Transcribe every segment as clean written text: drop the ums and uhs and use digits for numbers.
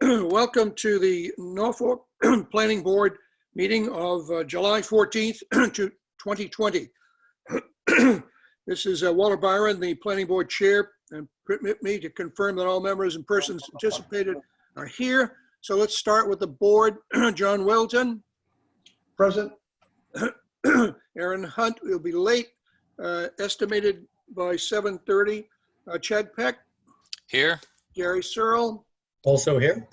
Welcome to the Norfolk Planning Board meeting of July 14th, 2020. This is Walter Byron, the Planning Board Chair, and permit me to confirm that all members and persons anticipated are here. So let's start with the board. John Wilton. Present. Aaron Hunt will be late, estimated by 7:30. Chad Peck. Here. Gary Searle. Also here.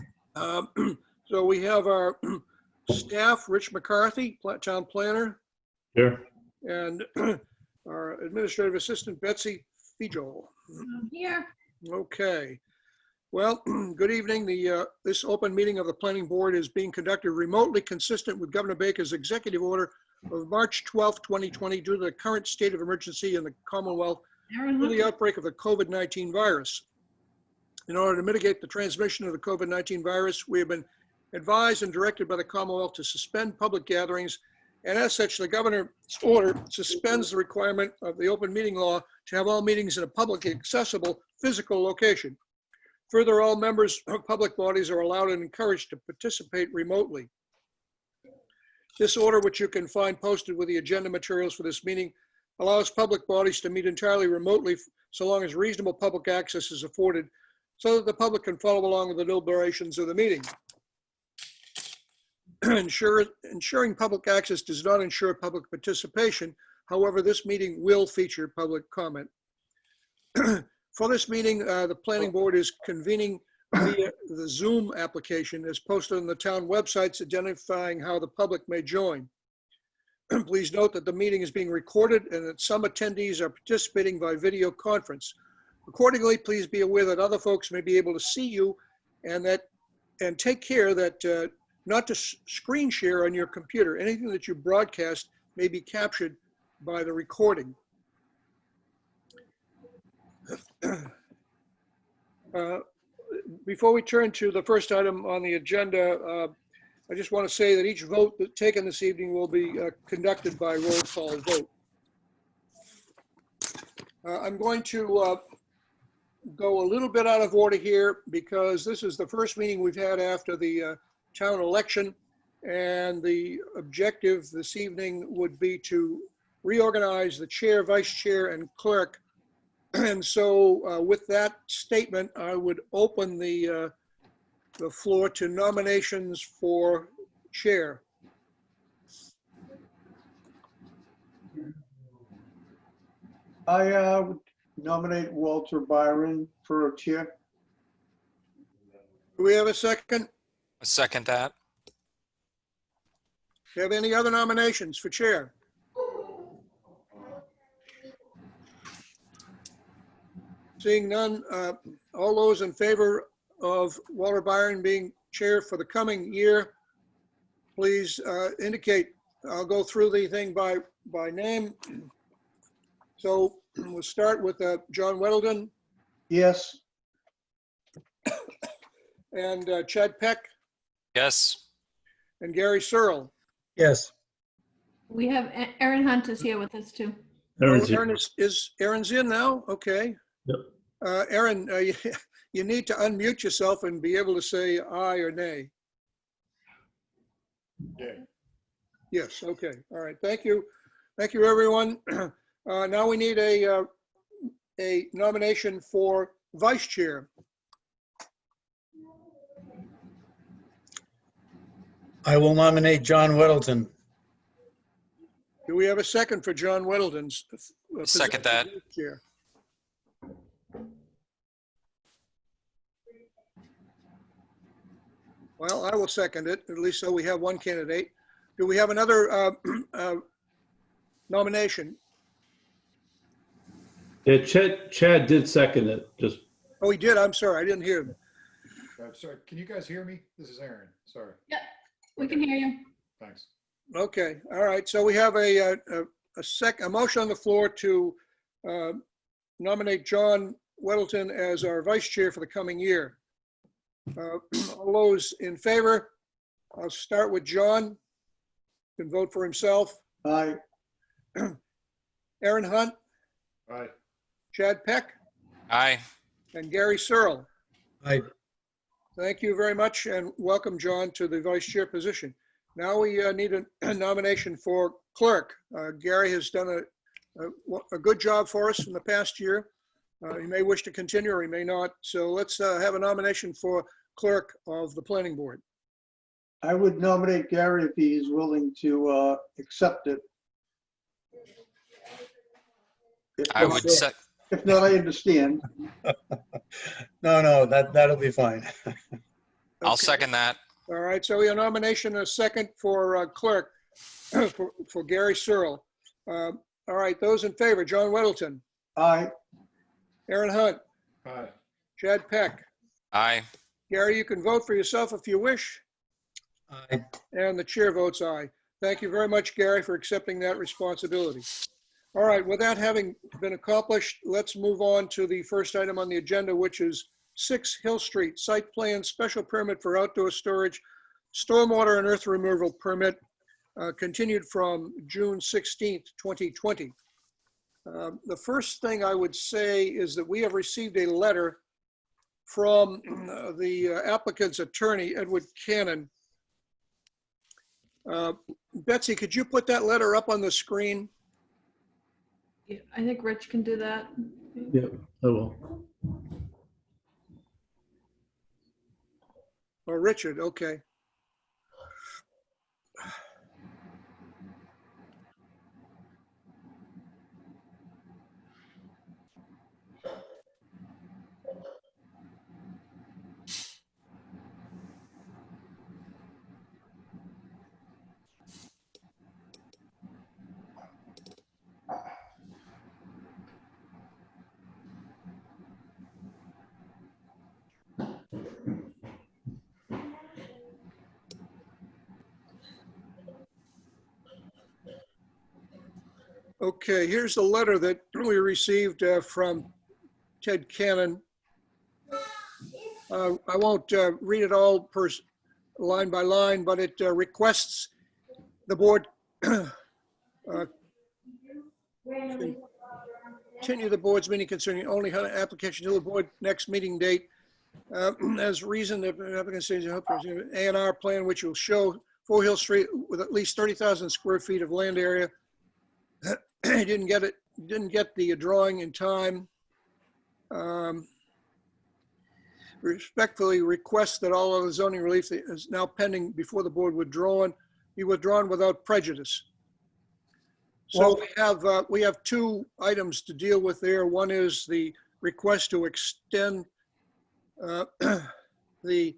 So we have our staff, Rich McCarthy, town planner, Here. and our administrative assistant, Betsy Fijo. Here. Okay. Well, good evening. This open meeting of the planning board is being conducted remotely, consistent with Governor Baker's executive order of March 12th, 2020, due to the current state of emergency in the Commonwealth due to the outbreak of the COVID-19 virus. In order to mitigate the transmission of the COVID-19 virus, we have been advised and directed by the Commonwealth to suspend public gatherings, and as such, the governor's order suspends the requirement of the open meeting law to have all meetings in a publicly accessible physical location. Further, all members of public bodies are allowed and encouraged to participate remotely. This order, which you can find posted with the agenda materials for this meeting, allows public bodies to meet entirely remotely so long as reasonable public access is afforded, so that the public can follow along with the deliberations of the meeting. Ensuring public access does not ensure public participation. However, this meeting will feature public comment. For this meeting, the planning board is convening via the Zoom application as posted on the town websites identifying how the public may join. Please note that the meeting is being recorded and that some attendees are participating by video conference. Accordingly, please be aware that other folks may be able to see you, and take care that not to screen share on your computer. Anything that you broadcast may be captured by the recording. Before we turn to the first item on the agenda, I just want to say that each vote taken this evening will be conducted by roll call vote. I'm going to go a little bit out of order here because this is the first meeting we've had after the town election, and the objective this evening would be to reorganize the chair, vice chair, and clerk. And so with that statement, I would open the floor to nominations for chair. I would nominate Walter Byron for chair. Do we have a second? I second that. Do you have any other nominations for chair? Seeing none, all those in favor of Walter Byron being chair for the coming year, please indicate. I'll go through the thing by name. So we'll start with John Weddleton. Yes. And Chad Peck. Yes. And Gary Searle. Yes. We have Aaron Hunt is here with us too. Aaron's Aaron's in now? Okay. Yep. Aaron, you need to unmute yourself and be able to say aye or nay. Yeah. Yes, okay. All right, thank you. Thank you, everyone. Now we need a nomination for vice chair. I will nominate John Weddleton. Do we have a second for John Weddleton's? Second that. Chair? Well, I will second it, at least so we have one candidate. Do we have another nomination? Yeah, Chad did second it. Just Oh, he did. I'm sorry. I didn't hear him. Sorry, can you guys hear me? This is Aaron. Sorry. Yep, we can hear you. Thanks. Okay. All right. So we have a motion on the floor to nominate John Weddleton as our vice chair for the coming year. All those in favor? I'll start with John. Can vote for himself. Aye. Aaron Hunt, Aye. Chad Peck, Aye. and Gary Searle. Aye. Thank you very much, and welcome, John, to the vice chair position. Now we need a nomination for clerk. Gary has done a good job for us in the past year. He may wish to continue or he may not. So let's have a nomination for clerk of the planning board. I would nominate Gary if he is willing to accept it. I would sec, If not, I understand. No, that'll be fine. I'll Okay. second that. All right, so we have a nomination and a second for clerk for Gary Searle. All right, those in favor, John Weddleton, Aye. Aaron Hunt, Aye. Chad Peck. Aye. Gary, you can vote for yourself if you wish, Aye. and the chair votes aye. Thank you very much, Gary, for accepting that responsibility. All right, with that having been accomplished, let's move on to the first item on the agenda, which is 6 Hill Street, site plan, special permit for outdoor storage, stormwater and earth removal permit, continued from June 16th, 2020. The first thing I would say is that we have received a letter from the applicant's attorney, Edward Cannon. Betsy, could you put that letter up on the screen? Yeah, I think Rich can do that. Yep, I will. Or Richard, okay. Okay, here's the letter that we received from Ted Cannon. I won't read it all line by line, but it requests the board continue the board's meeting concerning only application to the board next meeting date. As reason, the applicant says A&R plan which will show 4 Hill Street with at least 30,000 square feet of land area. He didn't get the drawing in time. Respectfully request that all of the zoning relief that is now pending before the board be withdrawn without prejudice. So we have 2 items to deal with there. One is the request to extend the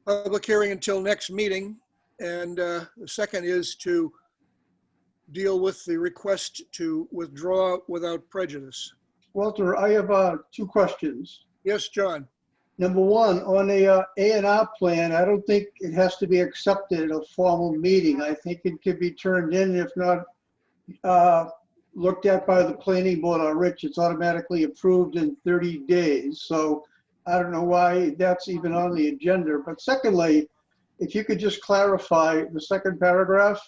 public hearing until next meeting. And the second is to deal with the request to withdraw without prejudice. Walter, I have 2 questions. Yes, John. Number 1, on a A&R plan, I don't think it has to be accepted at a formal meeting. I think it could be turned in, if not looked at by the planning board or Rich, it's automatically approved in 30 days. So I don't know why that's even on the agenda. But secondly, if you could just clarify the second paragraph,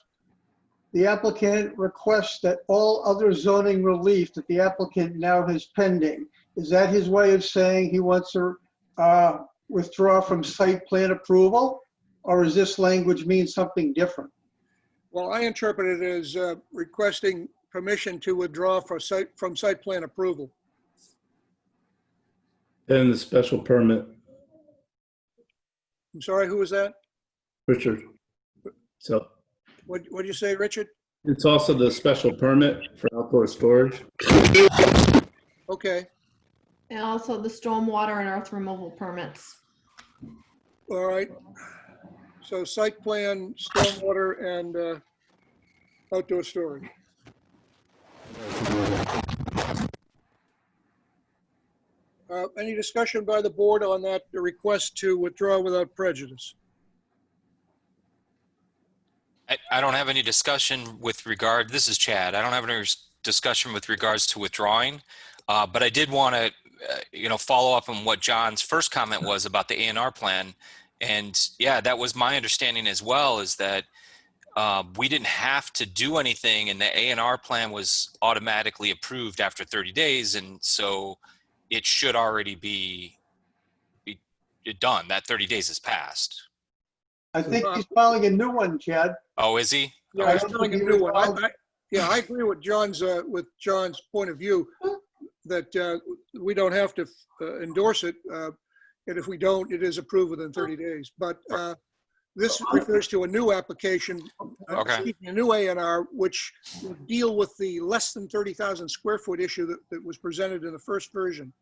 the applicant requests that all other zoning relief that the applicant now has pending. Is that his way of saying he wants to withdraw from site plan approval? Or does this language mean something different? Well, I interpret it as requesting permission to withdraw from site plan approval. And the special permit, I'm sorry, who was that? Richard. So What did you say, Richard? it's also the special permit for outdoor storage. Okay, And also the stormwater and earth removal permits. all right. So site plan, stormwater, and outdoor storage. Any discussion by the board on that request to withdraw without prejudice? I don't have any discussion with regard, this is Chad. I don't have any discussion with regards to withdrawing, but I did want to, follow up on what John's first comment was about the A&R plan. And yeah, that was my understanding as well, is that we didn't have to do anything and the A&R plan was automatically approved after 30 days. And so it should already be done. That 30 days has passed. I think he's filing a new one, Chad. Oh, is he? Yeah, I he's don't telling think a he new one. filed- Yeah, I agree with John's point of view that we don't have to endorse it. And if we don't, it is approved within 30 days. But this refers to a new application, Okay. a new A&R, which will deal with the less than 30,000 square foot issue that was presented in the first version.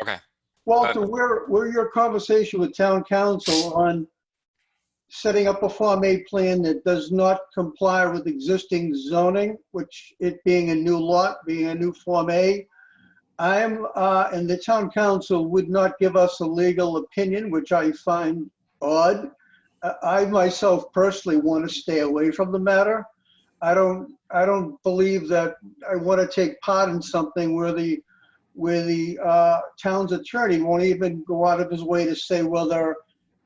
Okay. Walter, where your conversation with town council on setting up a Form A plan that does not comply with existing zoning, which it being a new lot, being a new Form A, and the town council would not give us a legal opinion, which I find odd. I myself personally want to stay away from the matter. I don't believe that I want to take part in something where the town's attorney won't even go out of his way to say whether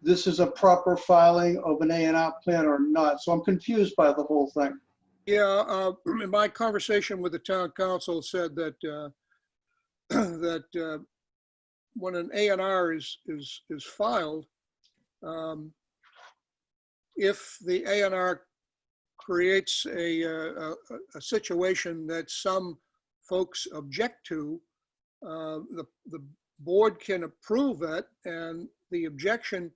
this is a proper filing of an A&R plan or not. So I'm confused by the whole thing. Yeah, in my conversation with the town council said that that when an A&R is filed, if the A&R creates a situation that some folks object to, the board can approve it, and the objection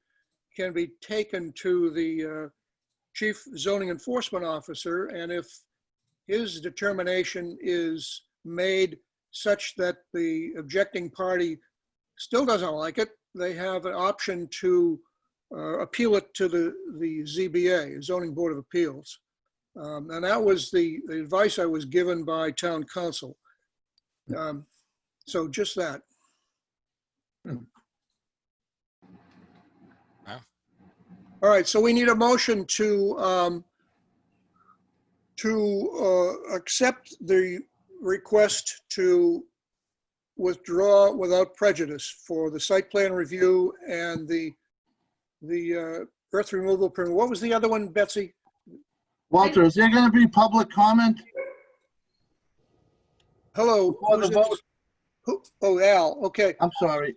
can be taken to the chief zoning enforcement officer. And if his determination is made such that the objecting party still doesn't like it, they have an option to appeal it to the ZBA, Zoning Board of Appeals. And that was the advice I was given by town council. So just that. Wow. All right, so we need a motion to accept the request to withdraw without prejudice for the site plan review and the earth removal permit. What was the other one, Betsy? Walter, is there going to be public comment Hello. before the who's vote? this? Oh, Al, okay. I'm sorry.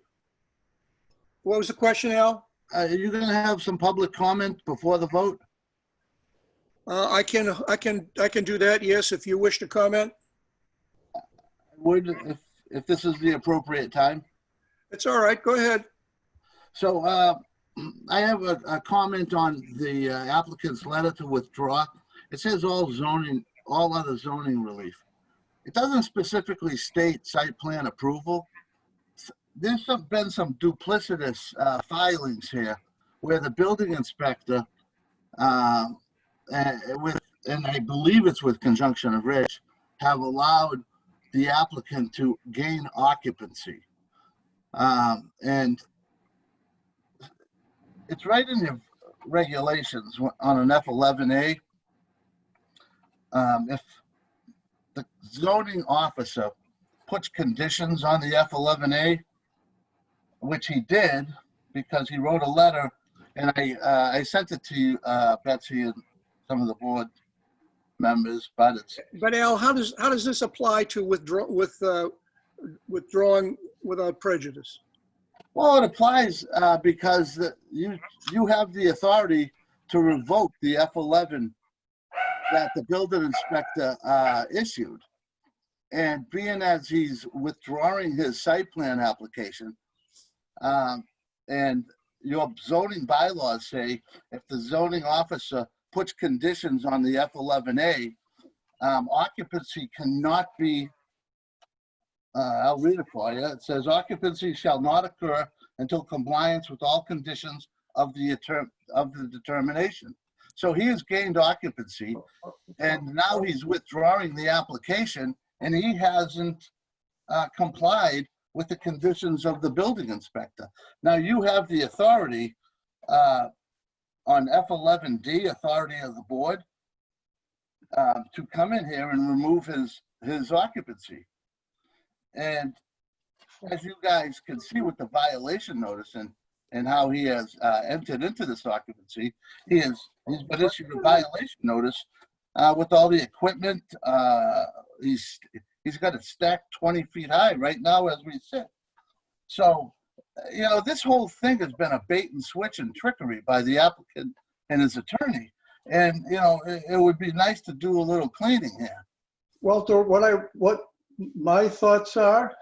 What was the question, Al? Are you going to have some public comment before the vote? I can do that, yes, if you wish to comment. Would, if this is the appropriate time. It's all right, go ahead. So I have a comment on the applicant's letter to withdraw. It says all other zoning relief. It doesn't specifically state site plan approval. There's been some duplicitous filings here where the building inspector, and I believe it's with conjunction of Rich, have allowed the applicant to gain occupancy. And it's right in the regulations on an F11A. If the zoning officer puts conditions on the F11A, which he did because he wrote a letter, and I sent it to you, Betsy, and some of the board members, but it's. But Al, how does this apply to withdrawing without prejudice? Well, it applies because you have the authority to revoke the F11 that the building inspector issued. And being as he's withdrawing his site plan application, and your zoning bylaws say if the zoning officer puts conditions on the F11A, occupancy cannot be, I'll read it for you. It says occupancy shall not occur until compliance with all conditions of the determination. So he has gained occupancy, and now he's withdrawing the application, and he hasn't complied with the conditions of the building inspector. Now you have the authority on F11D, authority of the board, to come in here and remove his occupancy. And as you guys can see with the violation notice and how he has entered into this occupancy, he's been issued a violation notice with all the equipment. He's got it stacked 20 feet high right now as we sit. So this whole thing has been a bait and switch and trickery by the applicant and his attorney. And, it would be nice to do a little cleaning here. Walter, what my thoughts are,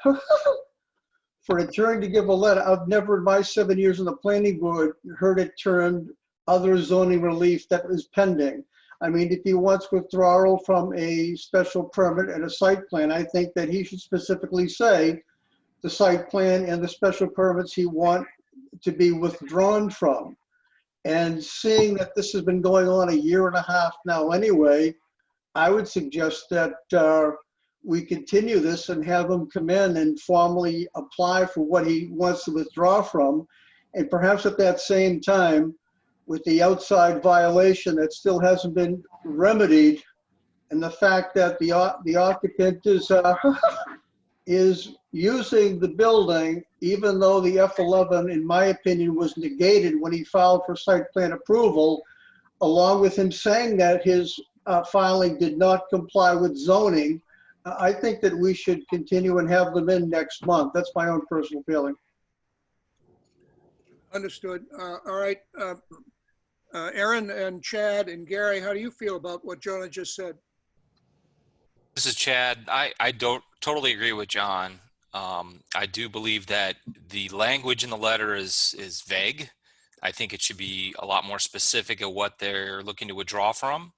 for an attorney to give a letter, I've never in my 7 years on the planning board heard it termed other zoning relief that was pending. I mean, if he wants withdrawal from a special permit and a site plan, I think that he should specifically say the site plan and the special permits he want to be withdrawn from. And seeing that this has been going on 1.5 years now anyway, I would suggest that we continue this and have him come in and formally apply for what he wants to withdraw from. And perhaps at that same time, with the outside violation that still hasn't been remedied, and the fact that the occupant is using the building, even though the F11, in my opinion, was negated when he filed for site plan approval, along with him saying that his filing did not comply with zoning, I think that we should continue and have them in next month. That's my own personal feeling. Understood. All right. Aaron and Chad and Gary, how do you feel about what Jonah just said? This is Chad. I don't totally agree with John. I do believe that the language in the letter is vague. I think it should be a lot more specific of what they're looking to withdraw from.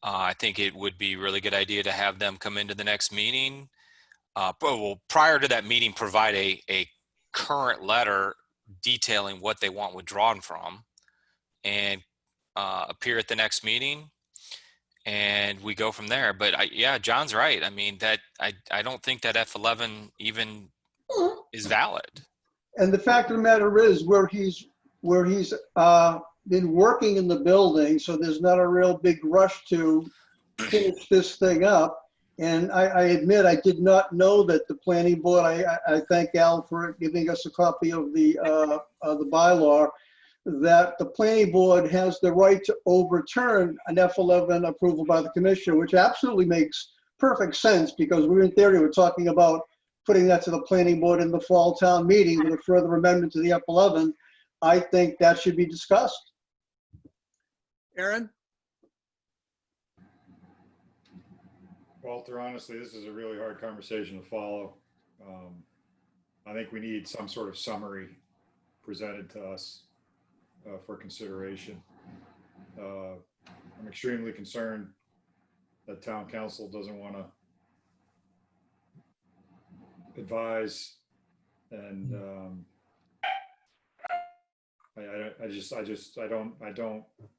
I think it would be a really good idea to have them come into the next meeting. Prior to that meeting, provide a current letter detailing what they want withdrawn from, and appear at the next meeting, and we go from there. But yeah, John's right. I mean, that I don't think that F11 even is valid. And the fact of the matter is, where he's been working in the building, so there's not a real big rush to finish this thing up. And I admit I did not know that the planning board, I thank Al for giving us a copy of the bylaw, that the planning board has the right to overturn an F11 approval by the commissioner, which absolutely makes perfect sense, because in theory, we're talking about putting that to the planning board in the fall town meeting with a further amendment to the F11. I think that should be discussed. Aaron? Walter, honestly, this is a really hard conversation to follow. I think we need some sort of summary presented to us for consideration. I'm extremely concerned that town council doesn't want to advise, and I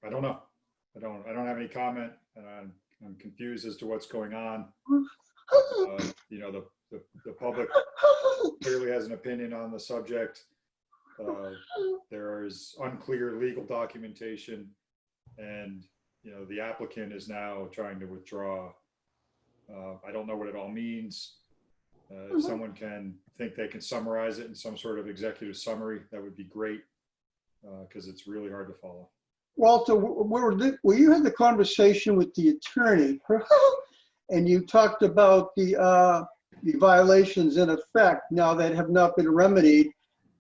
don't know. I don't have any comment, and I'm confused as to what's going on. The public clearly has an opinion on the subject. There is unclear legal documentation, and the applicant is now trying to withdraw. I don't know what it all means. If someone can think they can summarize it in some sort of executive summary, that would be great, because it's really hard to follow. Walter, where you had the conversation with the attorney, and you talked about the violations in effect now that have not been remedied,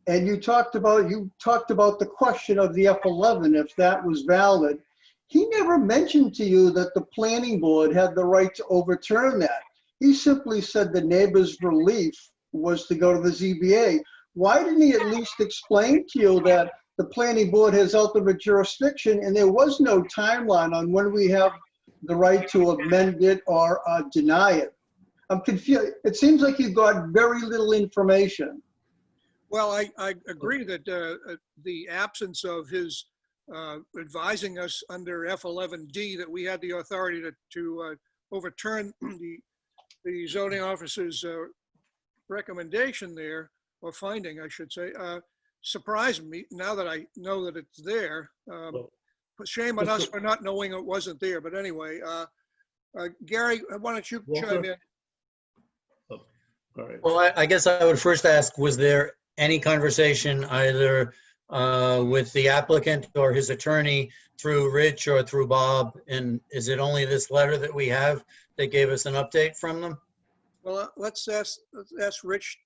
and you talked about the question of the F11, if that was valid. He never mentioned to you that the planning board had the right to overturn that. He simply said the neighbor's relief was to go to the ZBA. Why didn't he at least explain to you that the planning board has ultimate jurisdiction and there was no timeline on when we have the right to amend it or deny it? I'm confused. It seems like you got very little information. Well, I agree that the absence of his advising us under F11D that we had the authority to overturn the zoning officer's recommendation there, or finding, I should say, surprised me now that I know that it's there. Shame on us for not knowing it wasn't there. But anyway, Gary, why don't you chime in? All right. Well, I guess I would first ask, was there any conversation either with the applicant or his attorney through Rich or through Bob? And is it only this letter that we have that gave us an update from them? Well, let's ask Rich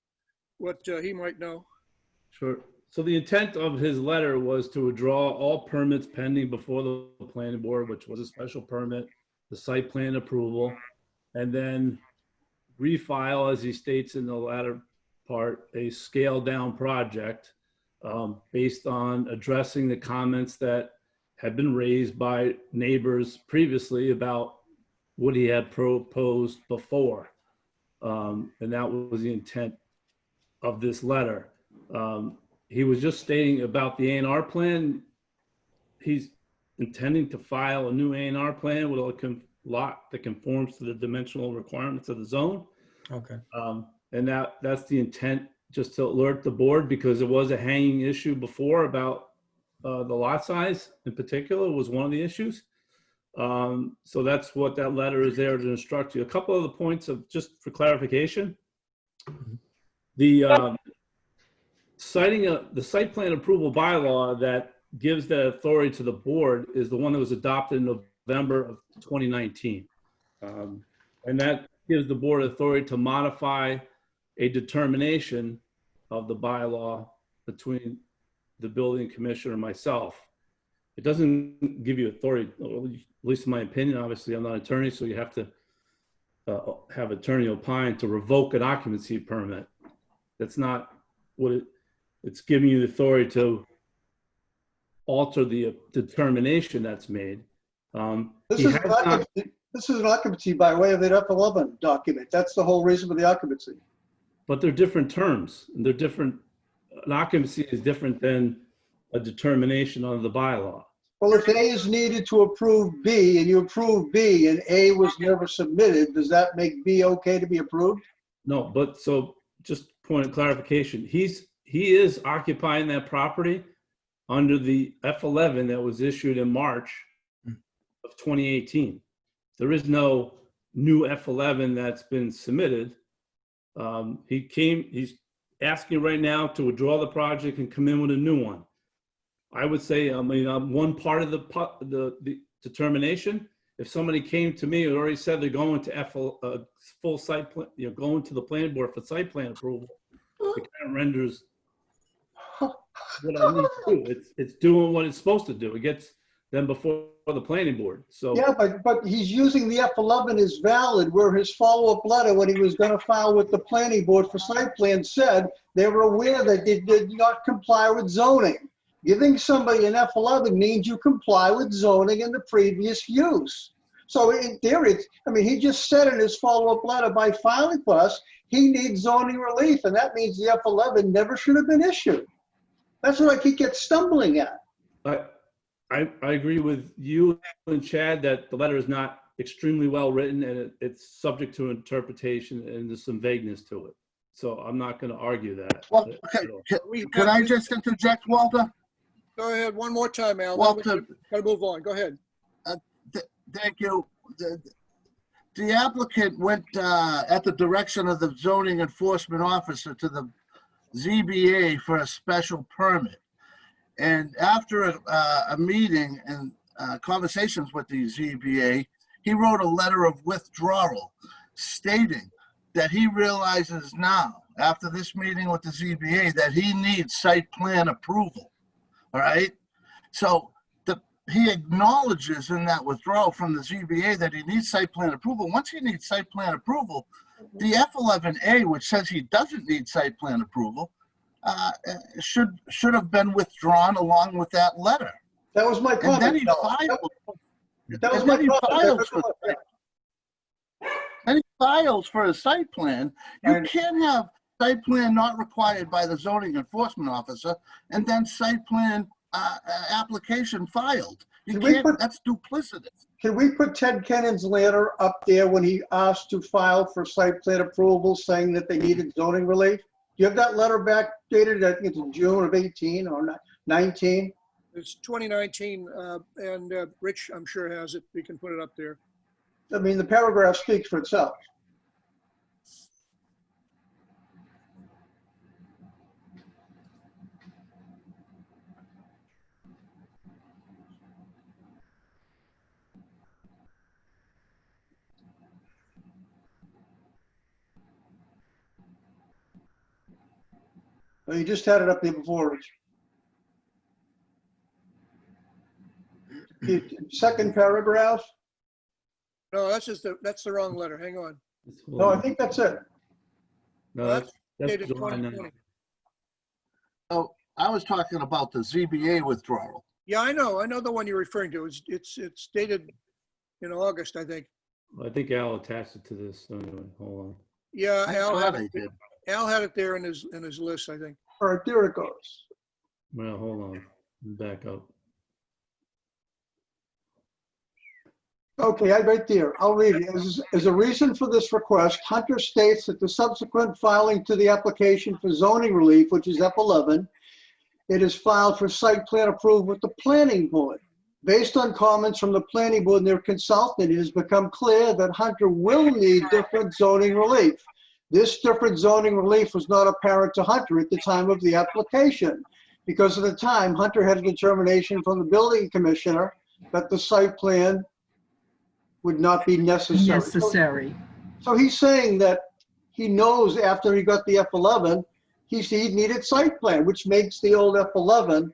what he might know. Sure. So the intent of his letter was to withdraw all permits pending before the planning board, which was a special permit, the site plan approval, and then refile, as he states in the latter part, a scaled down project based on addressing the comments that had been raised by neighbors previously about what he had proposed before. And that was the intent of this letter. He was just stating about the A&R plan. He's intending to file a new A&R plan with a lot that conforms to the dimensional requirements of the zone. Okay. And that's the intent, just to alert the board, because it was a hanging issue before about the lot size in particular was one of the issues. So that's what that letter is there to instruct you. A couple of the points of just for clarification. The citing the site plan approval bylaw that gives that authority to the board is the one that was adopted in November of 2019. And that gives the board authority to modify a determination of the bylaw between the building commissioner and myself. It doesn't give you authority, at least in my opinion. Obviously, I'm not an attorney, so you have to have attorney opine to revoke an occupancy permit. That's not what it's giving you the authority to alter the determination that's made. This is an occupancy by way of the F11 document. That's the whole reason for the occupancy. But they're different terms. And they're different. An occupancy is different than a determination under the bylaw. Well, if A is needed to approve B and you approve B and A was never submitted, does that make B okay to be approved? No, but so just point of clarification. He is occupying that property under the F11 that was issued in March of 2018. There is no new F11 that's been submitted. He's asking right now to withdraw the project and come in with a new one. I would say, one part of the determination, if somebody came to me and already said they're going to full site plan, going to the planning board for site plan approval, it kind of renders what I need to do. It's doing what it's supposed to do. It gets them before the planning board. So Yeah, but he's using the F11 as valid, where his follow-up letter, when he was going to file with the planning board for site plan, said they were aware that they did not comply with zoning. Giving somebody an F11 means you comply with zoning in the previous use. So in theory, he just said in his follow-up letter, by filing for us, he needs zoning relief, and that means the F11 never should have been issued. That's what I keep stumbling at. I agree with you and Chad that the letter is not extremely well written, and it's subject to interpretation, and there's some vagueness to it. So I'm not going to argue that. Well, okay, can I just interject, Walter? Go ahead, one more time, Al. Walter, Gotta move on. Go ahead. thank you. The applicant went at the direction of the zoning enforcement officer to the ZBA for a special permit. And after a meeting and conversations with the ZBA, he wrote a letter of withdrawal stating that he realizes now, after this meeting with the ZBA, that he needs site plan approval. All right. So he acknowledges in that withdrawal from the ZBA that he needs site plan approval. Once he needs site plan approval, the F11A, which says he doesn't need site plan approval, should have been withdrawn along with that letter. That was my comment. And then he filed. That was my comment. Then he files for a site plan. You can't have site plan not required by the zoning enforcement officer and then site plan application filed. You can't, that's duplicitous. Can we put Ted Kennan's letter up there when he asked to file for site plan approval saying that they needed zoning relief? Do you have that letter backdated? I think it's June of 18 or 19. It's 2019, and Rich, I'm sure, has it. We can put it up there. The paragraph speaks for itself. Oh, you just had it up there before, Rich. The second paragraph? No, that's the wrong letter. Hang on. No, I think that's it. No, that's Dated July 9th. 2020. Oh, I was talking about the ZBA withdrawal. Yeah, I know the one you're referring to. It's dated in August, I think. I think Al attached it to this. So anyway, hold on. Yeah, I Al thought had I it, did. Al had it there in his list, I think. All right, there it goes. Well, hold on. Back up. Okay, right there. I'll read it. As a reason for this request, Hunter states that the subsequent filing to the application for zoning relief, which is F11, it is filed for site plan approval with the planning board. Based on comments from the planning board and their consultant, it has become clear that Hunter will need different zoning relief. This different zoning relief was not apparent to Hunter at the time of the application. Because at the time, Hunter had a determination from the building commissioner that the site plan would not be necessary. So he's saying that he knows after he got the F11, he needed site plan, which makes the old F11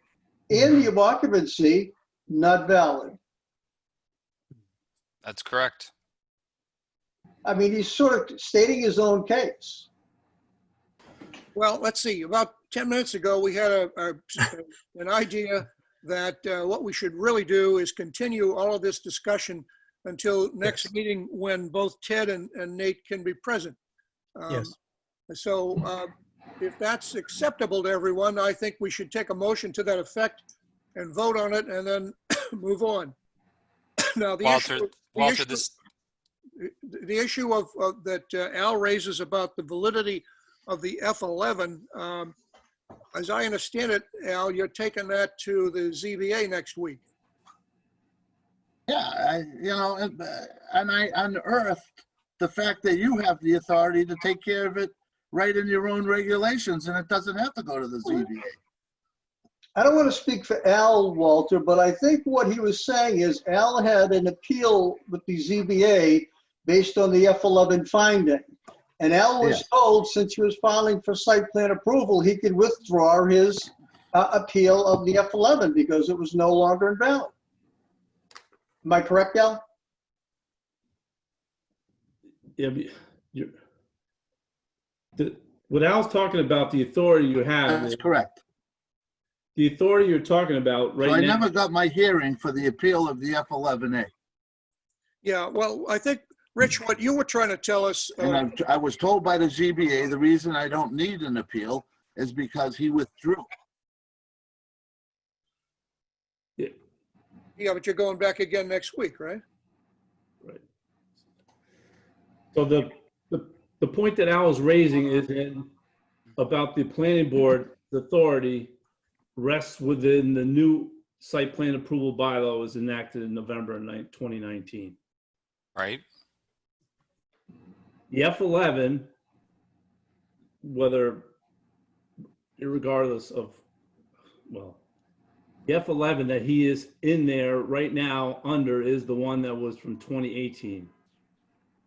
and the occupancy not valid. That's correct. I mean, he's sort of stating his own case. Well, let's see. About 10 minutes ago, we had an idea that what we should really do is continue all of this discussion until next meeting when both Ted and Nate can be present. Yes. So if that's acceptable to everyone, I think we should take a motion to that effect and vote on it and then move on. Now, the issue of that Al raises about the validity of the F11, as I understand it, Al, you're taking that to the ZBA next week. Yeah, and I unearthed the fact that you have the authority to take care of it right in your own regulations, and it doesn't have to go to the ZBA. I don't want to speak for Al, Walter, but I think what he was saying is Al had an appeal with the ZBA based on the F11 finding. And Al was told, since he was filing for site plan approval, he could withdraw his appeal of the F11 because it was no longer invalid. Am I correct, Al? Yeah, what Al's talking about, the authority you have. That's correct. The authority you're talking about right So I now. never got my hearing for the appeal of the F11A. Yeah, well, I think, Rich, what you were trying to tell us. And I was told by the ZBA, the reason I don't need an appeal is because he withdrew. Yeah, but you're going back again next week, right? Right. So the point that Al is raising is about the planning board authority rests within the new site plan approval bylaw was enacted in November 2019. Right. The F11, whether irregardless of, well, the F11 that he is in there right now under is the one that was from 2018.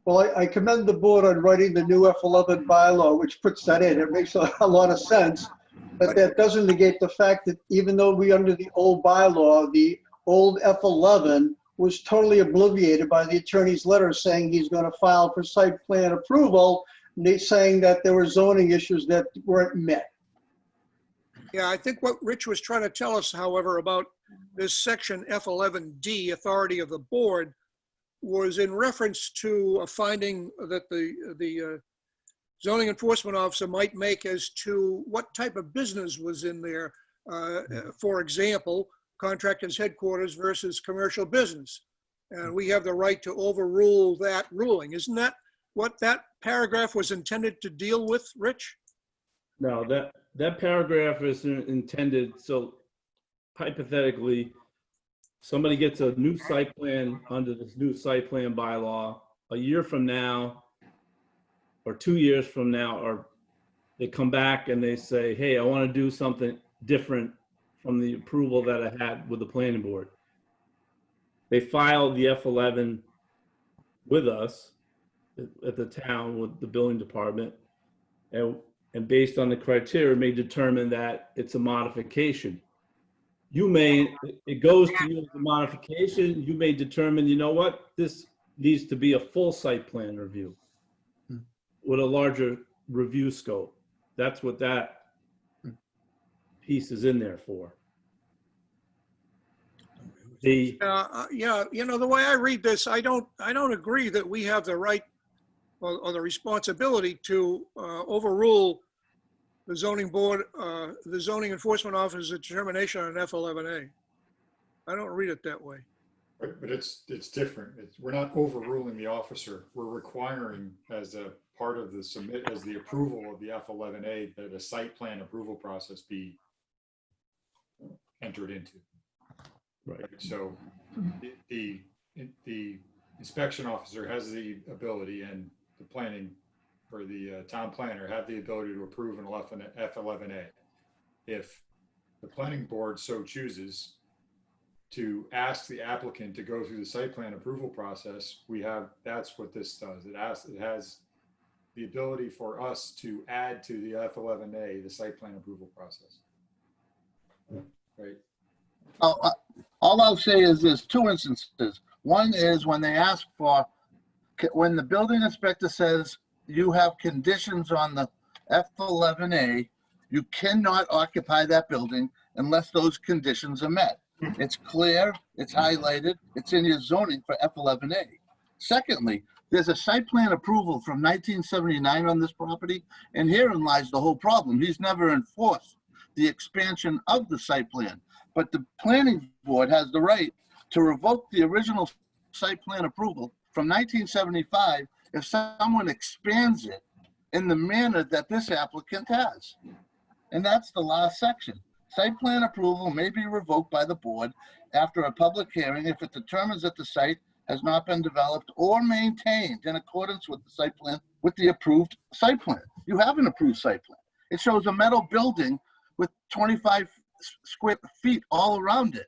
Well, I commend the board on writing the new F11 bylaw, which puts that in. It makes a lot of sense. But that doesn't negate the fact that even though we under the old bylaw, the old F11 was totally obliviated by the attorney's letter saying he's going to file for site plan approval, saying that there were zoning issues that weren't met. Yeah, I think what Rich was trying to tell us, however, about this section F11D, authority of the board, was in reference to a finding that the zoning enforcement officer might make as to what type of business was in there. For example, contractor's headquarters versus commercial business. And we have the right to overrule that ruling. Isn't that what that paragraph was intended to deal with, Rich? No, that paragraph is intended, so hypothetically, somebody gets a new site plan under this new site plan bylaw a year from now or 2 years from now, or they come back and they say, hey, I want to do something different from the approval that I had with the planning board. They filed the F11 with us at the town, with the building department, and and based on the criteria may determine that it's a modification. It goes to you as a modification. You may determine, you know what, this needs to be a full site plan review with a larger review scope. That's what that piece is in there for. Yeah, the way I read this, I don't agree that we have the right or the responsibility to overrule the zoning board, the zoning enforcement officer's determination on an F11A. I don't read it that way. But it's different. We're not overruling the officer. We're requiring as a part of the approval of the F11A that a site plan approval process be entered into. Right. So the inspection officer has the ability, and the planning or the town planner have the ability to approve an F11A. If the planning board so chooses to ask the applicant to go through the site plan approval process, that's what this does. It has the ability for us to add to the F11A, the site plan approval process. Right. All I'll say is there's two instances. One is when they ask for, when the building inspector says you have conditions on the F11A, you cannot occupy that building unless those conditions are met. It's clear, it's highlighted, it's in your zoning for F11A. Secondly, there's a site plan approval from 1979 on this property, and herein lies the whole problem. He's never enforced the expansion of the site plan, but the planning board has the right to revoke the original site plan approval from 1975 if someone expands it in the manner that this applicant has. And that's the last section. Site plan approval may be revoked by the board after a public hearing if it determines that the site has not been developed or maintained in accordance with the site plan, with the approved site plan. You have an approved site plan. It shows a metal building with 25 square feet all around it,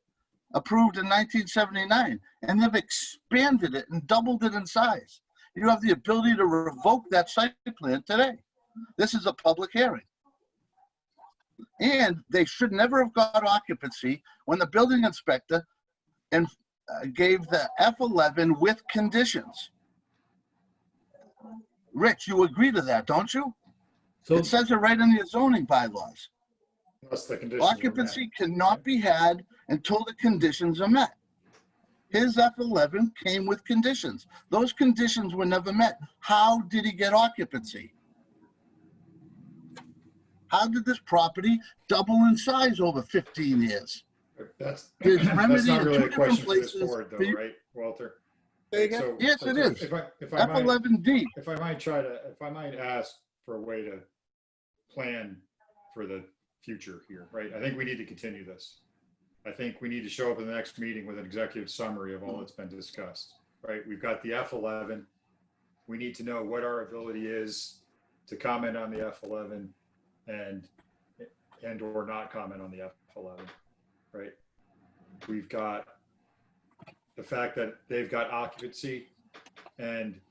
approved in 1979, and they've expanded it and doubled it in size. You have the ability to revoke that site plan today. This is a public hearing. And they should never have got occupancy when the building inspector gave the F11 with conditions. Rich, you agree to that, don't you? So It says it right in your zoning bylaws. Unless the conditions are met. Occupancy cannot be had until the conditions are met. His F11 came with conditions. Those conditions were never met. How did he get occupancy? How did this property double in size over 15 years? That's There's remedy not in really two a question different for this places. board, for though, you- right, Walter? Say again? So- Yes, it is. If I might, F11D. if I might ask for a way to plan for the future here, right? I think we need to continue this. I think we need to show up in the next meeting with an executive summary of all that's been discussed, right? We've got the F11. We need to know what our ability is to comment on the F11 and or not comment on the F11, right? We've got the fact that they've got occupancy and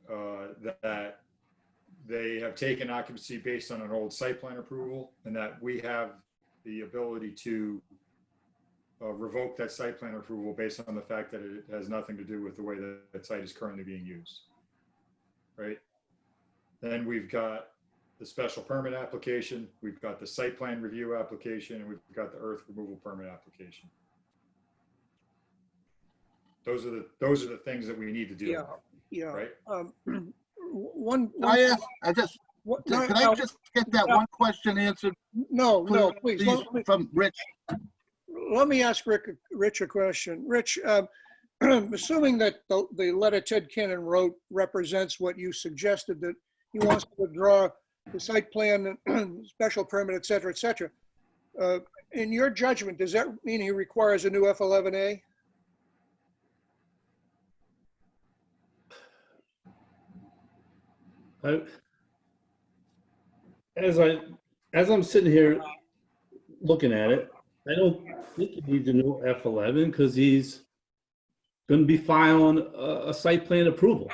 that they have taken occupancy based on an old site plan approval, and that we have the ability to revoke that site plan approval based on the fact that it has nothing to do with the way that that site is currently being used, right? Then we've got the special permit application, we've got the site plan review application, and we've got the earth removal permit application. Those are the things that we need to do, Yeah. right? Can I just get that one question answered? No, please. From Rich. Let me ask Rich a question. Rich, assuming that the letter Ted Cannon wrote represents what you suggested, that he wants to withdraw the site plan, special permit, et cetera, et cetera. In your judgment, does that mean he requires a new F11A? As I'm sitting here looking at it, I don't think he needs a new F11 because he's going to be filing a site plan approval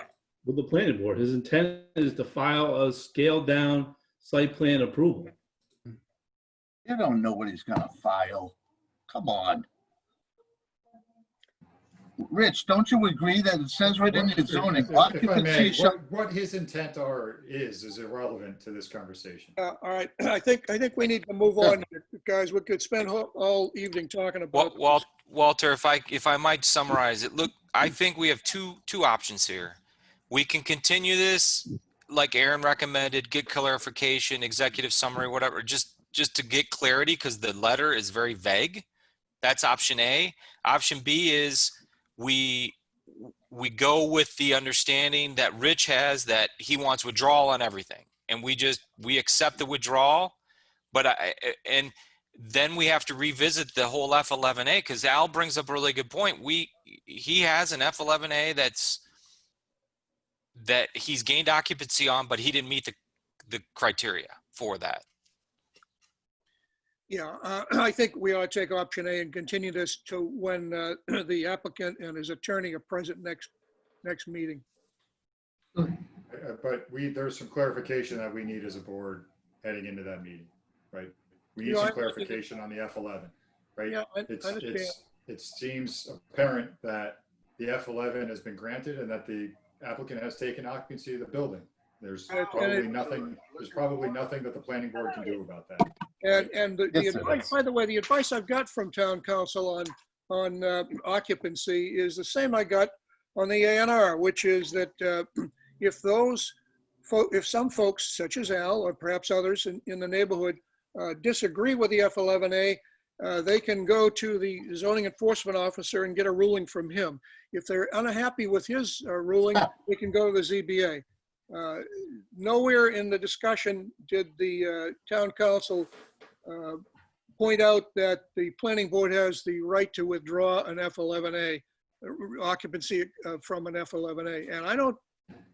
with the planning board. His intent is to file a scaled down site plan approval. You don't know what he's gonna file. Come on. Rich, don't you agree that it says right in your zoning, If I may, occupancy shall, what his intent is irrelevant to this conversation. All right, I think we need to move on, here, guys. We could spend all evening talking about. Walter, if I might summarize it, look, I think we have two options here. We can continue this like Aaron recommended, get clarification, executive summary, whatever, just to get clarity because the letter is very vague. That's option A. Option B is we go with the understanding that Rich has that he wants withdrawal on everything, and we accept the withdrawal, and then we have to revisit the whole F11A because Al brings up a really good point. He has an F11A that he's gained occupancy on, but he didn't meet the criteria for that. Yeah, I think we ought to take option A and continue this to when the applicant and his attorney are present next meeting. But there's some clarification that we need as a board heading into that meeting, right? We need Yeah, some I- clarification on the F11, right? Yeah, I understand. It seems apparent that the F11 has been granted and that the applicant has taken occupancy of the building. There's probably nothing that the planning board can do about that. And the Yes, sir. advice, by the way, the advice I've got from town council on occupancy is the same I got on the A&R, which is that if some folks such as Al or perhaps others in the neighborhood disagree with the F11A, they can go to the zoning enforcement officer and get a ruling from him. If they're unhappy with his ruling, they can go to the ZBA. Nowhere in the discussion did the town council point out that the planning board has the right to withdraw an F11A occupancy from an F11A. And I don't,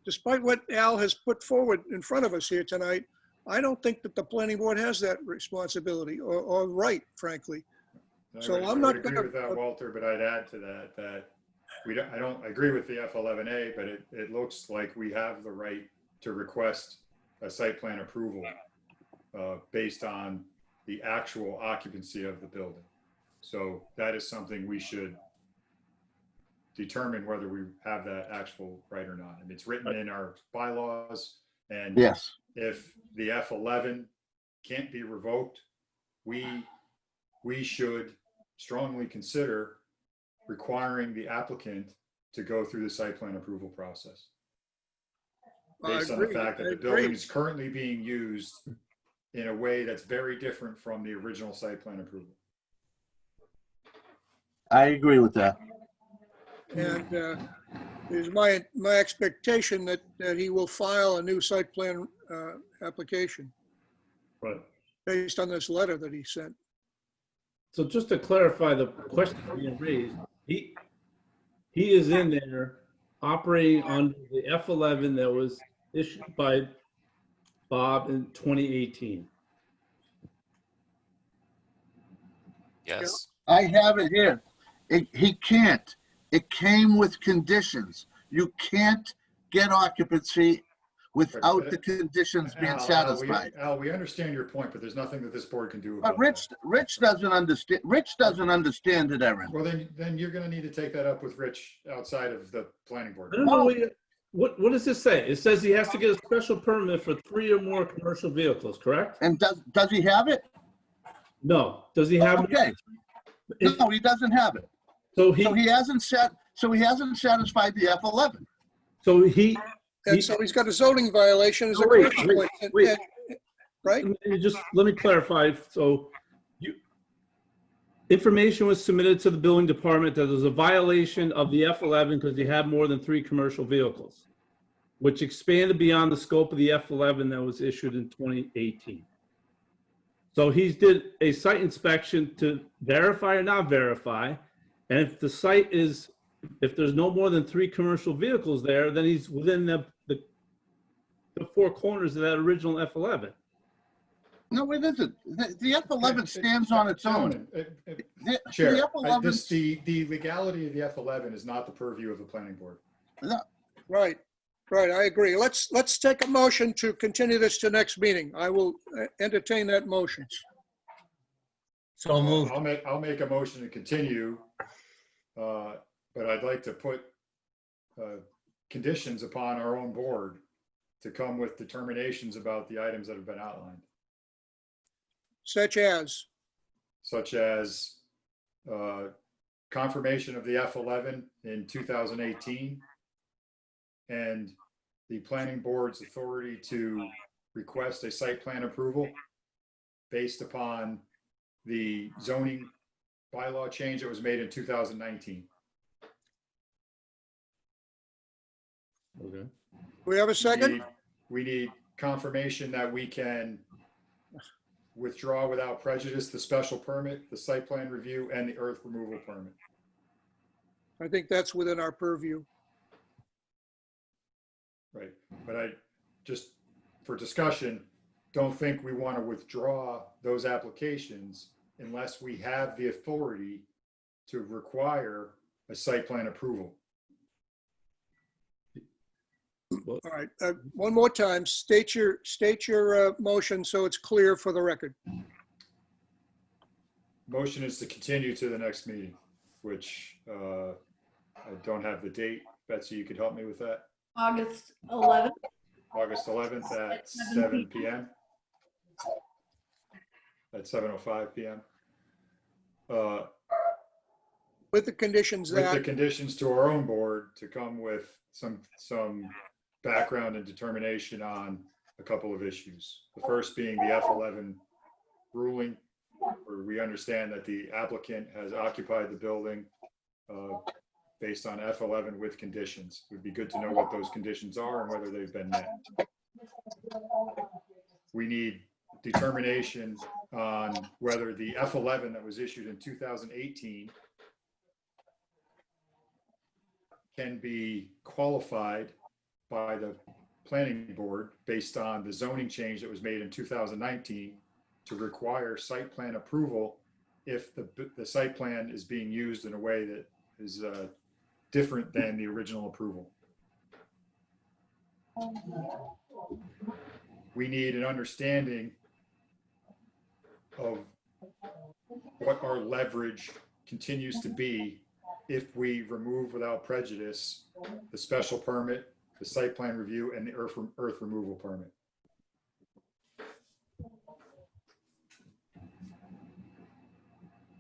despite what Al has put forward in front of us here tonight, I don't think that the planning board has that responsibility or right, frankly. So I'm not agree with that, Walter, but I'd add to that I agree with the F11A, but it looks like we have the right to request a site plan approval based on the actual occupancy of the building. So that is something we should determine whether we have that actual right or not. I mean, it's written in our bylaws, and yes. if the F11 can't be revoked, we should strongly consider requiring the applicant to go through the site plan approval process. Based on the fact that the building is currently being used in a way that's very different from the original site plan approval. I agree with that. And it is my expectation that he will file a new site plan application Right. based on this letter that he sent. So just to clarify the question being raised, he is in there operating under the F11 that was issued by Bob in 2018. Yes. I have it here. He can't. It came with conditions. You can't get occupancy without the conditions being satisfied. Al, we understand your point, but there's nothing that this board can do But about Rich doesn't understand. Rich doesn't understand it, Aaron. Well, then you're going to need to take that up with Rich outside of the planning board. I don't know what does this say? It says he has to get a special permit for 3 or more commercial vehicles, correct? And does he have it? No. Does he have Okay. it? No, he doesn't have it. So he hasn't satisfied the F11. And so he's got a zoning violation as a Wait. consequence, right? Let me clarify. So information was submitted to the building department that there's a violation of the F11 because he had more than 3 commercial vehicles, which expanded beyond the scope of the F11 that was issued in 2018. So he did a site inspection to verify or not verify. And if the site is, if there's no more than 3 commercial vehicles there, then he's within the 4 corners of that original F11. No, it isn't. The F11 stands on its own. Chair, The F11, the legality of the F11 is not the purview of the planning board. Right. Right, I agree. Let's take a motion to continue this to next meeting. I will entertain that motion. So moved. I'll make a motion to continue, but I'd like to put conditions upon our own board to come with determinations about the items that have been outlined, Such as, confirmation of the F11 in 2018 and the planning board's authority to request a site plan approval based upon the zoning bylaw change that was made in 2019. Okay. we have a second? We need confirmation that we can withdraw without prejudice the special permit, the site plan review, and the earth removal permit. I think that's within our purview. Right, but I just, for discussion, don't think we want to withdraw those applications unless we have the authority to require a site plan approval. All right, one more time, state your motion so it's clear for the record. Motion is to continue to the next meeting, which I don't have the date. Betsy, you could help me with that. August 11th. August 11th at 7 p.m. At 7:05 p.m. With the conditions With the that, conditions to our own board to come with some background and determination on a couple of issues. The first being the F11 ruling, where we understand that the applicant has occupied the building based on F11 with conditions. It would be good to know what those conditions are and whether they've been met. We need determination on whether the F11 that was issued in 2018 can be qualified by the planning board based on the zoning change that was made in 2019 to require site plan approval if the site plan is being used in a way that is different than the original approval. We need an understanding of what our leverage continues to be if we remove without prejudice the special permit, the site plan review, and the earth removal permit.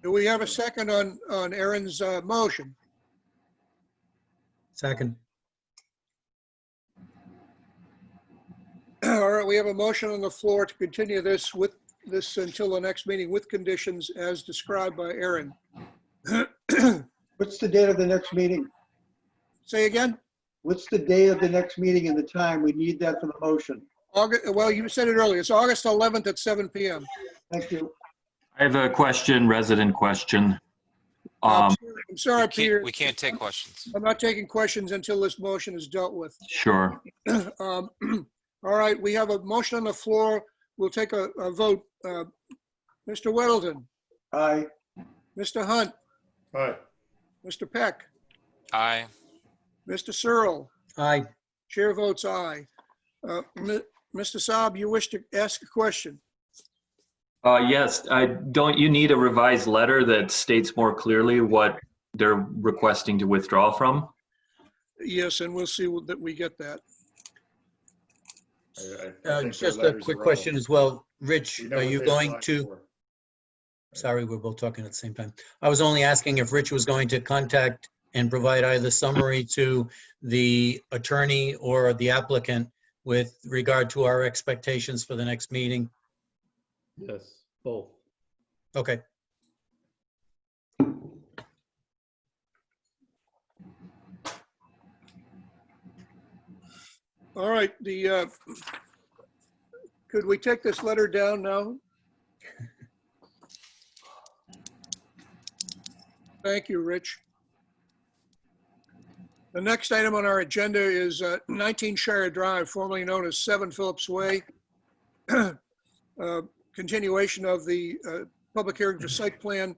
do we have a second on Aaron's motion? Second. All right, we have a motion on the floor to continue this until the next meeting with conditions as described by Aaron. What's the date of the next meeting? Say again? What's the day of the next meeting and the time? We need that for the motion. Well, you said it earlier. It's August 11th at 7 p.m. Thank you. I have a question, resident question. I'm sorry, Peter. We can't take questions. I'm not taking questions until this motion is dealt with. Sure. All right, we have a motion on the floor. We'll take a vote. Mr. Weddleton, Aye. Mr. Hunt, Aye. Mr. Peck, Aye. Mr. Searle, Aye. chair votes aye. Mr. Saab, you wish to ask a question? Yes, don't you need a revised letter that states more clearly what they're requesting to withdraw from? Yes, and we'll see that we get that. I think Just the a letters quick are question relevant. as well. Rich, We know are what you they going applied to, for. sorry, we're both talking at the same time. I was only asking if Rich was going to contact and provide either summary to the attorney or the applicant with regard to our expectations for the next meeting. Yes, both. Okay. All right, could we take this letter down now? Thank you, Rich. The next item on our agenda is 19 Shire Drive, formerly known as 7 Phillips Way. Continuation of the public hearing for site plan,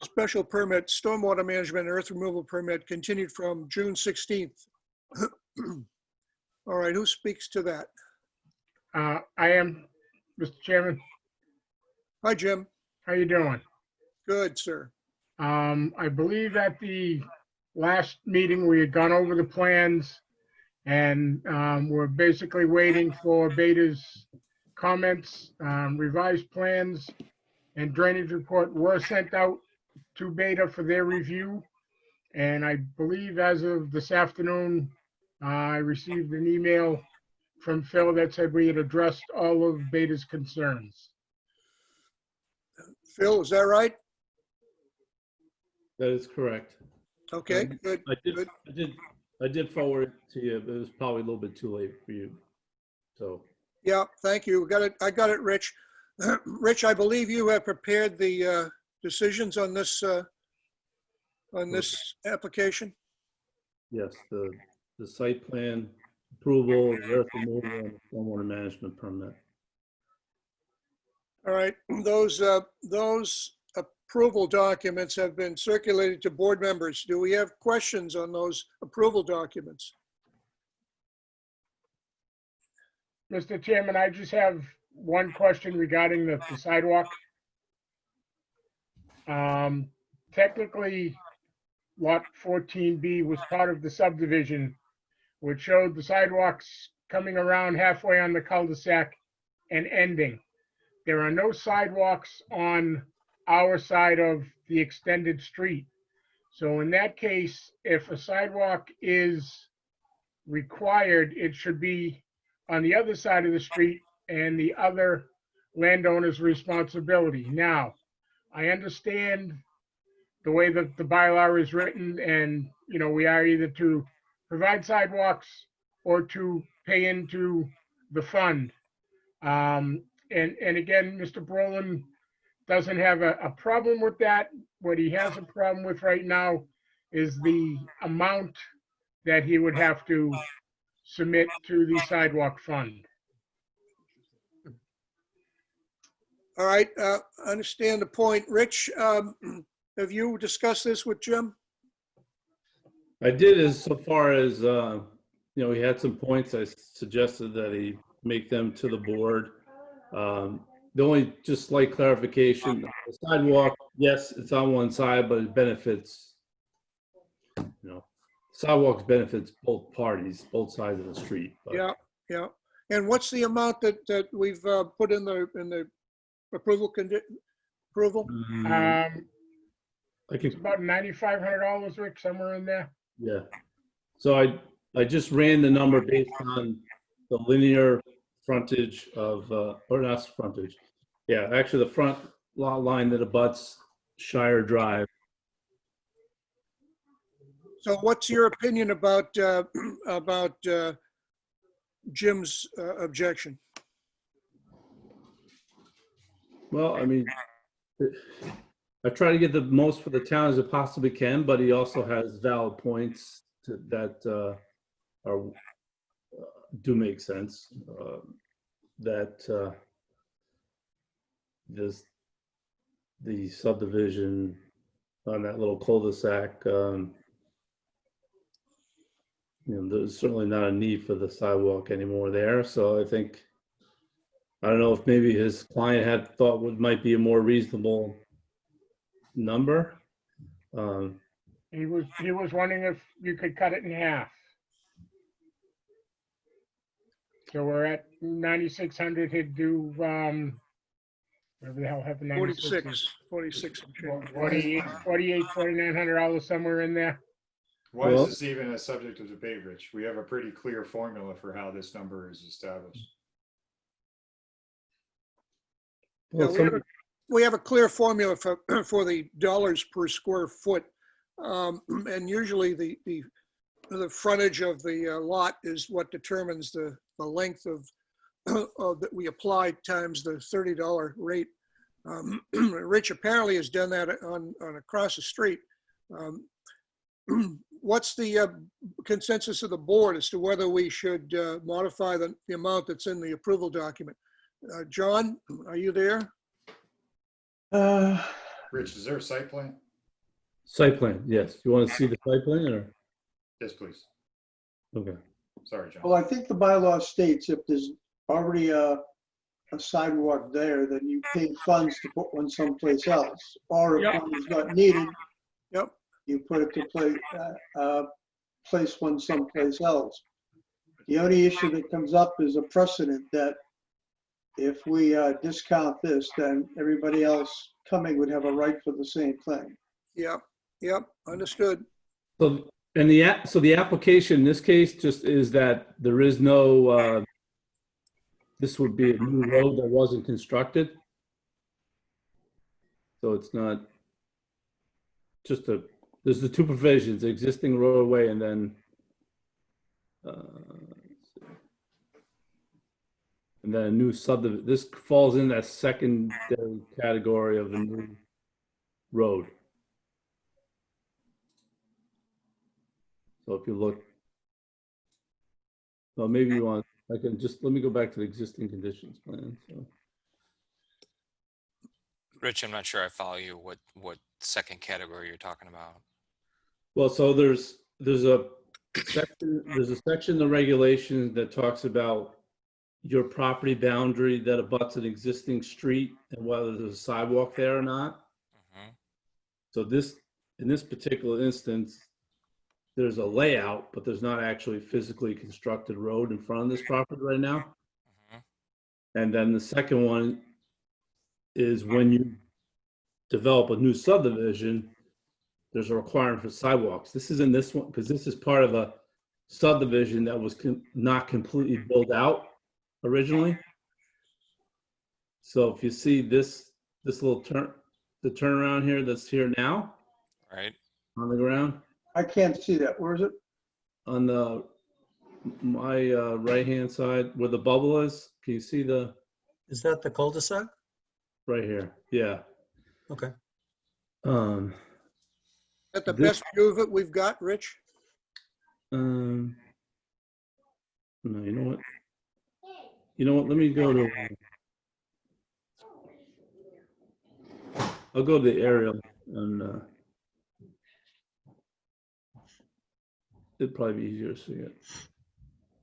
special permit, stormwater management, and earth removal permit continued from June 16th. All right, who speaks to that? I am, Mr. Chairman. Hi, Jim. How you doing? Good, sir. I believe at the last meeting, we had gone over the plans and we're basically waiting for Beta's comments. Revised plans and drainage report were sent out to Beta for their review. And I believe as of this afternoon, I received an email from Phil that said we had addressed all of Beta's concerns. Phil, is that right? That is correct. Okay, good. Good. I did forward it to you, but it was probably a little bit too late for you. So, Yeah, thank you. Got it. I got it, Rich. Rich, I believe you have prepared the decisions on this application. yes, the site plan approval, the earth removal, and the stormwater management permit. All right, those approval documents have been circulated to board members. Do we have questions on those approval documents? Mr. Chairman, I just have one question regarding the sidewalk. Technically, Lot 14B was part of the subdivision, which showed the sidewalks coming around halfway on the cul-de-sac and ending. There are no sidewalks on our side of the extended street. So in that case, if a sidewalk is required, it should be on the other side of the street and the other landowner's responsibility. Now, I understand the way that the bylaw is written, and, you know, we are either to provide sidewalks or to pay into the fund. And again, Mr. Brolin doesn't have a problem with that. What he has a problem with right now is the amount that he would have to submit to the sidewalk fund. All right, I understand the point. Rich, have you discussed this with Jim? I did, as so far as, he had some points. I suggested that he make them to the board. The only just slight clarification, the sidewalk, yes, it's on one side, but it benefits, sidewalks benefits both parties, both sides of the street. But Yeah, yeah. And what's the amount that we've put in the approval approval? I It's can, about $9,500, Rick, somewhere in there. yeah. So I just ran the number based on the linear frontage of, or not frontage. Yeah, actually the front lot line that abuts Shire Drive. So what's your opinion about Jim's objection? Well, I mean, I try to get the most for the town as I possibly can, but he also has valid points that do make sense. That the subdivision on that little cul-de-sac, there's certainly not a need for the sidewalk anymore there. So I don't know if maybe his client had thought might be a more reasonable number. He was wondering if you could cut it in half. So we're at 9,600. He'd do, whatever the hell happened, 96. 46 and change. 48, $4,900, somewhere in there. Why Well- is this even a subject of debate, Rich? We have a pretty clear formula for how this number is established. Well, Yeah, we have a clear formula for the dollars per square foot. And usually the frontage of the lot is what determines the length of that we apply times the $30 rate. Rich apparently has done that on across the street. What's the consensus of the board as to whether we should modify the amount that's in the approval document? John, are you there? Rich, is there a site plan? Site plan, yes. You want to see the site plan or? Yes, please. Okay. Sorry, John. Well, I think the bylaw states if there's already a sidewalk there, then you pay funds to put one someplace else. Or if Yep. one is not needed, Yep. you put it to place one someplace else. The only issue that comes up is a precedent that if we discount this, then everybody else coming would have a right for the same thing. Yep. Yep. Understood. So, and the application in this case just is that there is no, this would be a new road that wasn't constructed. So it's not just there's the two provisions, existing roadway and then, and then a new subdivision. This falls in that secondary category of a new road. So if you look, well, maybe you want, I can just, let me go back to the existing conditions plan. So, Rich, I'm not sure I follow you. What second category you're talking about? well, so there's a section in the regulations that talks about your property boundary that abuts an existing street and whether there's a sidewalk there or not. Mhm. So in this particular instance, there's a layout, but there's not actually physically constructed road in front of this property right now. Mhm. And then the second one is when you develop a new subdivision, there's a requirement for sidewalks. This is in this one because this is part of a subdivision that was not completely built out originally. So if you see this little the turnaround here that's here now Right. on the ground, I can't see that. Where is it? on my right-hand side where the bubble is, can you see Is that the cul-de-sac? right here? Yeah. Okay. Is that the This- best view of it we've got, Rich? No, you know what? Let me go to. I'll go to the aerial and it'd probably be easier to see it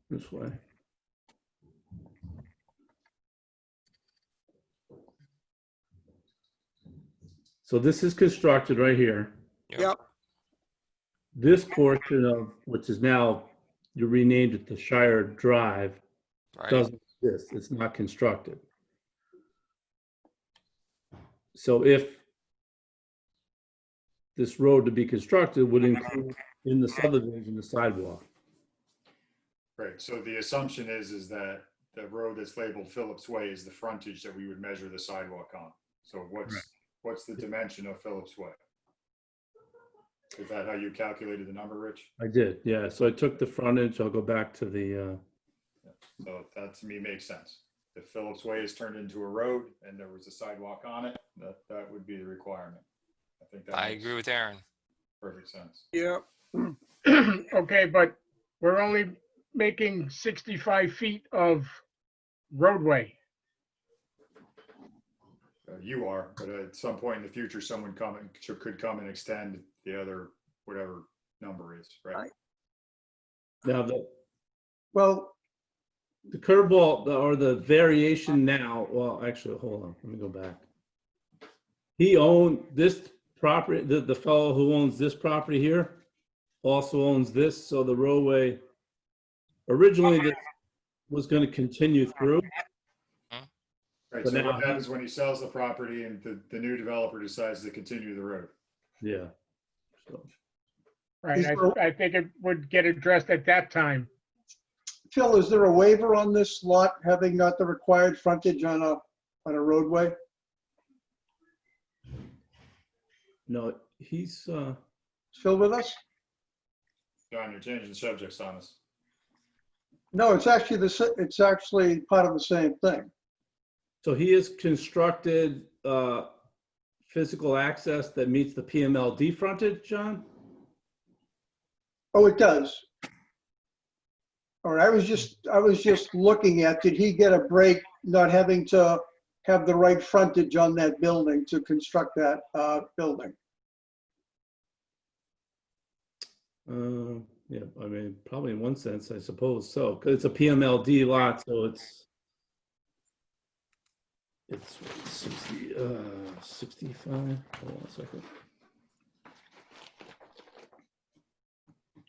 this way. So this is constructed right here. Yep. This portion of which is now you renamed it the Shire Drive Right. doesn't exist. It's not constructed. So if this road to be constructed would include in the subdivision the sidewalk. Right, so the assumption is that the road that's labeled Phillips Way is the frontage that we would measure the sidewalk on. So what's the dimension of Phillips Way? Is that how you calculated the number, Rich? I did, yeah. So I took the frontage. I'll go back to the. So that to me makes sense. If Phillips Way is turned into a road and there was a sidewalk on it, that would be the requirement. I think that I makes agree with Aaron. perfect sense. Yeah. Okay, but we're only making 65 feet of roadway. You are, but at some point in the future, someone could come and extend the other, whatever number is, right? Now Well, the curveball or the variation now. Well, actually, hold on. Let me go back. He owned this property. The fellow who owns this property here also owns this. So the roadway originally this was going to continue through. Right, But so now what happens when he sells the property and the new developer decides to continue the road? Yeah. So, Right, I think it would get addressed at that time. Phil, is there a waiver on this lot having not the required frontage on a roadway? no, he's. Phil with us? John, you're changing subjects on us. No, it's actually part of the same thing. So he has constructed physical access that meets the PMLD frontage, John? Oh, it does. All right, I was just looking at, did he get a break not having to have the right frontage on that building to construct that building? Yeah, I mean, probably in one sense, I suppose so, because it's a PMLD lot, so it's 60, 65. Hold on a second.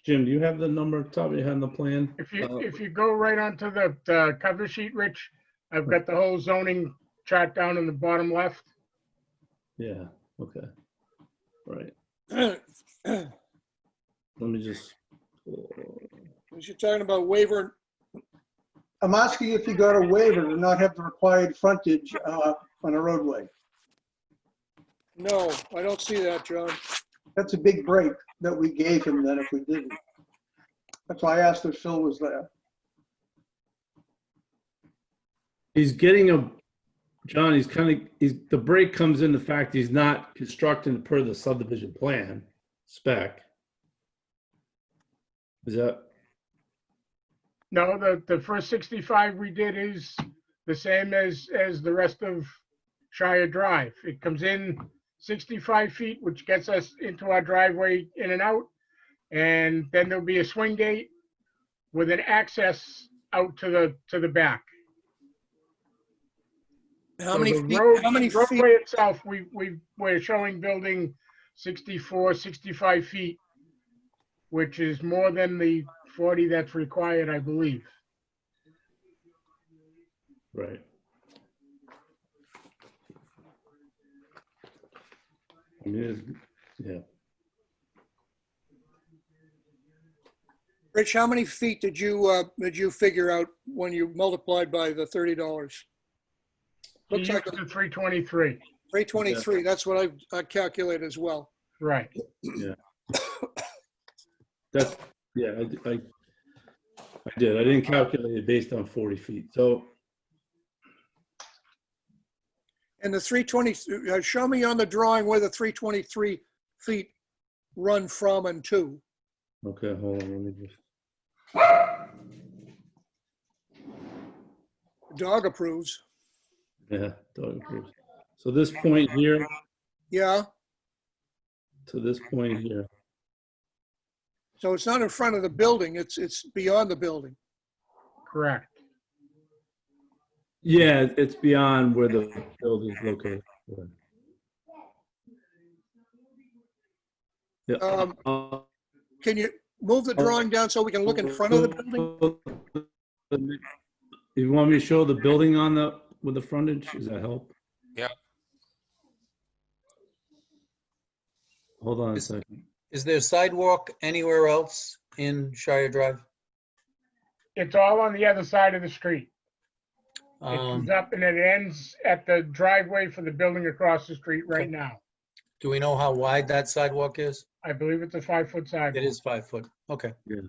Jim, do you have the number top of your head on the plan? If you go right onto the cover sheet, Rich, I've got the whole zoning chart down in the bottom left. Yeah, okay. Right. Because Let me just. you're talking about waiver. I'm asking if you got a waiver to not have the required frontage on a roadway. No, I don't see that, John. That's a big break that we gave him then if we didn't. That's why I asked if Phil was there. He's getting a, John, the break comes in the fact he's not constructing per the subdivision plan spec. Is that, No, the first 65 we did is the same as the rest of Shire Drive. It comes in 65 feet, which gets us into our driveway in and out. And then there'll be a swing gate with an access out to the back. How So many the feet? road- How many feet? roadway itself, we're showing building 64, 65 feet, which is more than the 40 that's required, I believe. right? I mean, yeah. Rich, how many feet did you figure out when you multiplied by the $30? He Looks like used the 323, 323. That's what I calculated as well. right. That's, yeah, I did. I didn't calculate it based on 40 feet. So, And the 320, show me on the drawing where the 323 feet run from and to. okay, hold on, let me just. Dog approves. Yeah, dog approves. So this point here Yeah, to this point here. so it's not in front of the building, it's beyond the building. Correct. Yeah, it's beyond where the building's located. Yeah. Can you move the drawing down so we can look in front of the building? You want me to show the building on with the frontage? Does that help? Yeah. Hold on a second. Is there sidewalk anywhere else in Shire Drive? It's all on the other side of the street. It comes up and it ends at the driveway for the building across the street right now. Do we know how wide that sidewalk is? I believe it's a 5-foot sidewalk. It is 5 foot. Okay. Yeah.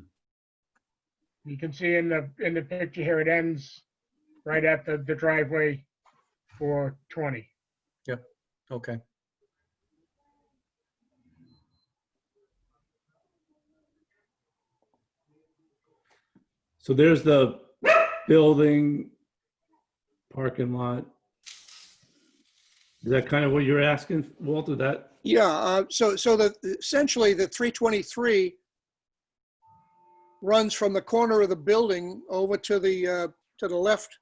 You can see in the picture here, it ends right at the driveway for 20. Okay. So there's the building, parking lot. Is that kind of what you're asking, Walter? That? Yeah, so essentially the 323 runs from the corner of the building over to the left.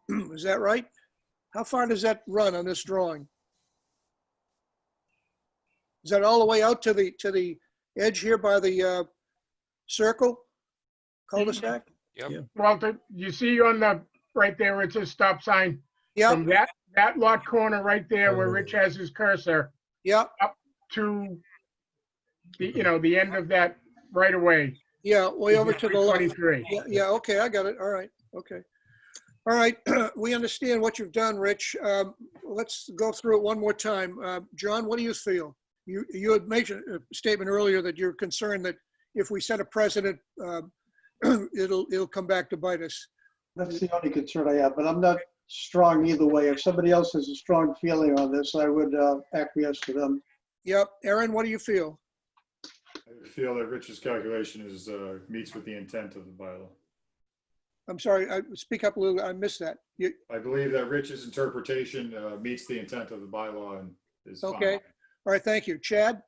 Is that right? How far does that run on this drawing? Is that all the way out to the edge here by the circle cul-de-sac? Yep. Yeah. Walter, you see on the, right there, where it says stop sign? Yeah, From that lot corner right there where Rich has his cursor yeah, to the end of that right away. yeah, way over to the left. 23. Yeah, okay, I got it. All right, okay. All right, we understand what you've done, Rich. Let's go through it one more time. John, what do you feel? You had made a statement earlier that you're concerned that if we set a precedent, it'll come back to bite us. That's the only concern I have, but I'm not strong either way. If somebody else has a strong feeling on this, I would acquiesce to them. Yep, Aaron, what do you feel? I feel that Rich's calculation is meets with the intent of the bylaw. I'm sorry, speak up a little, I missed that. I believe that Rich's interpretation meets the intent of the bylaw and is fine. Okay, all right, thank you. Chad?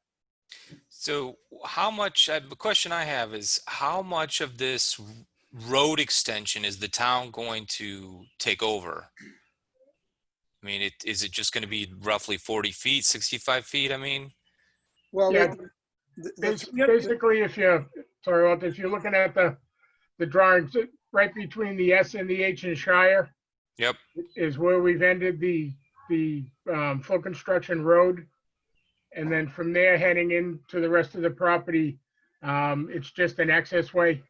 So how much, the question I have is how much of this road extension is the town going to take over? I mean, is it just going to be roughly 40 feet, 65 feet? I mean, Well, Yeah, basically, if you're, sorry, Walter, if you're looking at the drawings, right between the S and the H in Shire yep. is where we've ended the full construction road. And then from there, heading into the rest of the property, it's just an access way.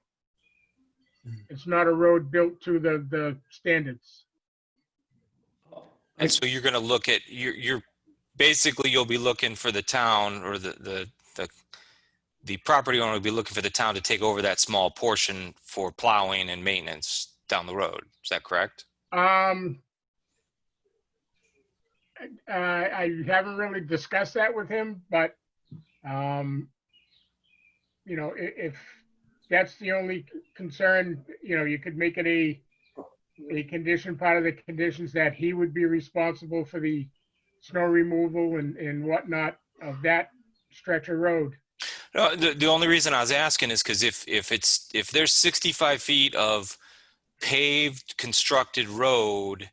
It's not a road built to the standards. And so you're going to look at, you're basically, you'll be looking for the town or the property owner will be looking for the town to take over that small portion for plowing and maintenance down the road. Is that correct? I haven't really discussed that with him, but, you know, if that's the only concern, you know, you could make it a condition, part of the conditions that he would be responsible for the snow removal and whatnot of that stretch of road. No, the only reason I was asking is because if there's 65 feet of paved constructed road,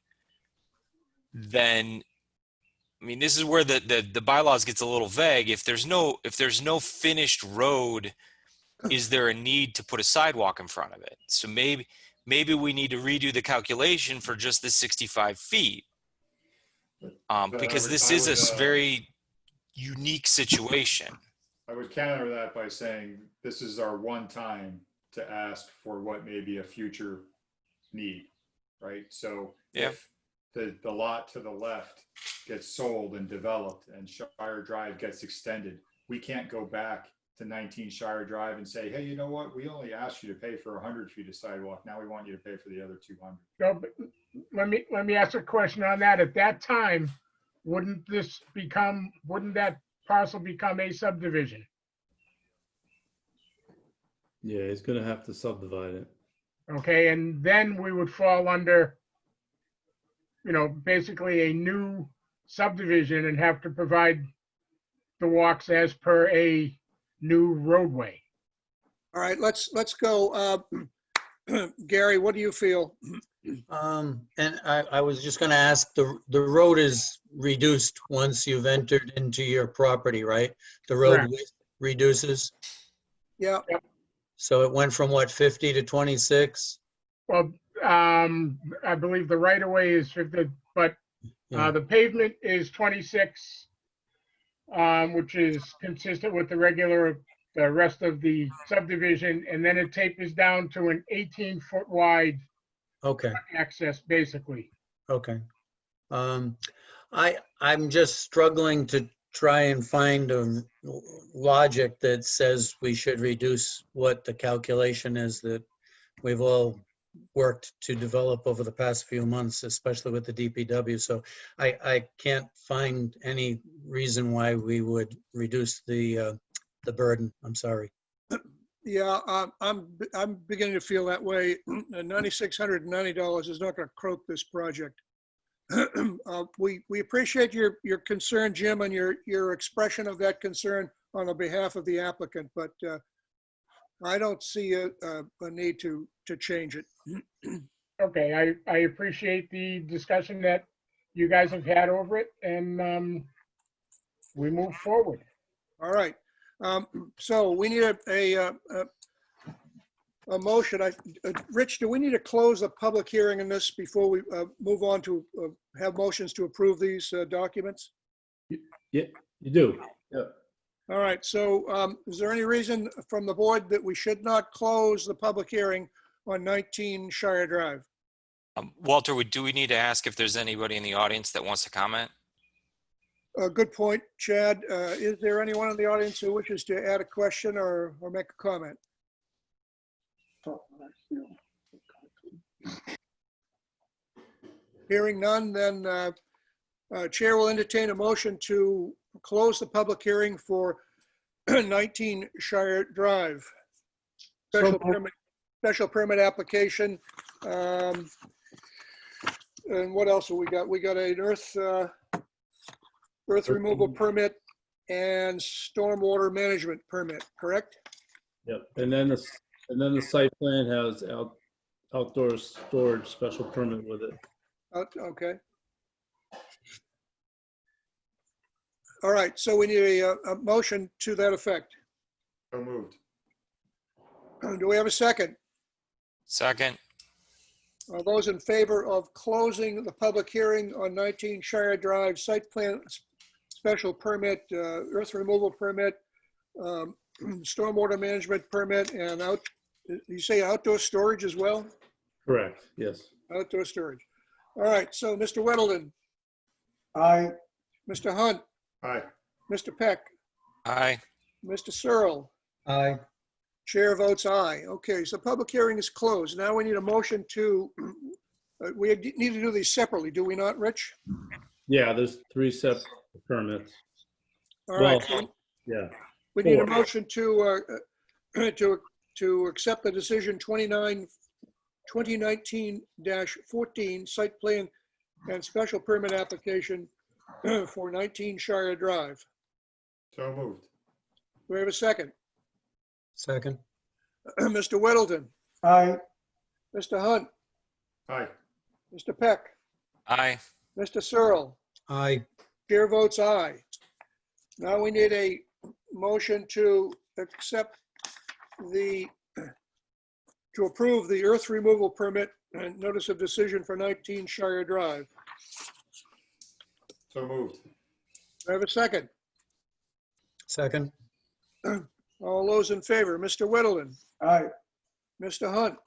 then I mean this is where the bylaws gets a little vague. If there's no finished road, is there a need to put a sidewalk in front of it? So maybe we need to redo the calculation for just the 65 feet, because this is a very unique situation. I would counter that by saying this is our one time to ask for what may be a future need, right? So Yeah. if the lot to the left gets sold and developed and Shire Drive gets extended, we can't go back to 19 Shire Drive and say, hey, you know what? We only asked you to pay for 100 feet of sidewalk. Now we want you to pay for the other 200. No, but let me ask a question on that. At that time, wouldn't that parcel become a subdivision? Yeah, he's gonna have to subdivide it. Okay, and then we would fall under, you know, basically a new subdivision and have to provide the walks as per a new roadway. All right, let's go. Gary, what do you feel? And I was just gonna ask, the road is reduced once you've entered into your property, right? The road Correct. width reduces, Yeah, so it went from what, 50 to 26? Well, I believe the right of way is 50, but Yeah. the pavement is 26, which is consistent with the rest of the subdivision, and then it tapers down to an 18-foot wide Okay, access, basically. okay. I'm just struggling to try and find a logic that says we should reduce what the calculation is that we've all worked to develop over the past few months, especially with the DPW. So I can't find any reason why we would reduce the burden. I'm sorry. yeah, I'm beginning to feel that way. $9,690 is not going to croak this project. We appreciate your concern, Jim, and your expression of that concern on the behalf of the applicant, but I don't see a need to change it. Okay, I appreciate the discussion that you guys have had over it, and we move forward. All right. So we need a motion. Rich, do we need to close the public hearing in this before we move on to have motions to approve these documents? Yeah, you do. All right. So is there any reason from the board that we should not close the public hearing on 19 Shire Drive? Walter, do we need to ask if there's anybody in the audience that wants to comment? Good point, Chad. Is there anyone in the audience who wishes to add a question or make a comment? Hearing none, then Chair will entertain a motion to close the public hearing for 19 Shire Drive. Special permit application. And what else have we got? We got an earth removal permit and stormwater management permit, correct? Yep. And then the site plan has outdoor storage special permit with it. Okay. All right, so we need a motion to that effect. So moved. Do we have a second? Second. All those in favor of closing the public hearing on 19 Shire Drive site plan special permit, earth removal permit, stormwater management permit, and you say outdoor storage as well? Correct, yes. Outdoor storage. All right, so Mr. Weddleton, Aye. Mr. Hunt, Aye. Mr. Peck, Aye. Mr. Searle, Aye. chair votes aye. Okay, so public hearing is closed. Now we need a motion to, we need to do these separately, do we not, Rich? Yeah, there's 3 separate permits. All right, Well, yeah. we need a 4. motion to accept the decision 2019-14 site plan and special permit application for 19 Shire Drive. So moved. Do we have a second? Second. Mr. Weddleton, Aye. Mr. Hunt, Aye. Mr. Peck, Aye. Mr. Searle, Aye. chair votes aye. Now we need a motion to accept to approve the earth removal permit and notice of decision for 19 Shire Drive. So moved. Do I have a second? Second. All those in favor, Mr. Weddleton, Aye. Mr. Hunt,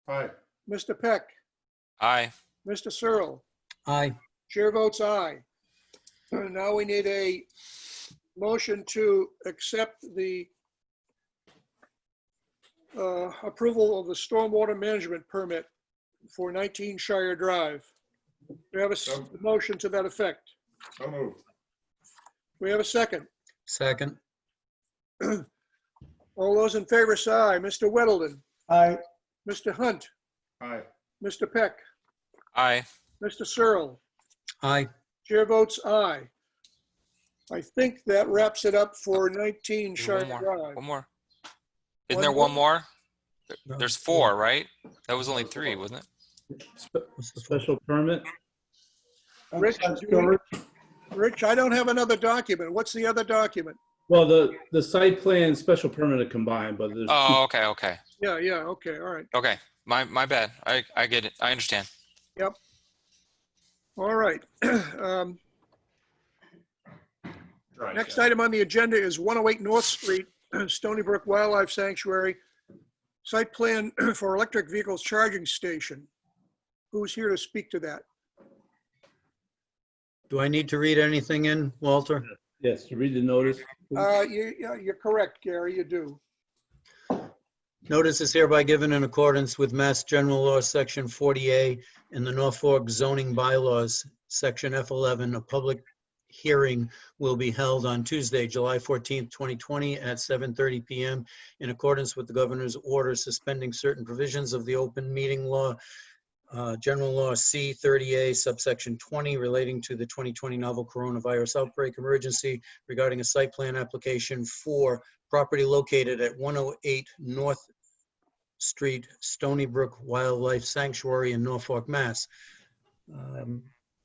Aye. Mr. Peck, Aye. Mr. Searle, Aye. chair votes aye. Now we need a motion to accept the approval of the stormwater management permit for 19 Shire Drive. We have a motion to that effect. So moved. We have a second. Second. All those in favor say aye. Mr. Weddleton, Aye. Mr. Hunt, Aye. Mr. Peck, Aye. Mr. Searle, Aye. chair votes aye. I think that wraps it up for 19 One Shire more. Drive. One more. Isn't One there more? one more? No. There's 4, right? That was only 3, wasn't it? Special permit? Rich, Rich, I don't have another document. What's the other document? Well, the site plan and special permit are combined, but there's Oh, okay, okay. Yeah, okay, all right. Okay. My bad. I get it. I understand. All right. Right. Next item on the agenda is 108 North Street, Stony Brook Wildlife Sanctuary, site plan for electric vehicles charging station. Who's here to speak to that? Do I need to read anything in, Walter? yes, you read the notice. You're correct, Gary, you do. Notice is hereby given in accordance with Mass General Law, Section 40A, and the Norfolk zoning bylaws, Section F11. A public hearing will be held on Tuesday, July 14th, 2020 at 7:30 p.m. in accordance with the governor's order suspending certain provisions of the open meeting law, General Law C-30A, subsection 20, relating to the 2020 novel coronavirus outbreak emergency regarding a site plan application for property located at 108 North Street, Stony Brook Wildlife Sanctuary in Norfolk, Mass.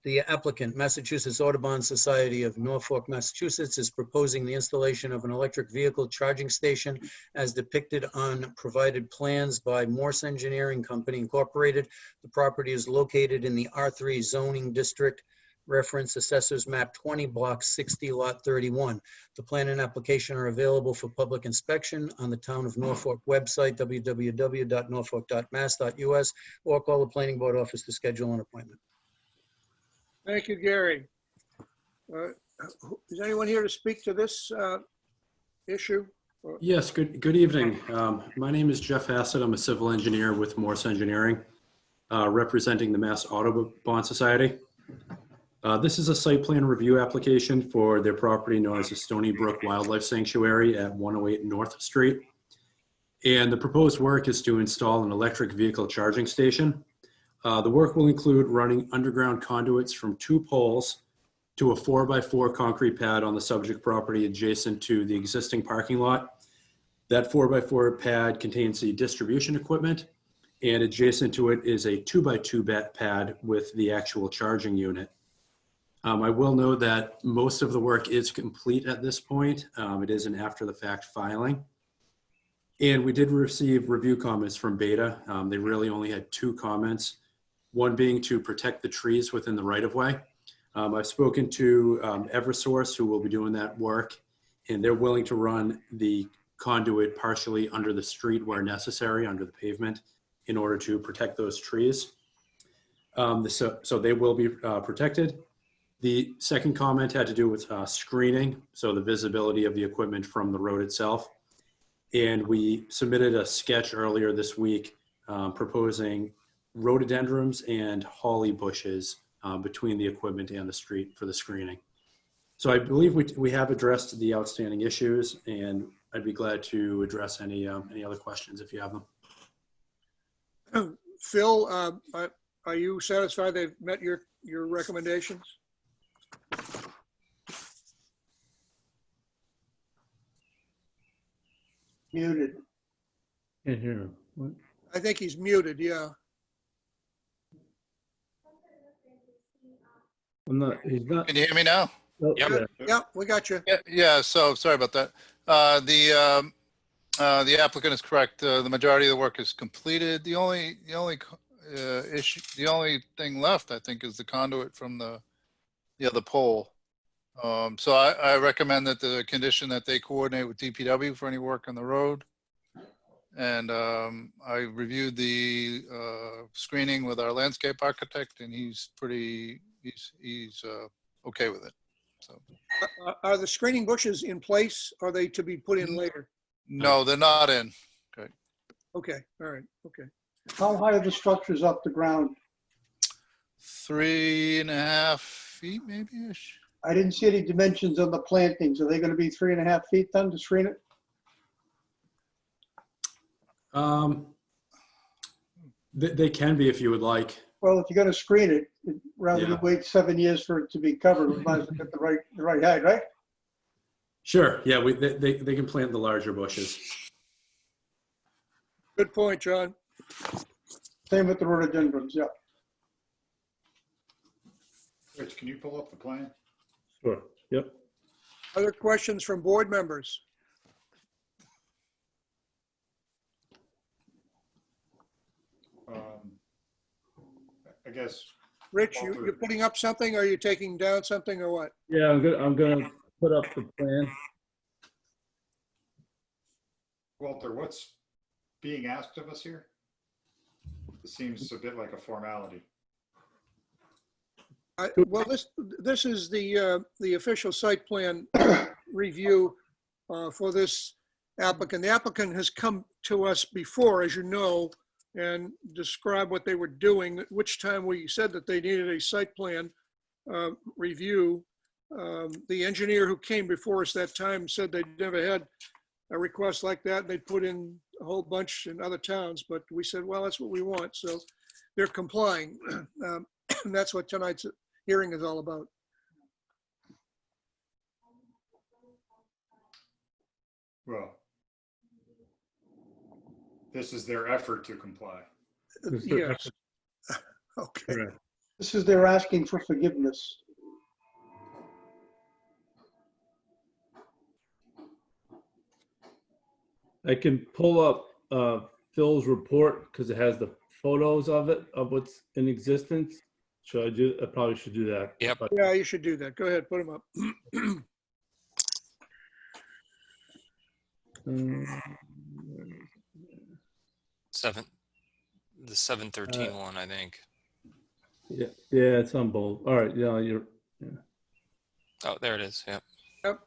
The applicant, Massachusetts Audubon Society of Norfolk, Massachusetts, is proposing the installation of an electric vehicle charging station as depicted on provided plans by Morse Engineering Company, Incorporated. The property is located in the R3 zoning district, reference Assessors Map 20, Block 60, Lot 31. The plan and application are available for public inspection on the Town of Norfolk website, www.norfolk.mass.us, or call the Planning Board office to schedule an appointment. Thank you, Gary. Is anyone here to speak to this issue? Yes, good evening. My name is Jeff Hassett. I'm a civil engineer with Morse Engineering, representing the Mass Audubon Society. This is a site plan review application for their property known as the Stony Brook Wildlife Sanctuary at 108 North Street. And the proposed work is to install an electric vehicle charging station. The work will include running underground conduits from 2 poles to a 4x4 concrete pad on the subject property adjacent to the existing parking lot. That 4x4 pad contains the distribution equipment, and adjacent to it is a 2x2 pad with the actual charging unit. I will note that most of the work is complete at this point. It is an after the fact filing. And we did receive review comments from Beta. They really only had 2 comments, one being to protect the trees within the right of way. I've spoken to Eversource, who will be doing that work, and they're willing to run the conduit partially under the street where necessary, under the pavement, in order to protect those trees. So they will be protected. The second comment had to do with screening, so the visibility of the equipment from the road itself. And we submitted a sketch earlier this week proposing rhododendrons and holly bushes between the equipment and the street for the screening. So I believe we have addressed the outstanding issues, and I'd be glad to address any other questions if you have them. Phil, are you satisfied they've met your recommendations? Muted. Can't hear him. What? I think he's muted, yeah. He's not. Can you hear me now? Oh, Yep. yeah. Yeah, we got you. Yeah, so sorry about that. The applicant is correct. The majority of the work is completed. The only issue, the only thing left, I think, is the conduit from the other pole. So I recommend that the condition that they coordinate with DPW for any work on the road. And I reviewed the screening with our landscape architect, and he's okay with it. So Are the screening bushes in place? Or are they to be put in later? no, they're not in. Okay, all right, okay. How high are the structures off the ground? 3.5 feet, maybe-ish. I didn't see any dimensions on the plantings. Are they going to be 3.5 feet then to screen it? They can be if you would like. Well, if you're going to screen it, rather Yeah. than wait 7 years for it to be covered, we might as well get the right height, right? Sure, yeah, they can plant the larger bushes. Good point, John. Same with the rhododendrons, yeah. Rich, can you pull up the plan? Sure. Yep. Other questions from board members? I guess, Rich, you're putting up something, or are you taking down something, or what? Yeah, I'm gonna put up the plan. Walter, what's being asked of us here? It seems a bit like a formality. Well, this is the official site plan review for this applicant. The applicant has come to us before, as you know, and described what they were doing, at which time we said that they needed a site plan review. The engineer who came before us that time said they'd never had a request like that. They put in a whole bunch in other towns, but we said, well, that's what we want. So they're complying. And that's what tonight's hearing is all about. Well, this is their effort to comply. Yes. Okay. Correct. This is they're asking for forgiveness. I can pull up Phil's report because it has the photos of it, of what's in existence. Should I do? I probably should do that. Yep. But- Yeah, you should do that. Go ahead, put them up. The 713 one, I think. Yeah, it's on both. All right, yeah, you're. Yeah. Oh, there it is. Yep. Yep.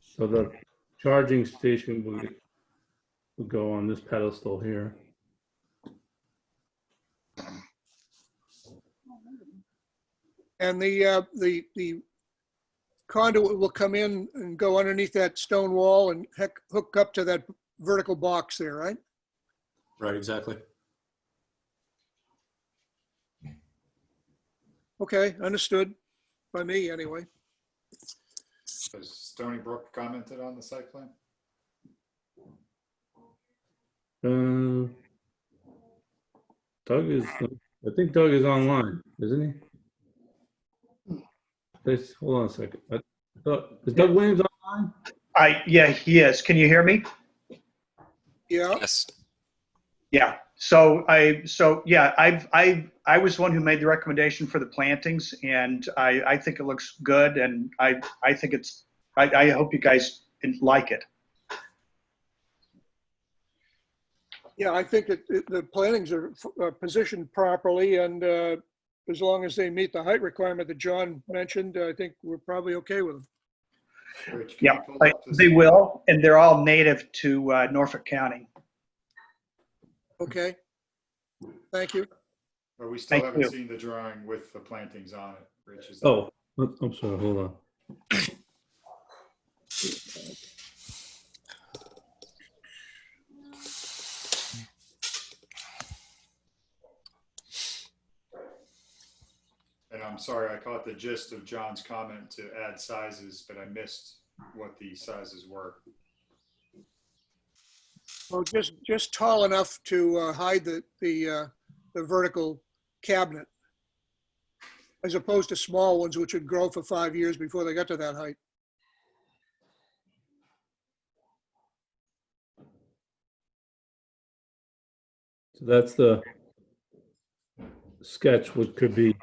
So the charging station will go on this pedestal here. And the conduit will come in and go underneath that stone wall and hook up to that vertical box there, right? Right, exactly. Okay, understood. By me, anyway. Has Stony Brook commented on the site plan? Doug is, I think Doug is online, isn't he? Hold on a second. Is Doug Williams online? Yeah, he is. Can you hear me? Yeah, Yes. Yeah. I was the one who made the recommendation for the plantings, and I think it looks good, and I think I hope you guys like it. yeah, I think that the plantings are positioned properly, and as long as they meet the height requirement that John mentioned, I think we're probably okay with them. Rich, can you Yeah, pull up this- they will, and they're all native to Norfolk County. Okay. Thank you. Or we still Thank haven't you. seen the drawing with the plantings on it, Rich. Is Oh, I'm sorry, hold on. And I'm sorry, I caught the gist of John's comment to add sizes, but I missed what the sizes were. Well, just tall enough to hide the vertical cabinet, as opposed to small ones which would grow for 5 years before they got to that height. So that's the sketch, what could be.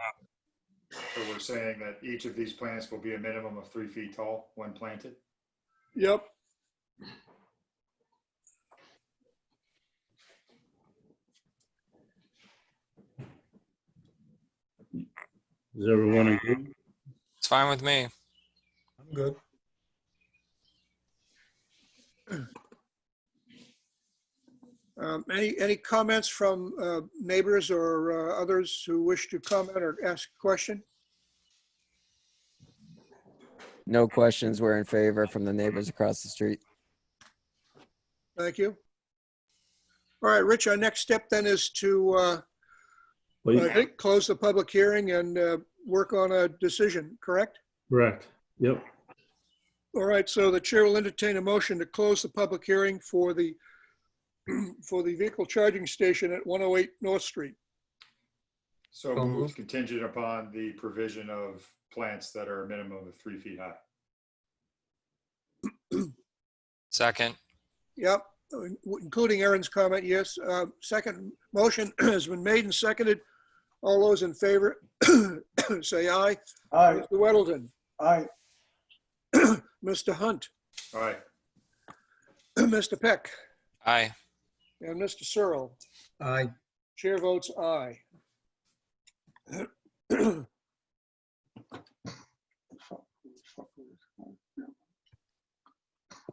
So we're saying that each of these plants will be a minimum of 3 feet tall when planted? Yep. Does everyone agree? It's fine with me. I'm good. Any comments from neighbors or others who wish to comment or ask a question? No questions. We're in favor from the neighbors across the street. Thank you. All right, Rich, our next step then is to, Wait, I think, close the public hearing and work on a decision, correct? correct. Yep. All right, so the chair will entertain a motion to close the public hearing for the vehicle charging station at 108 North Street. So moved, contingent upon the provision of plants that are a minimum of 3 feet high. Second. Yep, including Aaron's comment, yes. Second motion has been made and seconded. All those in favor, say aye. Aye. Mr. Weddleton, Aye. Mr. Hunt, All right, Mr. Peck, Aye. and Mr. Searle. Aye. Chair votes aye.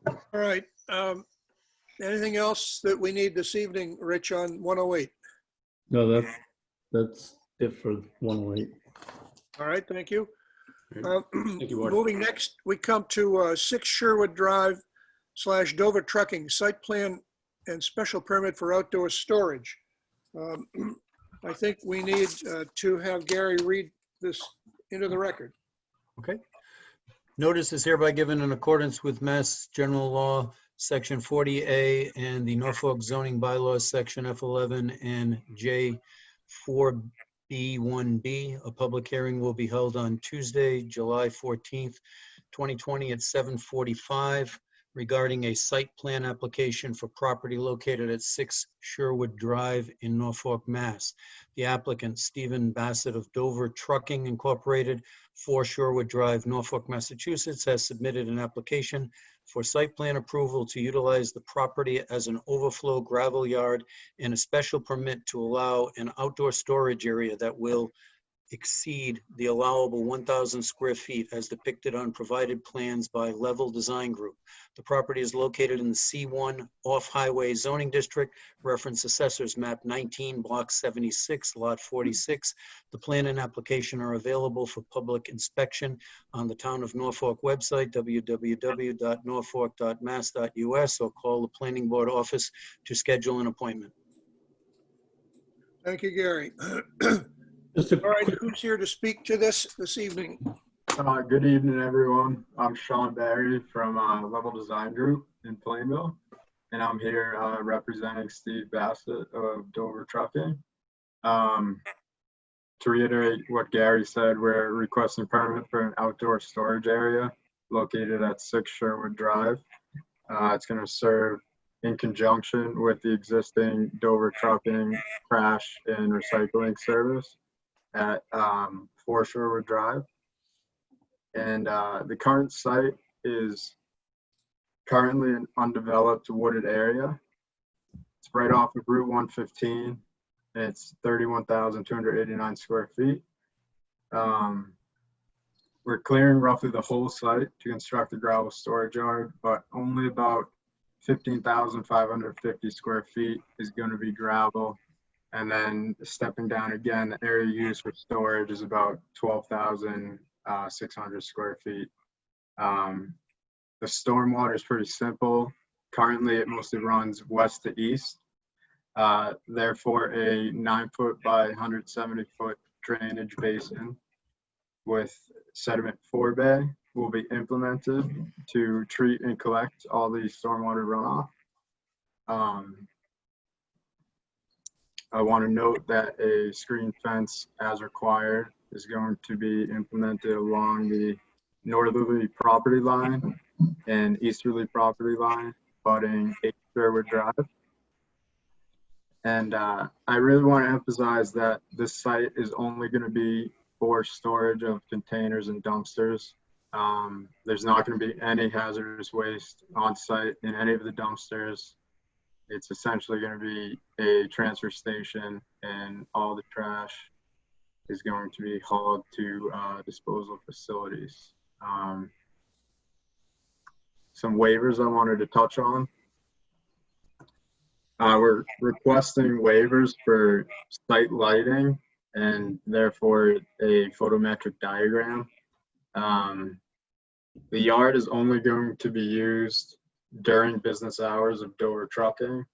All right. Anything else that we need this evening, Rich, on 108? No, that's it for 108. All right, thank you. Thank you, Ward. Moving next, we come to 6 Sherwood Drive / Dover Trucking, site plan and special permit for outdoor storage. I think we need to have Gary read this into the record. Okay. Notice is hereby given in accordance with Mass General Law, Section 40A, and the Norfolk zoning bylaws, Section F11 and J4B1B. A public hearing will be held on Tuesday, July 14th, 2020 at 7:45 regarding a site plan application for property located at 6 Sherwood Drive in Norfolk, Mass. The applicant, Stephen Bassett of Dover Trucking Incorporated, 4 Sherwood Drive, Norfolk, Massachusetts, has submitted an application for site plan approval to utilize the property as an overflow gravel yard and a special permit to allow an outdoor storage area that will exceed the allowable 1,000 square feet as depicted on provided plans by Level Design Group. The property is located in the C1 off-highway zoning district, reference assessors map 19, block 76, lot 46. The plan and application are available for public inspection on the Town of Norfolk website, www.norfolk.mass.us, or call the planning board office to schedule an appointment. Thank you, Gary. Just a All right, quick, who's here to speak to this evening? Good evening, everyone. I'm Sean Barry from Level Design Group in Plainville, and I'm here representing Steve Bassett of Dover Trucking. To reiterate what Gary said, we're requesting permit for an outdoor storage area located at 6 Sherwood Drive. It's going to serve in conjunction with the existing Dover Trucking trash and recycling service at 4 Sherwood Drive. And the current site is currently an undeveloped wooded area. It's right off of Route 115, and it's 31,289 square feet. We're clearing roughly the whole site to construct a gravel storage yard, but only about 15,550 square feet is going to be gravel. And then stepping down again, the area used for storage is about 12,600 square feet. The stormwater is pretty simple. Currently, it mostly runs west to east. Therefore, a 9-foot by 170-foot drainage basin with sediment forebay will be implemented to treat and collect all the stormwater runoff. I want to note that a screen fence, as required, is going to be implemented along the northerly property line and easterly property line, abutting 8 Sherwood Drive. And I really want to emphasize that this site is only going to be for storage of containers and dumpsters. There's not going to be any hazardous waste on site in any of the dumpsters. It's essentially going to be a transfer station, and all the trash is going to be hauled to disposal facilities. Some waivers I wanted to touch on. We're requesting waivers for site lighting and therefore a photometric diagram. The yard is only going to be used during business hours of Dover Trucking.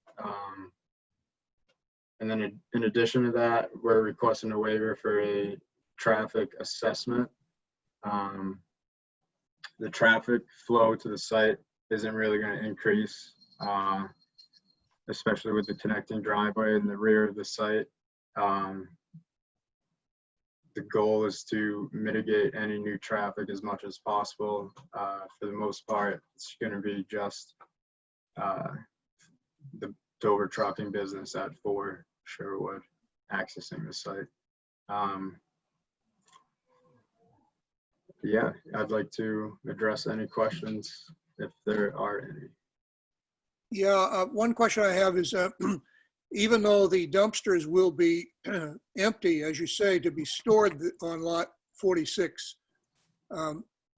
And then in addition to that, we're requesting a waiver for a traffic assessment. The traffic flow to the site isn't really going to increase, especially with the connecting driveway in the rear of the site. The goal is to mitigate any new traffic as much as possible. For the most part, it's going to be just the Dover Trucking business at 4 Sherwood accessing the site. Yeah, I'd like to address any questions if there are any. Yeah, one question I have is, even though the dumpsters will be empty, as you say, to be stored on lot 46,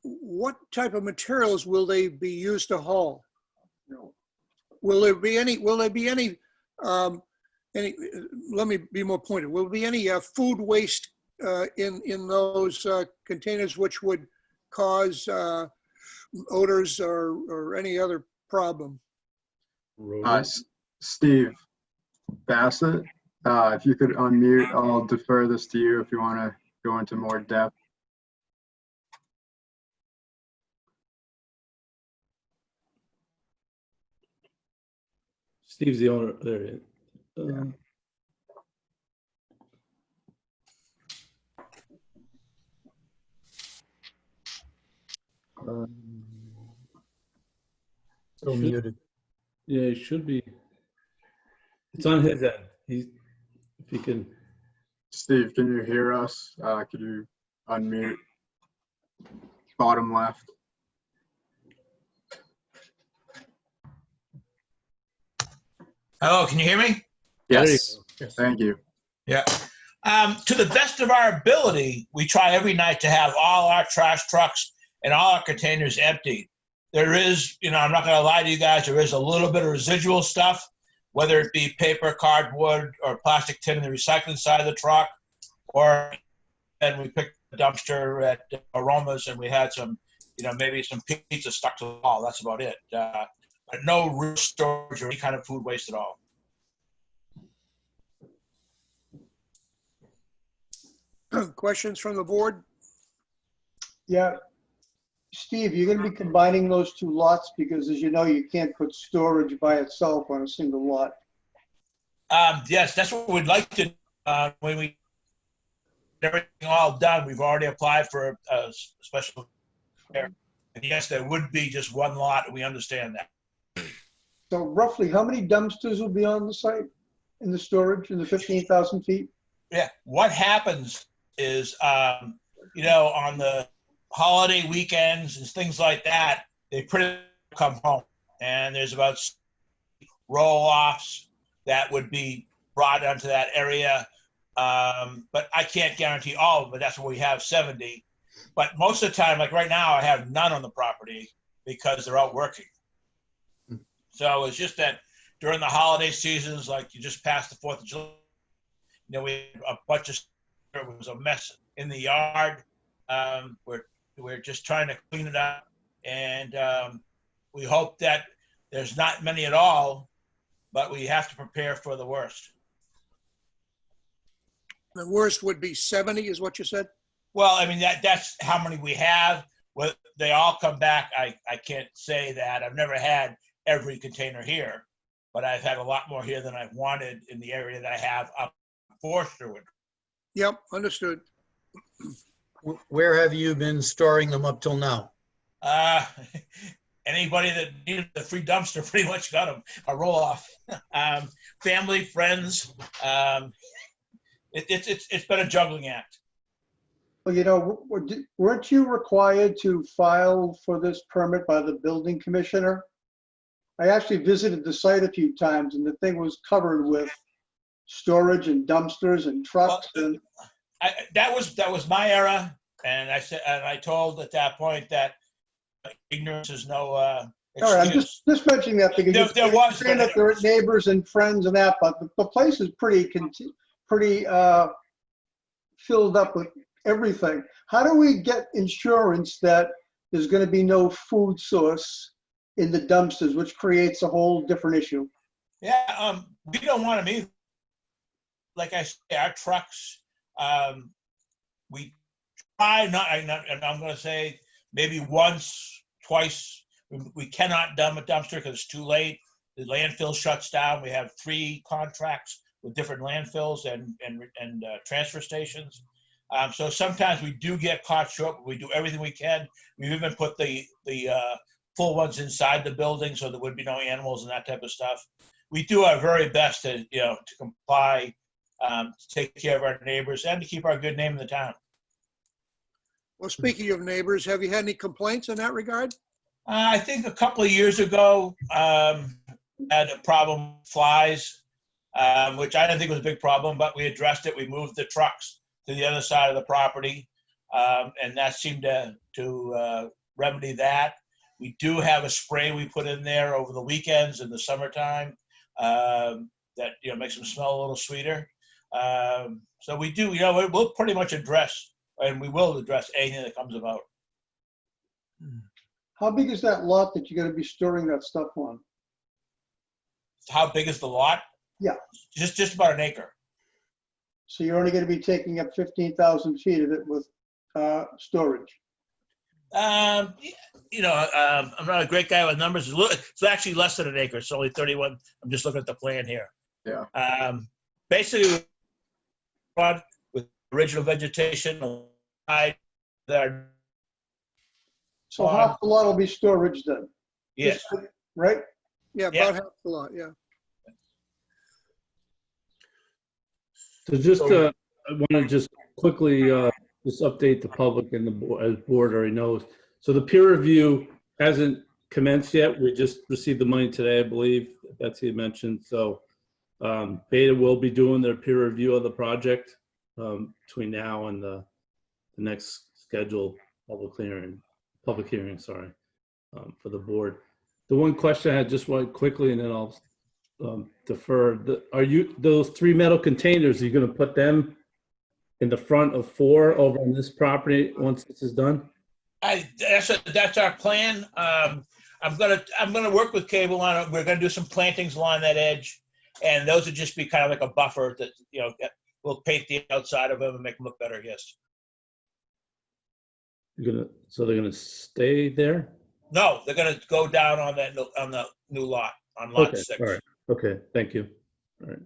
what type of materials will they be used to haul? Will there be any, let me be more pointed, will there be any food waste in those containers which would cause odors or any other problem? Steve Bassett, if you could unmute, I'll defer this to you if you want to go into more depth. Steve's the owner. There he is. Still muted. Yeah, it should be. It's on his end. If he can. Steve, can you hear us? Could you unmute? Bottom left. Hello, can you hear me? Yes. Thank you. Yeah. To the best of our ability, we try every night to have all our trash trucks and all our containers emptied. There is, I'm not going to lie to you guys, there is a little bit of residual stuff, whether it be paper, cardboard, or plastic tin in the recycling side of the truck, or then we picked the dumpster at Aromas and we had some, maybe some pizza stuck to the wall. That's about it. But no real storage or any kind of food waste at all. Questions from the board? Yeah. Steve, you're gonna be combining those two lots because as you know, you can't put storage by itself on a single lot. Yes, that's what we'd like to, when we get everything all done, we've already applied for a special. And yes, there would be just one lot, and we understand that. So roughly, how many dumpsters will be on the site in the storage in the 15,000 feet? Yeah, what happens is, you know, on the holiday weekends and things like that, they pretty much come home, and there's about roll-offs that would be brought onto that area. But I can't guarantee all of them, but that's what we have, 70. But most of the time, like right now, I have none on the property because they're out working. So it's just that during the holiday seasons, like you just passed the 4th of July, you know, we had a bunch of, it was a mess in the yard. We're just trying to clean it up, and we hope that there's not many at all, but we have to prepare for the worst. The worst would be 70 is what you said? Well, I mean, that's how many we have. Well, they all come back. I can't say that. I've never had every container here, but I've had a lot more here than I've wanted in the area that I have up Forsterwood. Yep, understood. Where have you been storing them up till now? Anybody that needed the free dumpster pretty much got them, a roll-off. Family, friends. It's been a juggling act. Well, you know, weren't you required to file for this permit by the building commissioner? I actually visited the site a few times, and the thing was covered with storage and dumpsters and trucks. Well, that was my era, and I said, and I told at that point that ignorance is no excuse. All right, I'm just mentioning that because there was that there are neighbors and friends and that, but the place is pretty filled up with everything. How do we get insurance that there's going to be no food source in the dumpsters, which creates a whole different issue? Yeah, we don't want them either. Like I say, our trucks, we try not, and I'm going to say maybe once, twice, we cannot dump a dumpster because it's too late. The landfill shuts down. We have 3 contracts with different landfills and transfer stations. So sometimes we do get caught short, but we do everything we can. We've even put the full ones inside the building so there would be no animals and that type of stuff. We do our very best to, you know, to comply, to take care of our neighbors and to keep our good name in the town. Well, speaking of neighbors, have you had any complaints in that regard? I think a couple of years ago, had a problem with flies, which I didn't think was a big problem, but we addressed it. We moved the trucks to the other side of the property, and that seemed to remedy that. We do have a spray we put in there over the weekends in the summertime that, you know, makes them smell a little sweeter. So we do, you know, we'll pretty much address, and we will address anything that comes about. How big is that lot that you're going to be storing that stuff on? How big is the lot? Yeah. Just about an acre. So you're only going to be taking up 15,000 feet of it with storage. You know, I'm not a great guy with numbers. It's actually less than an acre. It's only 31. I'm just looking at the plan here. Yeah. Basically, with original vegetation, so half the lot will be storage then? Yes. Right? Yeah, about half the lot, yeah. So just, I want to just quickly just update the public and the board, as board already knows. So the peer review hasn't commenced yet. We just received the money today, I believe, Betsy had mentioned. So Beta will be doing their peer review of the project between now and the next scheduled public hearing, for the board. The one question I had, just one quickly, and then I'll defer. Are you, those 3 metal containers, are you going to put them in the front of 4 over on this property once this is done? That's our plan. I'm gonna work with Cable on it. We're gonna do some plantings along that edge, and those would just be kind of like a buffer that, you know, we'll paint the outside of them and make them look better, yes. So they're gonna stay there? No, they're gonna go down on the new lot, on lot Okay, 6. all right. Okay, thank you. All right.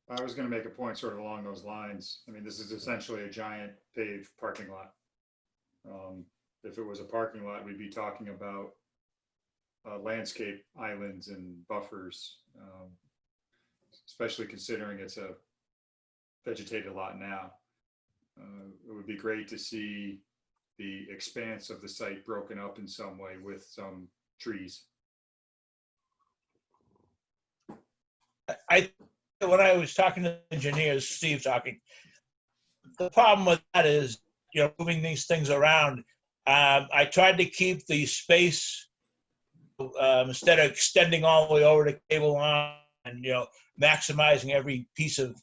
I was going to make a point sort of along those lines. I mean, this is essentially a giant paved parking lot. If it was a parking lot, we'd be talking about landscape islands and buffers, especially considering it's a vegetated lot now. It would be great to see the expanse of the site broken up in some way with some trees. When I was talking to engineers, Steve talking, the problem with that is, moving these things around. I tried to keep the space instead of extending all the way over to cable line and, maximizing every piece of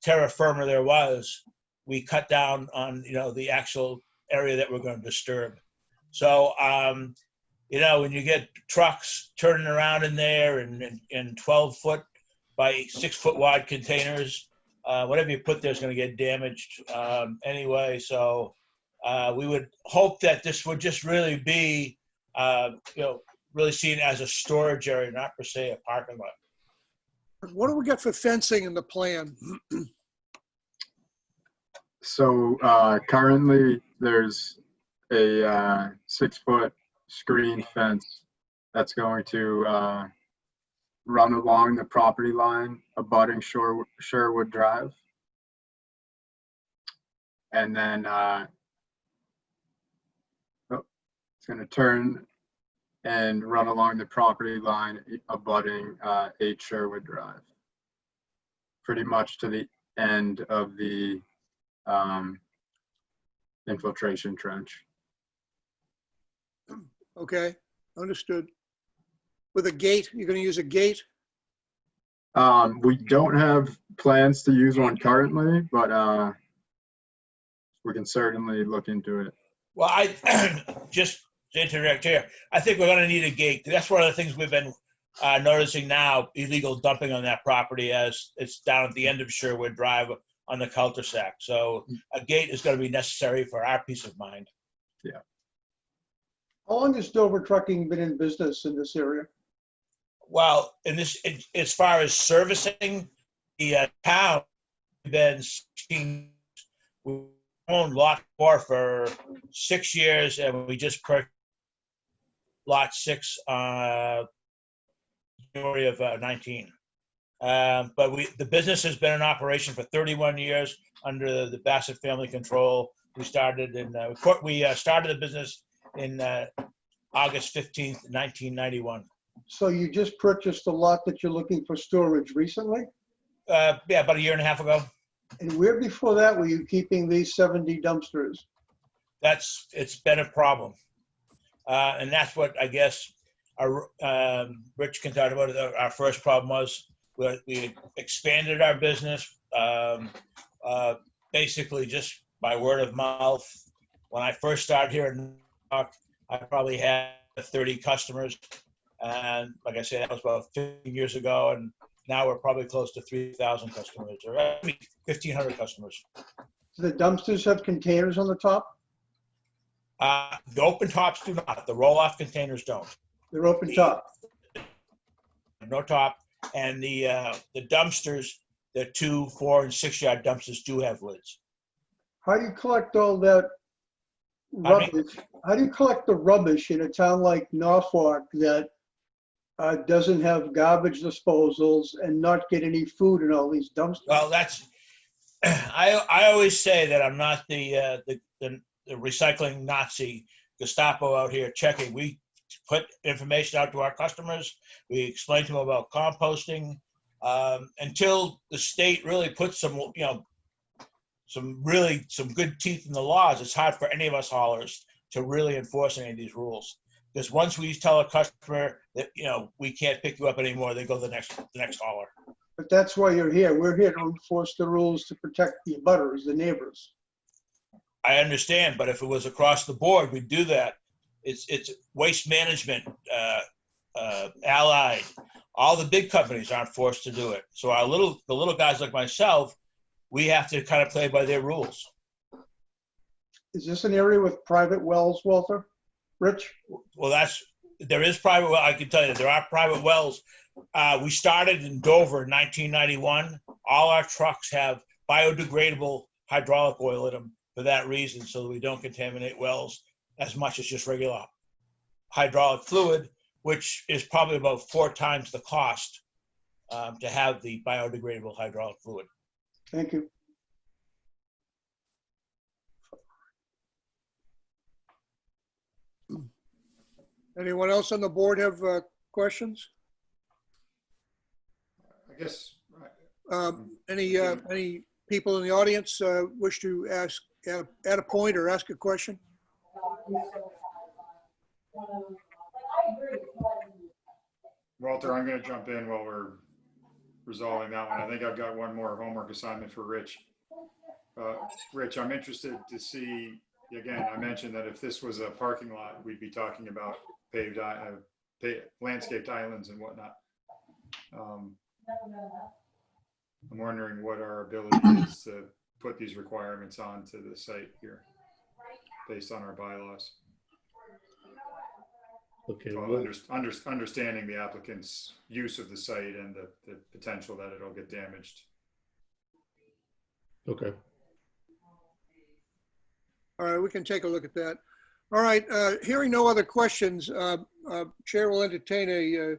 terra firma there was. We cut down on, the actual area that we're going to disturb. So, when you get trucks turning around in there in 12-foot by 6-foot wide containers, whatever you put there is going to get damaged anyway. So we would hope that this would just really be, really seen as a storage area, not per se a parking lot. What do we got for fencing in the plan? So currently there's a 6-foot screen fence that's going to run along the property line abutting Sherwood Drive. And then it's going to turn and run along the property line abutting 8 Sherwood Drive. Pretty much to the end of the infiltration trench. Okay, understood. With a gate, you're going to use a gate? We don't have plans to use one currently, but we can certainly look into it. Well, I just to interject here, I think we're going to need a gate. That's one of the things we've been noticing now, illegal dumping on that property as it's down at the end of Sherwood Drive on the cul-de-sac. So a gate is going to be necessary for our peace of mind. Yeah. How long has Dover Trucking been in business in this area? Well, as far as servicing the town, we've been 16, we owned lot 4 for 6 years, and we just purchased lot 6 January of 19. But the business has been in operation for 31 years under the Bassett family control. We started started the business in August 15th, 1991. So you just purchased a lot that you're looking for storage recently? Yeah, about a year and a half ago. And where before that were you keeping these 70 dumpsters? It's been a problem. And that's what I guess Rich can talk about. Our first problem was we expanded our business basically just by word of mouth. When I first started here in Norfolk, I probably had 30 customers. And like I said, that was about 15 years ago. And now we're probably close to 3,000 customers, or 1,500 customers. Do the dumpsters have containers on the top? The open tops do not. The roll-off containers don't. They're open top. No top. And the dumpsters, the 2, 4, and 6 yard dumpsters do have lids. How do you collect all that rubbish? How do you collect the rubbish in a town like Norfolk that doesn't have garbage disposals and not get any food in all these dumpsters? Well, I always say that I'm not the recycling Nazi Gestapo out here checking. We put information out to our customers. We explain to them about composting until the state really puts some good teeth in the laws. It's hard for any of us haulers to really enforce any of these rules. Because once we tell a customer that, we can't pick you up anymore, they go to the next hauler. But that's why you're here. We're here to enforce the rules to protect the abutters, the neighbors. I understand, but if it was across the board, we'd do that. It's waste management, Allied. All the big companies aren't forced to do it. So the little guys like myself, we have to kind of play by their rules. Is this an area with private wells, Walter? Rich? Well, there is private well. I can tell you there are private wells. We started in Dover in 1991. All our trucks have biodegradable hydraulic oil in them for that reason, so that we don't contaminate wells as much as just regular hydraulic fluid, which is probably about 4 times the cost to have the biodegradable hydraulic fluid. Thank you. Anyone else on the board have questions? I guess. Any people in the audience wish to ask, add a point or ask a question? Walter, I'm going to jump in while we're resolving that one. I think I've got one more homework assignment for Rich. Rich, I'm interested to see, again, I mentioned that if this was a parking lot, we'd be talking about paved, landscaped islands and whatnot. I'm wondering what our ability is to put these requirements onto the site here based on our bylaws. Okay. So Well, understanding the applicant's use of the site and the potential that it'll get damaged. okay. All right, we can take a look at that. All right, hearing no other questions, Chair will entertain a,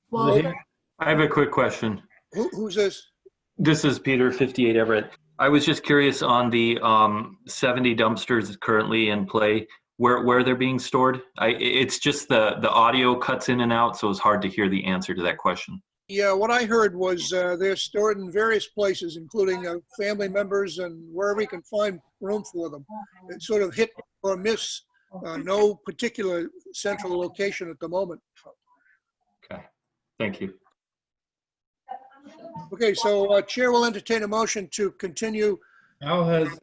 Walter, I have a quick question. who's this? This is Peter, 58 Everett. I was just curious on the 70 dumpsters currently in play, where they're being stored. It's just the audio cuts in and out, so it's hard to hear the answer to that question. Yeah, what I heard was they're stored in various places, including family members and wherever you can find room for them. It's sort of hit or miss, no particular central location at the moment. Okay, thank you. Okay, so Chair will entertain a motion to continue. Al's hands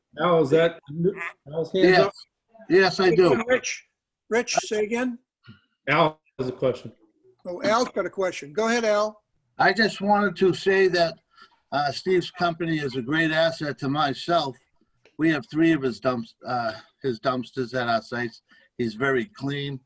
Yes, up. yes, I do. Rich, say again? Al has a question. Oh, Al's got a question. Go ahead, Al. I just wanted to say that Steve's company is a great asset to myself. We have 3 of his dumpsters at our sites. He's very clean,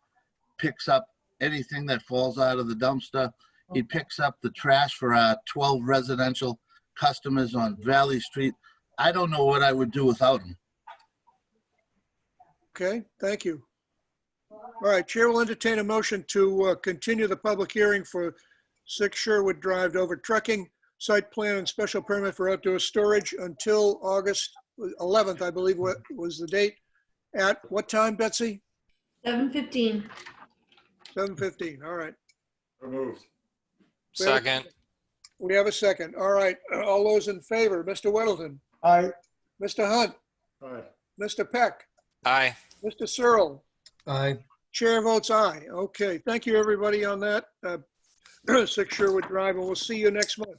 picks up anything that falls out of the dumpster. He picks up the trash for our 12 residential customers on Valley Street. I don't know what I would do without him. Okay, thank you. All right, Chair will entertain a motion to continue the public hearing for 6 Sherwood Drive Dover Trucking site plan and special permit for outdoor storage until August 11th, I believe was the date. At what time, Betsy? 7:15. 7:15, all right. Removed. Second. We have a second. All right, all those in favor, Mr. Weddleton, Aye. Mr. Hunt, Aye. Mr. Peck, Aye. Mr. Searle. Aye. Chair votes aye. Okay, thank you, everybody, on that. 6 Sherwood Drive, and we'll see you next month.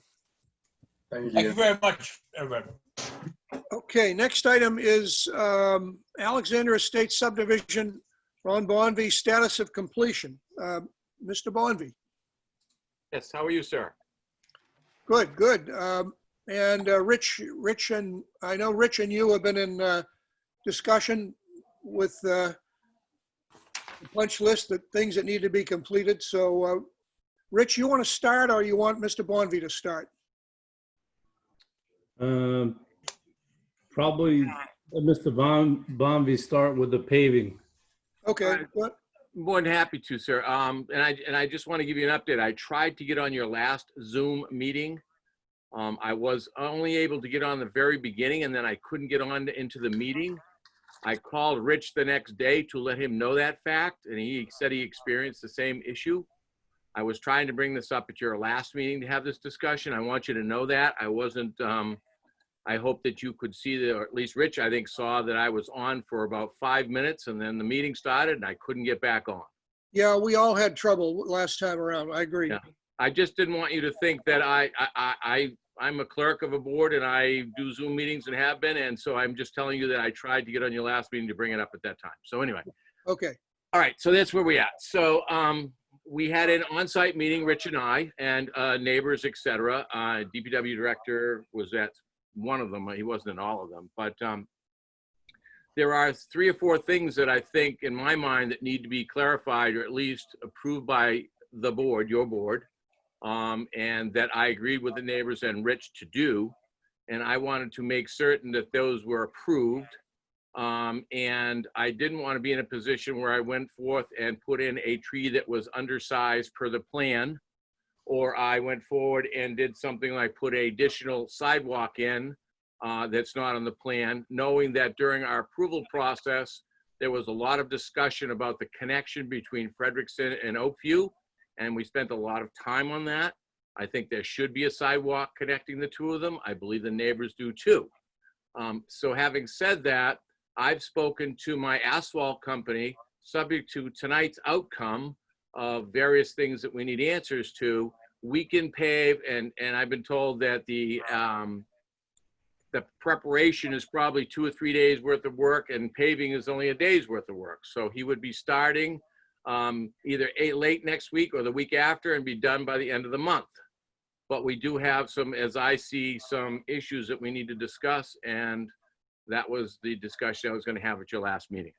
Thank you very much, everybody. Okay, next item is Alexander Estates subdivision, Ron Bonvy, status of completion. Mr. Bonvy. Yes, how are you, sir? Good, good. And Rich, and I know Rich and you have been in discussion with the punch list, that things that need to be completed. So, Rich, you want to start, or you want Mr. Bonvy to start? Probably Mr. Bonvy start with the paving. Okay. What? More than happy to, sir. And I just want to give you an update. I tried to get on your last Zoom meeting. I was only able to get on the very beginning, and then I couldn't get on into the meeting. I called Rich the next day to let him know that fact, and he said he experienced the same issue. I was trying to bring this up at your last meeting to have this discussion. I want you to know that. I wasn't, I hope that you could see that, or at least Rich, I think, saw that I was on for about 5 minutes, and then the meeting started and I couldn't get back on. Yeah, we all had trouble last time around. I agree. Yeah. I just didn't want you to think that I'm a clerk of a board and I do Zoom meetings and have been. And so I'm just telling you that I tried to get on your last meeting to bring it up at that time. So anyway. Okay. All right. So that's where we're at. So we had an on-site meeting, Rich and I, and neighbors, et cetera. DPW director was at one of them. He wasn't in all of them, but there are 3 or 4 things that I think in my mind that need to be clarified or at least approved by the board, your board, and that I agreed with the neighbors and Rich to do. And I wanted to make certain that those were approved. And I didn't want to be in a position where I went forth and put in a tree that was undersized per the plan, or I went forward and did something like put an additional sidewalk in that's not on the plan, knowing that during our approval process, there was a lot of discussion about the connection between Frederickson and Oakview, and we spent a lot of time on that. I think there should be a sidewalk connecting the 2 of them. I believe the neighbors do too. So having said that, I've spoken to my asphalt company, subject to tonight's outcome of various things that we need answers to. We can pave, and I've been told that the preparation is probably 2 or 3 days worth of work, and paving is only a day's worth of work. So he would be starting either late next week or the week after and be done by the end of the month. But we do have some, as I see, some issues that we need to discuss, and that was the discussion I was going to have at your last meeting.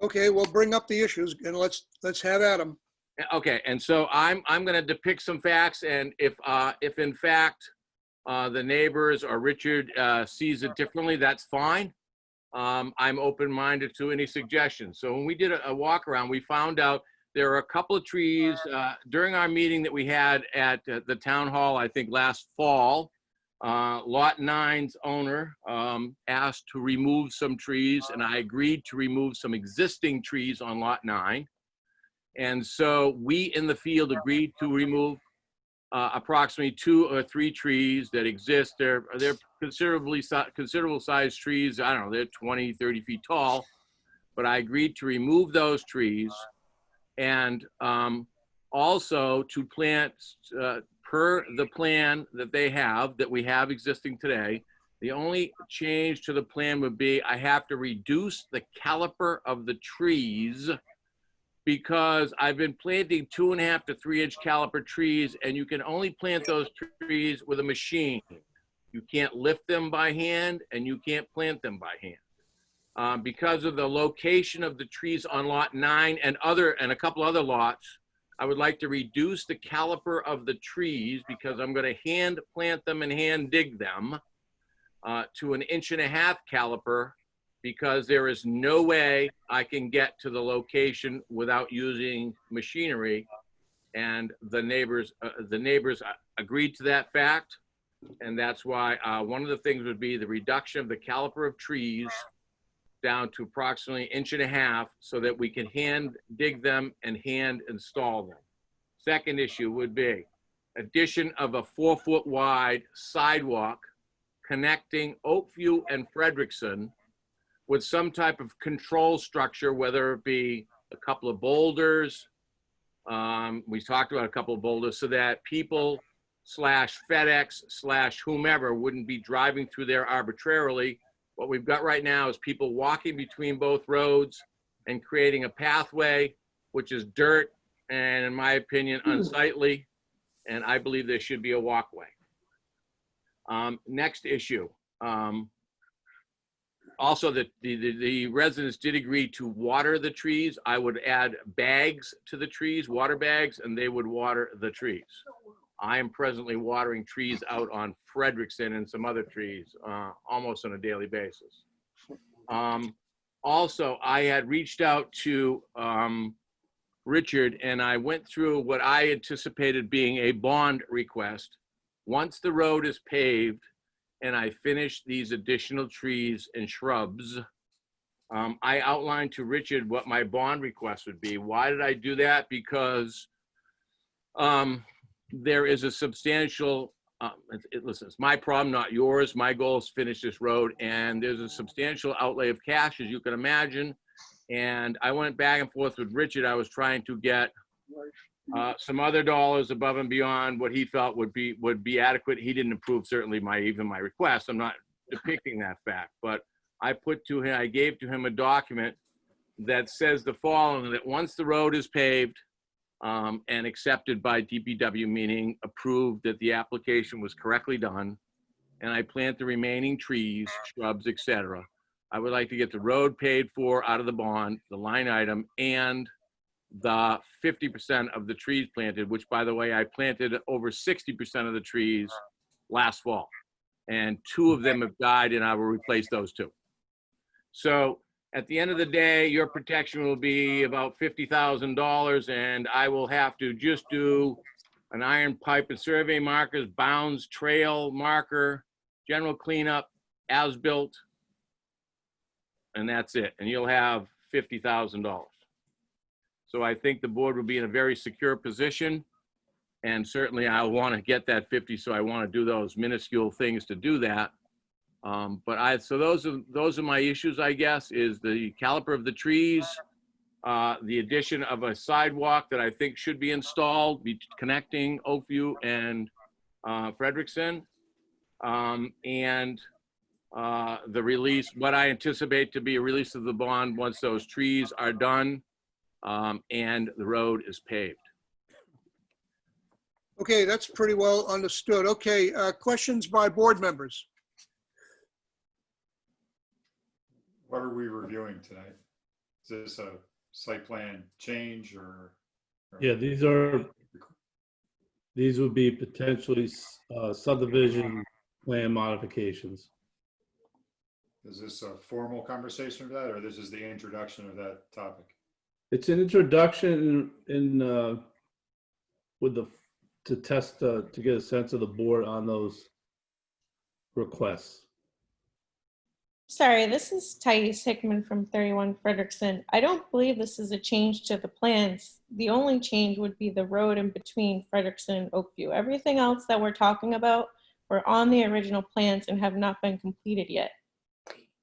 Okay, we'll bring up the issues and let's have at them. Okay, and so I'm going to depict some facts, and if in fact the neighbors or Richard sees it differently, that's fine. I'm open-minded to any suggestions. So when we did a walk around, we found out there are a couple of trees during our meeting that we had at the town hall, I think last fall. Lot 9's owner asked to remove some trees, and I agreed to remove some existing trees on Lot 9. And so we in the field agreed to remove approximately 2 or 3 trees that exist. They're considerable sized trees. I don't know, they're 20, 30 feet tall, but I agreed to remove those trees and also to plant per the plan that they have, that we have existing today. The only change to the plan would be I have to reduce the caliper of the trees, because I've been planting 2.5 to 3 inch caliper trees, and you can only plant those trees with a machine. You can't lift them by hand, and you can't plant them by hand. Because of the location of the trees on lot 9 and a couple other lots, I would like to reduce the caliper of the trees, because I'm going to hand plant them and hand dig them to 1.5 inch caliper, because there is no way I can get to the location without using machinery. And the neighbors agreed to that fact. And that's why one of the things would be the reduction of the caliper of trees down to approximately 1.5 inches, so that we can hand dig them and hand install them. Second issue would be addition of a 4-foot wide sidewalk connecting Oakview and Frederickson with some type of control structure, whether it be a couple of boulders. We talked about a couple of boulders, so that people / FedEx / whomever wouldn't be driving through there arbitrarily. What we've got right now is people walking between both roads and creating a pathway, which is dirt and, in my opinion, unsightly. And I believe there should be a walkway. Next issue. Also, the residents did agree to water the trees. I would add bags to the trees, water bags, and they would water the trees. I am presently watering trees out on Frederickson and some other trees almost on a daily basis. Also, I had reached out to Richard, and I went through what I anticipated being a bond request. Once the road is paved and I finish these additional trees and shrubs, I outlined to Richard what my bond request would be. Why did I do that? Because there is a substantial, listen, it's my problem, not yours. My goal is to finish this road, and there's a substantial outlay of cash, as you can imagine. And I went back and forth with Richard. I was trying to get some other dollars above and beyond what he felt would be adequate. He didn't approve certainly even my request. I'm not depicting that fact, but I gave to him a document that says the following: that once the road is paved and accepted by DPW, meaning approved that the application was correctly done, and I plant the remaining trees, shrubs, etc., I would like to get the road paid for out of the bond, the line item, and the 50% of the trees planted, which, by the way, I planted over 60% of the trees last fall, and 2 of them have died, and I will replace those 2. So at the end of the day, your protection will be about $50,000, and I will have to just do an iron pipe and survey markers, bounds, trail marker, general cleanup, as built, and that's it. And you'll have $50,000. So I think the board will be in a very secure position, and certainly I want to get that 50. So I want to do those minuscule things to do that. So those are my issues, I guess, is the caliper of the trees, the addition of a sidewalk that I think should be installed, connecting Oakview and Frederickson, and the release, what I anticipate to be a release of the bond once those trees are done and the road is paved. Okay, that's pretty well understood. Okay, questions by board members? What are we reviewing tonight? Is this a site plan change or? Yeah, these would be potentially subdivision plan modifications. Is this a formal conversation of that, or this is the introduction of that topic? It's an introduction to test, to get a sense of the board on those requests. Sorry, this is Thais Hickman from 31 Frederickson. I don't believe this is a change to the plans. The only change would be the road in between Frederickson and Oakview. Everything else that we're talking about were on the original plans and have not been completed yet.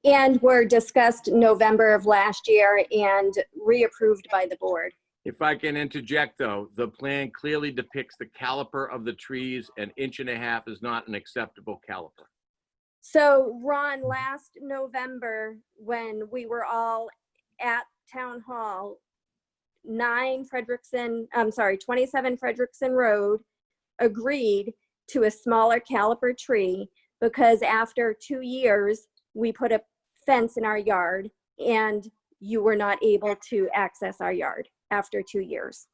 And were discussed November of last year and reapproved by the board. If I can interject, though, the plan clearly depicts the caliper of the trees, and 1.5 inches is not an acceptable caliper. So Ron, last November, when we were all at town hall, 27 Frederickson Road agreed to a smaller caliper tree because after 2 years, we put a fence in our yard and you were not able to access our yard after 2 years.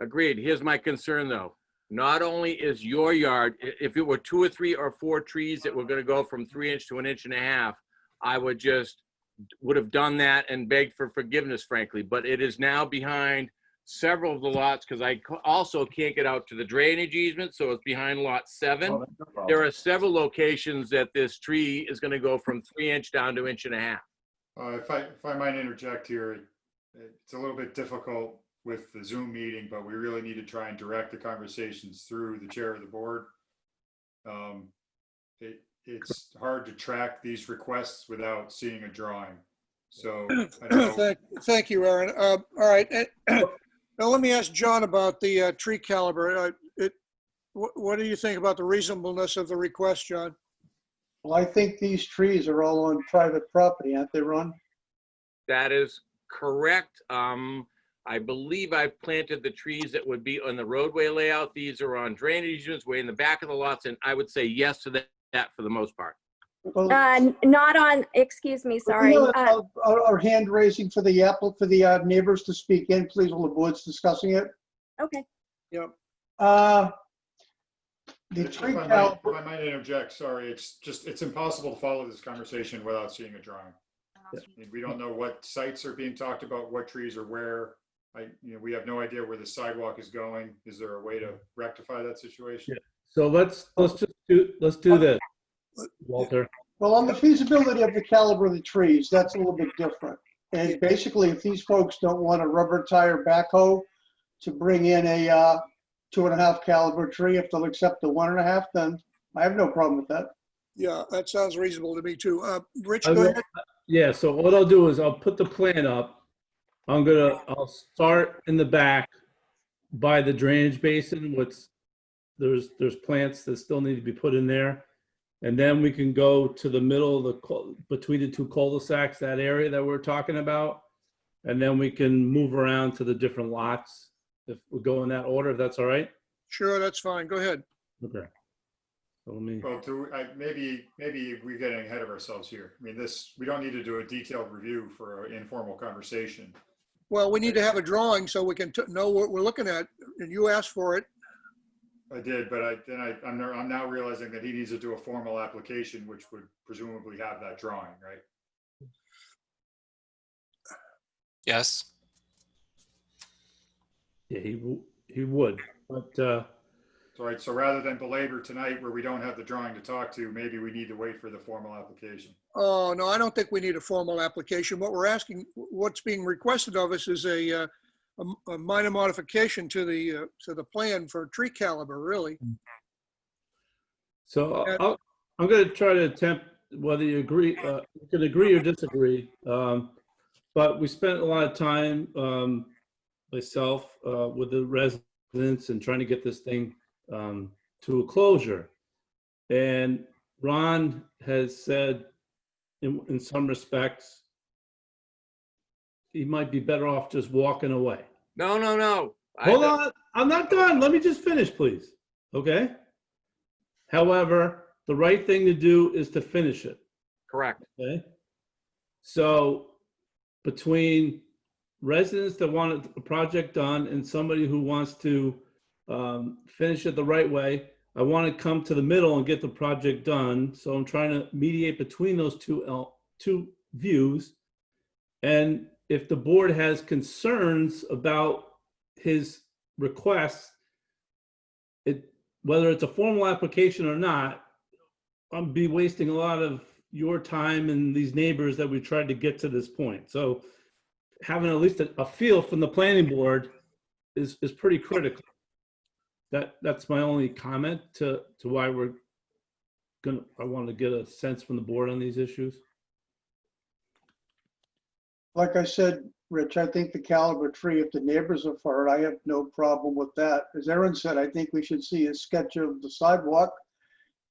Agreed. Here's my concern, though. Not only is your yard, if it were 2 or 3 or 4 trees that were going to go from 3 inch to 1.5 inches, I would have done that and begged for forgiveness, frankly. But it is now behind several of the lots because I also can't get out to the drainage easement, so it's behind lot 7. Oh, that's no problem. There are several locations that this tree is going to go from 3 inch down to 1.5 inches. If I might interject here, it's a little bit difficult with the Zoom meeting, but we really need to try and direct the conversations through the chair of the board. It's hard to track these requests without seeing a drawing. So I don't know. Thank you, Aaron. All right. Now let me ask John about the tree caliber. What do you think about the reasonableness of the request, John? Well, I think these trees are all on private property, aren't they, Ron? That is correct. I believe I've planted the trees that would be on the roadway layout. These are on drainage easements way in the back of the lots, and I would say yes to that for the most part. Not on, excuse me, sorry. Our hand raising for the neighbors to speak in, please, while the board's discussing it. Okay. Yep. If I might interject, sorry, it's impossible to follow this conversation without seeing a drawing. I mean, we don't know what sites are being talked about, what trees are where. We have no idea where the sidewalk is going. Is there a way to rectify that situation? Yeah. So let's do this, Walter. Well, on the feasibility of the caliber of the trees, that's a little bit different. And basically, if these folks don't want a rubber tire backhoe to bring in a 2.5 caliber tree, if they'll accept the 1.5, then I have no problem with that. Yeah, that sounds reasonable to me too. Rich, go ahead. Yeah, so what I'll do is I'll put the plan up. I'll start in the back by the drainage basin. There's plants that still need to be put in there. And then we can go to the middle of between the 2 cul-de-sacs, that area that we're talking about. And then we can move around to the different lots if we go in that order, if that's all right. Sure, that's fine. Go ahead. Okay. So let me, Well, maybe we're getting ahead of ourselves here. I mean, we don't need to do a detailed review for an informal conversation. Well, we need to have a drawing so we can know what we're looking at, and you asked for it. I did, but I'm now realizing that he needs to do a formal application, which would presumably have that drawing, right? Yes. yeah, he would, but, So rather than belabor tonight where we don't have the drawing to talk to, maybe we need to wait for the formal application. Oh, no, I don't think we need a formal application. What we're asking, what's being requested of us is a minor modification to the plan for tree caliber, really. so I'm going to try to attempt, whether you agree, you can agree or disagree. But we spent a lot of time, myself, with the residents and trying to get this thing to a closure. And Ron has said, in some respects, he might be better off just walking away. No. Hold on, I'm not done. Let me just finish, please. Okay? However, the right thing to do is to finish it. Correct. Okay? So between residents that want a project done and somebody who wants to finish it the right way, I want to come to the middle and get the project done. So I'm trying to mediate between those two views. And if the board has concerns about his request, whether it's a formal application or not, I'll be wasting a lot of your time and these neighbors that we tried to get to this point. So having at least a feel from the planning board is pretty critical. That's my only comment to why I want to get a sense from the board on these issues. Like I said, Rich, I think the caliber tree, if the neighbors are for it, I have no problem with that. As Aaron said, I think we should see a sketch of the sidewalk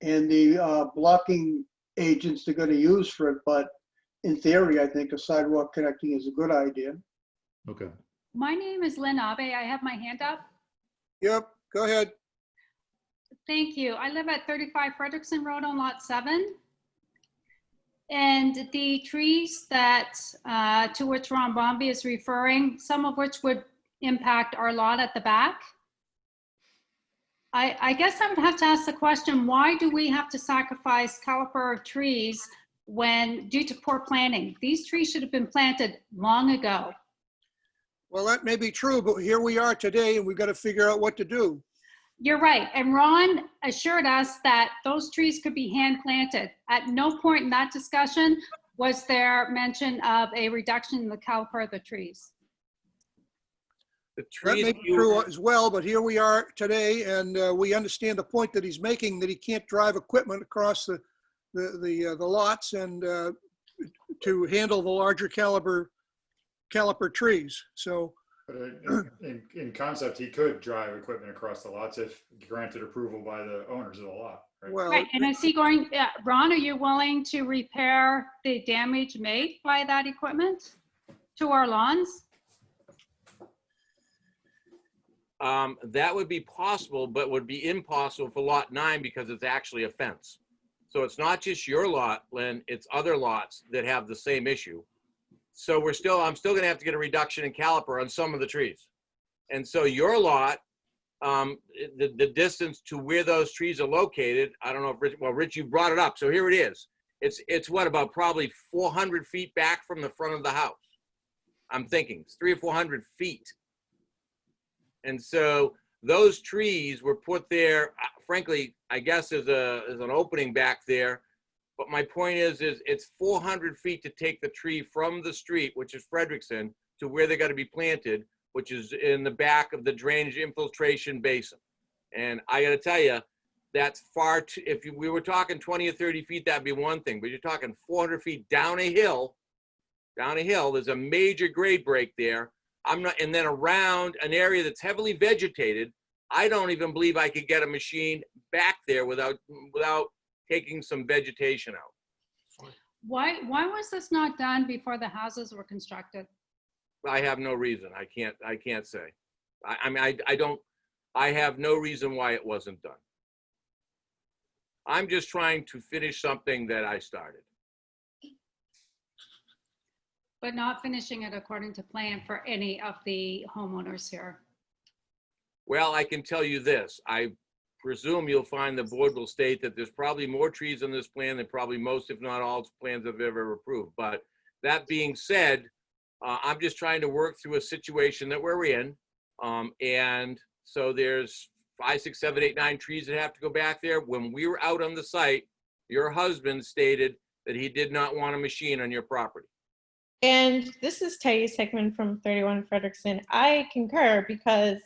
and the blocking agents they're going to use for it. But in theory, I think a sidewalk connecting is a good idea. Okay. My name is Lynn Abe. I have my hand up. Yep, go ahead. Thank you. I live at 35 Frederickson Road on Lot 7. And the trees that to which Ron Bombi is referring, some of which would impact our lot at the back. I guess I would have to ask the question, why do we have to sacrifice caliper of trees when due to poor planning? These trees should have been planted long ago. Well, that may be true, but here we are today and we've got to figure out what to do. You're right. And Ron assured us that those trees could be hand planted. At no point in that discussion was there mention of a reduction in the caliper of the trees. That may be true as well, but here we are today and we understand the point that he's making, that he can't drive equipment across the lots and to handle the larger caliper trees. So But in concept, he could drive equipment across the lots if granted approval by the owners of the lot, right? Well, right. And is he going, Ron, are you willing to repair the damage made by that equipment to our lawns? That would be possible, but would be impossible for lot 9 because it's actually a fence. So it's not just your lot, Lynn, it's other lots that have the same issue. So I'm still gonna have to get a reduction in caliper on some of the trees. And so your lot, the distance to where those trees are located, I don't know if Rich, you brought it up. So here it is. It's what, about probably 400 feet back from the front of the house. I'm thinking it's 300 or 400 feet. And so those trees were put there, frankly, I guess there's an opening back there. But my point is it's 400 feet to take the tree from the street, which is Frederickson, to where they got to be planted, which is in the back of the drainage infiltration basin. And I got to tell you, that's far too, we were talking 20 or 30 feet, that'd be one thing, but you're talking 400 feet down a hill, there's a major grade break there. And then around an area that's heavily vegetated, I don't even believe I could get a machine back there without taking some vegetation out. Why was this not done before the houses were constructed? I have no reason. I can't say. I have no reason why it wasn't done. I'm just trying to finish something that I started. But not finishing it according to plan for any of the homeowners here. Well, I can tell you this. I presume you'll find the board will state that there's probably more trees on this plan than probably most, if not all, plans I've ever approved. But that being said, I'm just trying to work through a situation that we're in. And so there's 5, 6, 7, 8, 9 trees that have to go back there. When we were out on the site, your husband stated that he did not want a machine on your property. And this is Thais Hickman from 31 Frederickson. I concur because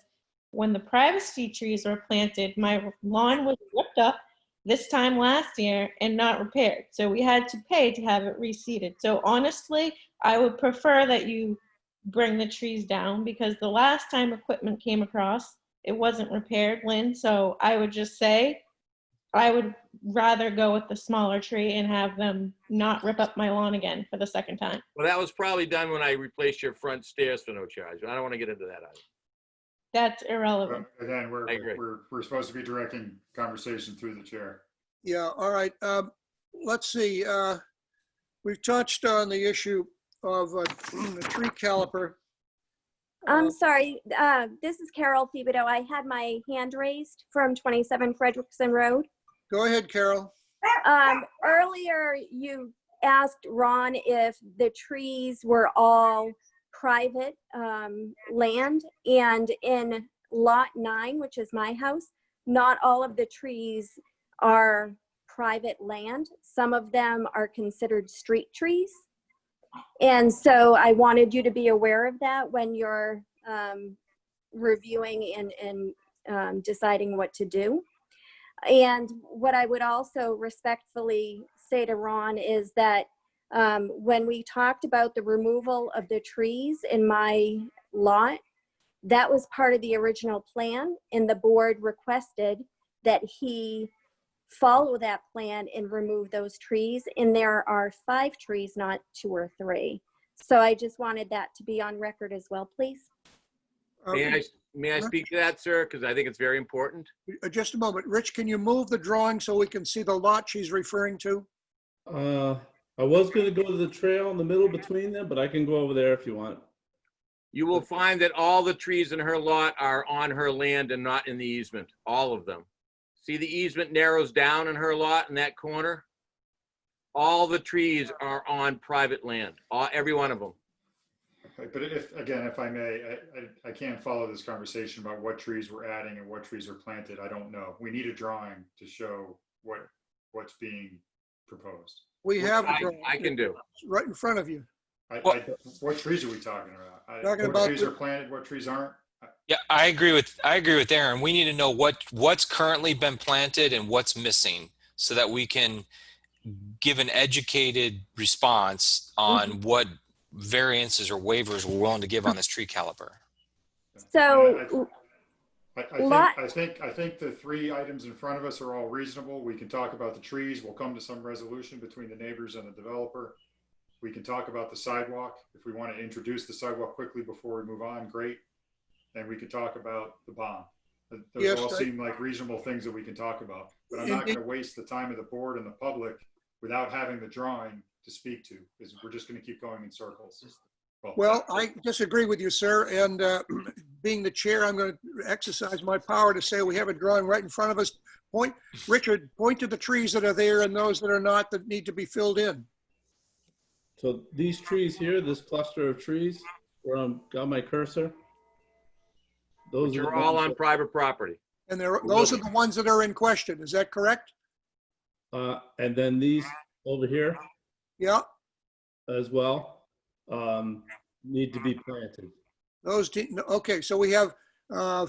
when the privacy trees were planted, my lawn was ripped up this time last year and not repaired. So we had to pay to have it reseeded. So honestly, I would prefer that you bring the trees down because the last time equipment came across, it wasn't repaired, Lynn. So I would just say, I would rather go with the smaller tree and have them not rip up my lawn again for the second time. Well, that was probably done when I replaced your front stairs for no charge. I don't want to get into that either. That's irrelevant. Again, I agree. we're supposed to be directing conversation through the chair. Yeah, all right. Let's see. We've touched on the issue of the tree caliper. I'm sorry, this is Carol Thibodeau. I had my hand raised from 27 Frederickson Road. Go ahead, Carol. Earlier, you asked Ron if the trees were all private land, and in Lot 9, which is my house, not all of the trees are private land. Some of them are considered street trees. And so I wanted you to be aware of that when you're reviewing and deciding what to do. And what I would also respectfully say to Ron is that when we talked about the removal of the trees in my lot, that was part of the original plan, and the board requested that he follow that plan and remove those trees. And there are 5 trees, not 2 or 3. So I just wanted that to be on record as well, please. May I speak to that, sir? Because I think it's very important. Just a moment. Rich, can you move the drawing so we can see the lot she's referring to? I was going to go to the trail in the middle between them, but I can go over there if you want. You will find that all the trees in her lot are on her land and not in the easement, all of them. See the easement narrows down in her lot in that corner? All the trees are on private land, every one of them. But if I may, I can't follow this conversation about what trees we're adding and what trees are planted. I don't know. We need a drawing to show what's being proposed. We have a drawing. I can do. It's right in front of you. What trees are we talking about? Talking what about trees are planted, what trees aren't? Yeah, I agree with Aaron. We need to know what's currently been planted and what's missing so that we can give an educated response on what variances or waivers we're willing to give on this tree caliper. So I think the 3 items in front of us are all reasonable. We can talk about the trees. We'll come to some resolution between the neighbors and the developer. We can talk about the sidewalk. If we want to introduce the sidewalk quickly before we move on, great. And we could talk about the bond. Those all seem like reasonable things that we can talk about. But I'm not going to waste the time of the board and the public without having the drawing to speak to, because we're just going to keep going in circles. Well, I disagree with you, sir. And being the chair, I'm going to exercise my power to say we have a drawing right in front of us. Richard, point to the trees that are there and those that are not that need to be filled in. So these trees here, this cluster of trees, where I've got my cursor, those are all on private property. And those are the ones that are in question. Is that correct? And then these over here, yeah, as well, need to be planted. Okay, so we have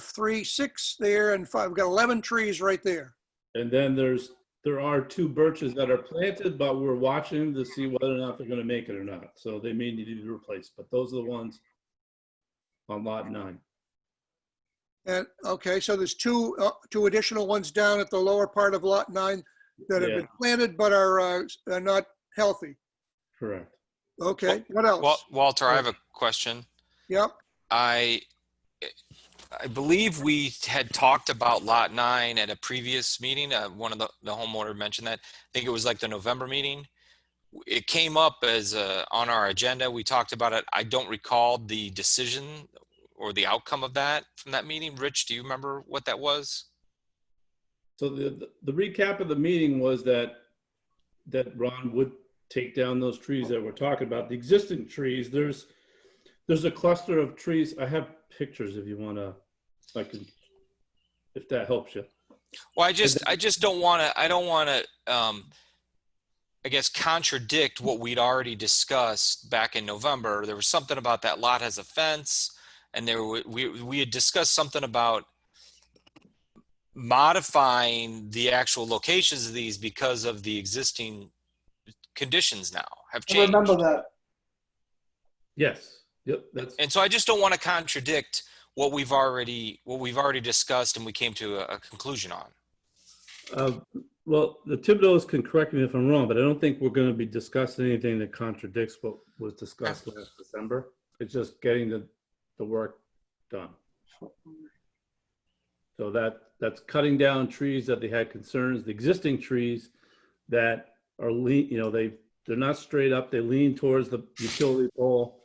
3, 6 there, and 5. We've got 11 trees right there. And then there are 2 birches that are planted, but we're watching to see whether or not they're going to make it or not. So they may need to be replaced, but those are the ones on lot 9. And okay, so there's 2 additional ones down at the lower part of lot 9 that have been planted but are not healthy. Correct. Okay, what else? Walter, I have a question. Yep. I believe we had talked about Lot 9 at a previous meeting. One of the homeowner mentioned that. I think it was like the November meeting. It came up as on our agenda. We talked about it. I don't recall the decision or the outcome of that from that meeting. Rich, do you remember what that was? So the recap of the meeting was that Ron would take down those trees that we're talking about. The existing trees, there's a cluster of trees. I have pictures if you want to, if that helps you. Well, I just don't want to, I guess, contradict what we'd already discussed back in November. There was something about that lot has a fence, and we had discussed something about modifying the actual locations of these because of the existing conditions now have I changed. remember that. Yes. Yep. And so I just don't want to contradict what we've already discussed and we came to a conclusion on. Well, the Thibodeaus can correct me if I'm wrong, but I don't think we're going to be discussing anything that contradicts what was discussed last December. It's just getting the work done. So that's cutting down trees that they had concerns, the existing trees that are they're not straight up, they lean towards the utility pole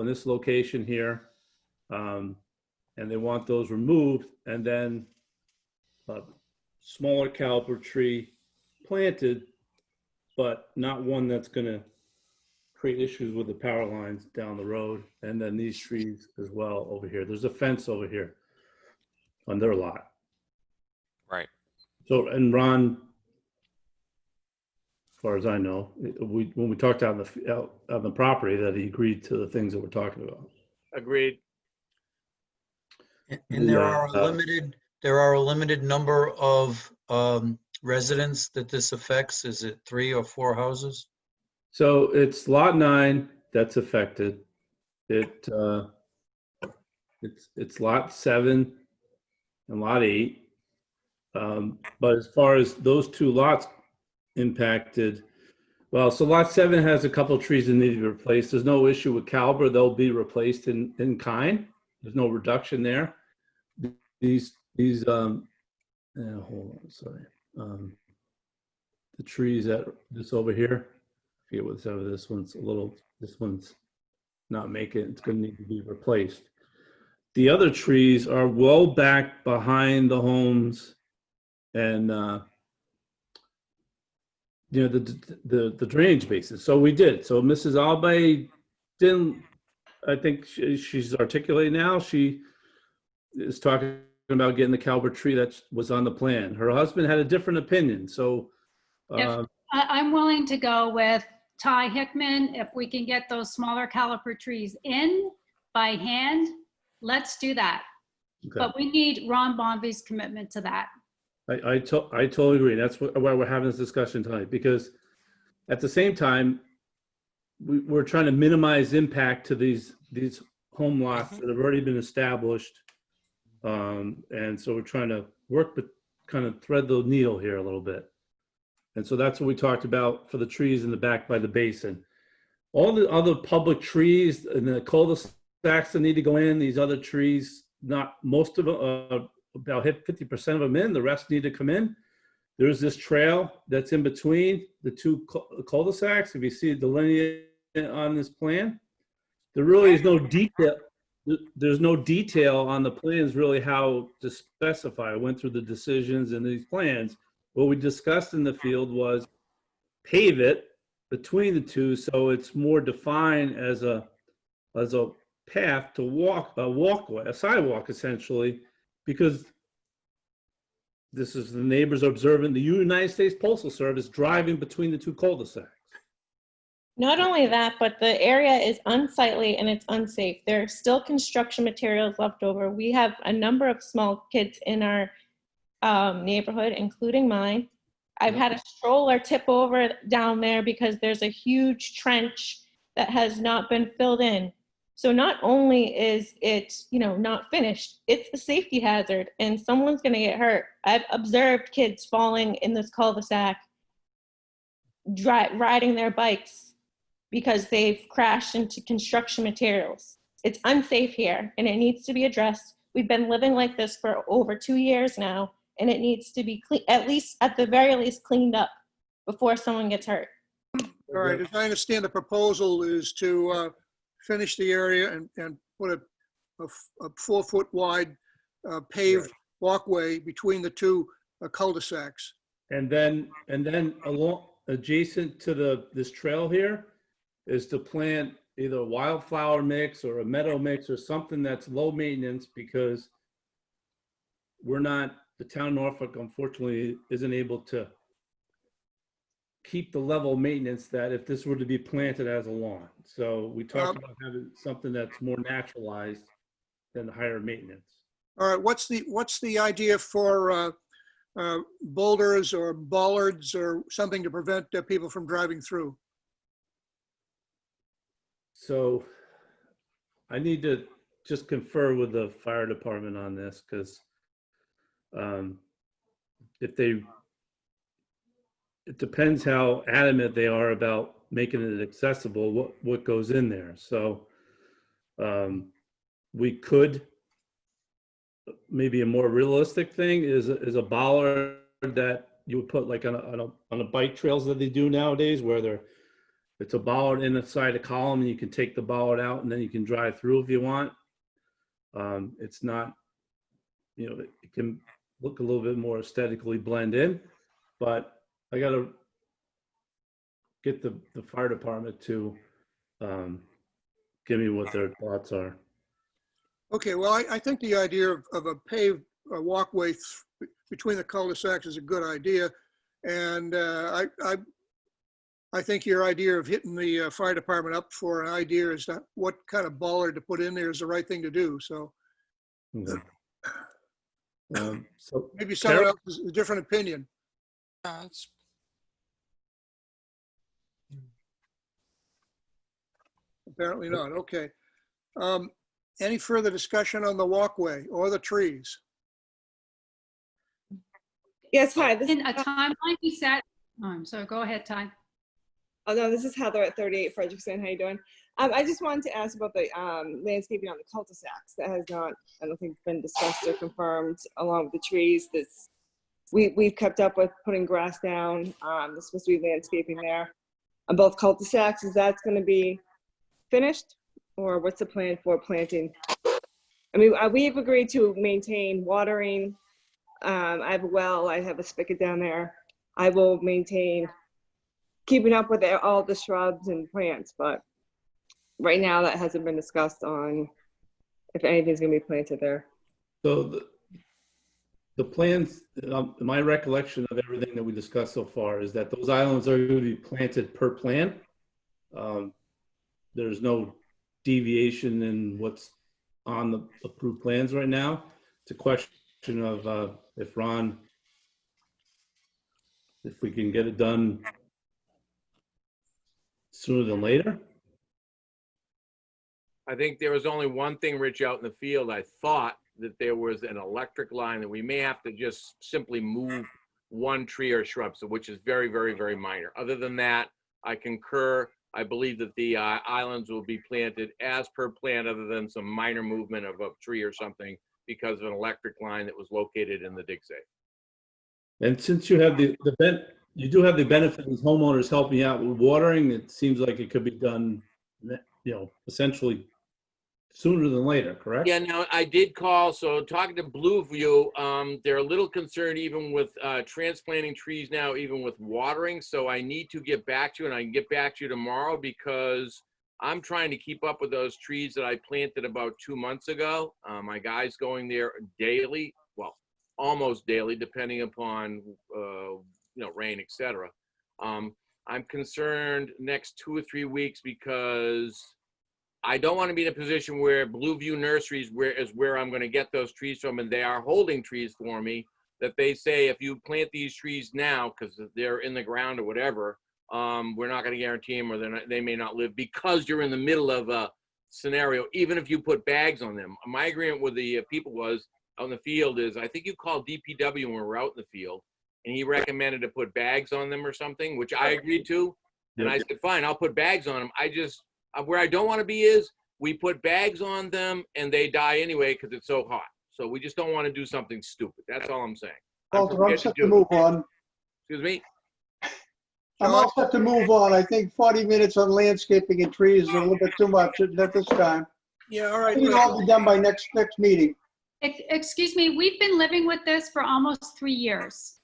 in this location here. And they want those removed, and then a smaller caliber tree planted, but not one that's going to create issues with the power lines down the road. And then these trees as well over here. There's a fence over here on their lot. Right. So, and Ron, as far as I know, when we talked out on the property, that he agreed to the things that we're talking about. Agreed. And there are a limited number of residents that this affects. Is it 3 or 4 houses? So it's lot 9 that's affected. It's lot 7 and lot 8. But as far as those 2 lots impacted, well, so lot 7 has a couple of trees that need to be replaced. There's no issue with caliber. They'll be replaced in kind. There's no reduction there. These hold on, sorry. The trees that this over here, I forget what's over this one's this one's not making it. It's going to need to be replaced. The other trees are well back behind the homes, and the drainage basin. So we did. So Mrs. Albay didn't. I think she's articulating now. She is talking about getting the caliber tree that was on the plan. Her husband had a different opinion. So I'm willing to go with Ty Hickman. If we can get those smaller caliper trees in by hand, let's do that. Okay. But we need Ron Bomby's commitment to that. I totally agree. That's why we're having this discussion tonight, because at the same time, we're trying to minimize impact to these home lots that have already been established. And so we're trying to work, but kind of thread the needle here a little bit. And so that's what we talked about for the trees in the back by the basin. All the other public trees and the cul-de-sacs that need to go in, these other trees, not most of them, about 50% of them in, the rest need to come in. There's this trail that's in between the 2 cul-de-sacs. If you see it delineated on this plan, there really is no detail. There's no detail on the plans really how to specify. I went through the decisions and these plans. What we discussed in the field was pave it between the 2 so it's more defined as a path to walk, a walkway, a sidewalk essentially, because this is the neighbors observing the United States Postal Service driving between the 2 cul-de-sacs. Not only that, but the area is unsightly and it's unsafe. There are still construction materials left over. We have a number of small kids in our neighborhood, including mine. I've had a stroller tip over down there because there's a huge trench that has not been filled in. So not only is it, not finished, it's a safety hazard and someone's going to get hurt. I've observed kids falling in this cul-de-sac, riding their bikes because they've crashed into construction materials. It's unsafe here and it needs to be addressed. We've been living like this for over 2 years now, and it needs to be clean, at the very least cleaned up before someone gets hurt. All right, as I understand, the proposal is to finish the area and put a 4-foot wide paved walkway between the two cul-de-sacs. And then along adjacent to this trail here is to plant either a wildflower mix or a meadow mix or something that's low maintenance, because the town of Norfolk unfortunately isn't able to keep the level of maintenance that if this were to be planted as a lawn. So we talked about having something that's more naturalized than higher maintenance. All right, what's the idea for boulders or bollards or something to prevent people from driving through? So I need to just confer with the fire department on this, because it depends how adamant they are about making it accessible, what goes in there. So we could, maybe a more realistic thing is a bollard that you would put like on the bike trails that they do nowadays, where it's a bollard inside a column and you can take the bollard out and then you can drive through if you want. It's not, it can look a little bit more aesthetically blend in, but I got to get the fire department to give me what their thoughts are. Okay, well, I think the idea of a paved walkway between the cul-de-sacs is a good idea. And I think your idea of hitting the fire department up for an idea as to what kind of bollard to put in there is the right thing to do. So Okay. So maybe someone else has a different opinion. Apparently not. Okay. Any further discussion on the walkway or the trees? Yes, hi. In a timeline we set. So go ahead, Ty. Oh no, this is Heather at 38 Frederickson. How you doing? I just wanted to ask about the landscaping on the cul-de-sacs. That has not, I don't think, been discussed or confirmed, along with the trees. We've kept up with putting grass down. There's supposed to be landscaping there on both cul-de-sacs. Is that going to be finished, or what's the plan for planting? I mean, we've agreed to maintain watering. I have a well. I have a spigot down there. I will maintain keeping up with all the shrubs and plants, but right now that hasn't been discussed on if anything's going to be planted there. So the plans, my recollection of everything that we discussed so far is that those islands are going to be planted per plan. There's no deviation in what's on the approved plans right now. It's a question of if we can get it done sooner than later. I think there was only one thing, Rich, out in the field. I thought that there was an electric line that we may have to just simply move one tree or shrub, so which is very, very, very minor. Other than that, I concur. I believe that the islands will be planted as per plan, other than some minor movement of a tree or something because of an electric line that was located in the dig safe. And since you have you do have the benefit of homeowners helping out with watering, it seems like it could be done, essentially sooner than later, correct? Yeah, now I did call, so talking to Blueview, they're a little concerned even with transplanting trees now, even with watering. So I need to get back to you, and I can get back to you tomorrow, because I'm trying to keep up with those trees that I planted about 2 months ago. My guy's going there daily, well, almost daily, depending upon, rain, etc. I'm concerned next 2 or 3 weeks, because I don't want to be in a position where Blueview Nurseries is where I'm going to get those trees from, and they are holding trees for me, that they say, if you plant these trees now, because they're in the ground or whatever, we're not going to guarantee them, or they may not live, because you're in the middle of a scenario, even if you put bags on them. My agreement with the people was out in the field is, I think you called DPW when we were out in the field, and he recommended to put bags on them or something, which I agreed to. And I said, fine, I'll put bags on them. Where I don't want to be is we put bags on them and they die anyway because it's so hot. So we just don't want to do something stupid. That's all I'm saying. Walter, I'm prepared set do to it. move on. Excuse me? I'm all set to move on. I think 40 minutes on landscaping and trees is a little bit too much at this time. Yeah, all right. It can all be done by next meeting. Excuse me, we've been living with this for almost 3 years.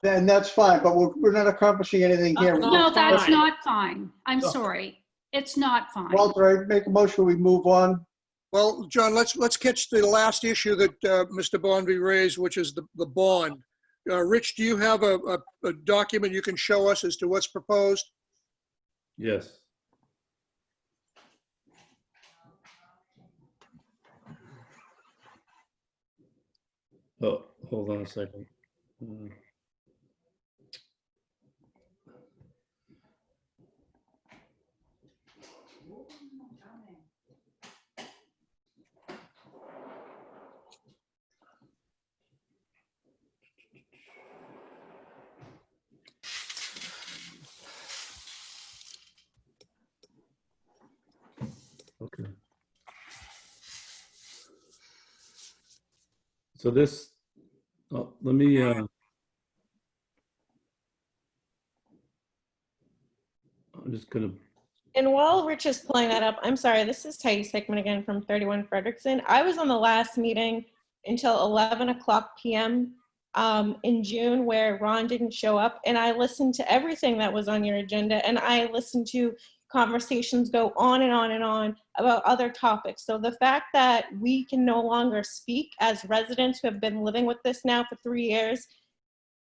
Then that's fine, but we're not accomplishing anything here. No, that's not fine. I'm sorry. It's not fine. Walter, I make a motion, we move on. Well, John, let's catch the last issue that Mr. Bonvy raised, which is the bond. Rich, do you have a document you can show us as to what's proposed? Yes. Oh, hold on a second. Okay. So this, let me, I'm just gonna, And while Rich is pulling that up, I'm sorry, this is Thais Hickman again from 31 Frederickson. I was on the last meeting until 11 o'clock p.m. In June where Ron didn't show up, and I listened to everything that was on your agenda, and I listened to conversations go on and on and on about other topics. So the fact that we can no longer speak as residents who have been living with this now for 3 years,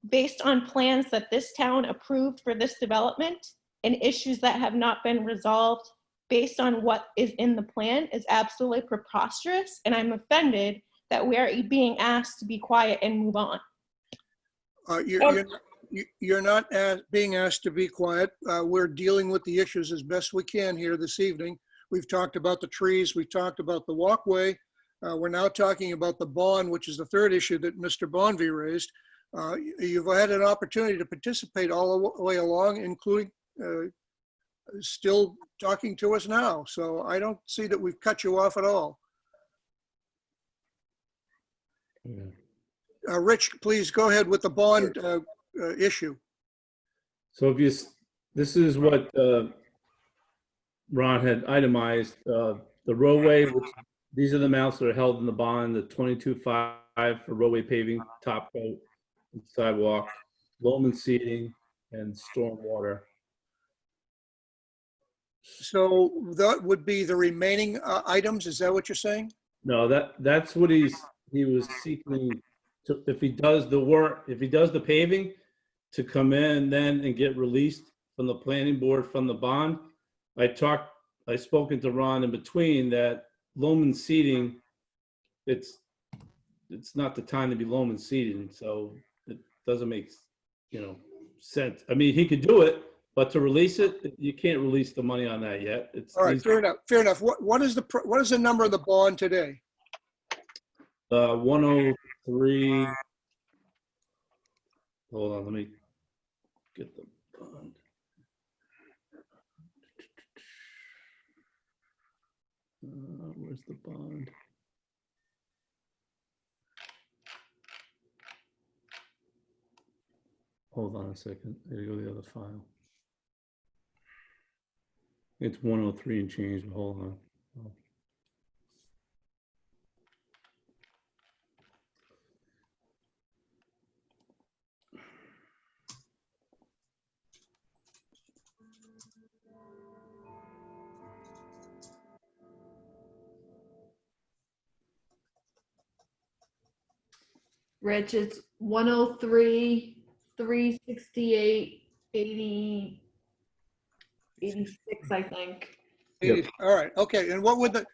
based on plans that this town approved for this development and issues that have not been resolved based on what is in the plan, is absolutely preposterous. And I'm offended that we are being asked to be quiet and move on. You're not being asked to be quiet. We're dealing with the issues as best we can here this evening. We've talked about the trees. We've talked about the walkway. We're now talking about the bond, which is the third issue that Mr. Bonvy raised. You've had an opportunity to participate all the way along, including still talking to us now. So I don't see that we've cut you off at all. Rich, please go ahead with the bond issue. so if you, this is what Ron had itemized, the roadway, which these are the amounts that are held in the bond, the 22.5 for roadway paving, top coat, and sidewalk, loam and seeding, and storm water. So that would be the remaining items. Is that what you're saying? No, that's what he was seeking to, if he does the work, if he does the paving, to come in then and get released from the planning board from the bond. I spoken to Ron in between that loam and seeding, it's not the time to be loam and seeding, so it doesn't make, sense. I mean, he could do it, but to release it, you can't release the money on that yet. All right, fair enough. Fair enough. What is the number of the bond today? 103. Hold on, let me get the bond. Where's the bond? Hold on a second. I gotta go to the other file. It's 103 and change, but hold on. Oh. Rich, it's 103, 368, 80, 86, I think. Yep. All right. Okay. And what would the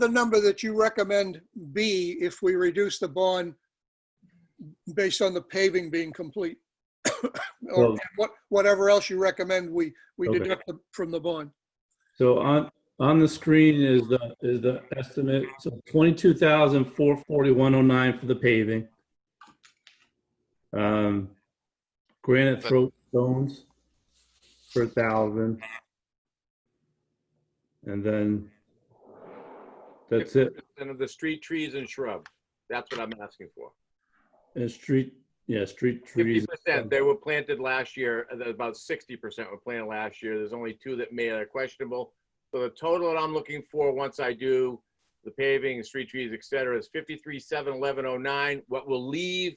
number that you recommend be if we reduce the bond based on the paving being complete? Or whatever else you recommend we Okay. deduct from the bond. So on the screen is the estimate. So 22,441.09 for the paving. Granite throat stones for 1,000. And then that's it. And of the street trees and shrubs. That's what I'm asking for. And street trees. 50%, they were planted last year, about 60% were planted last year. There's only 2 that are questionable. So the total that I'm looking for once I do the paving, street trees, et cetera, is 53,711,1109. What we'll leave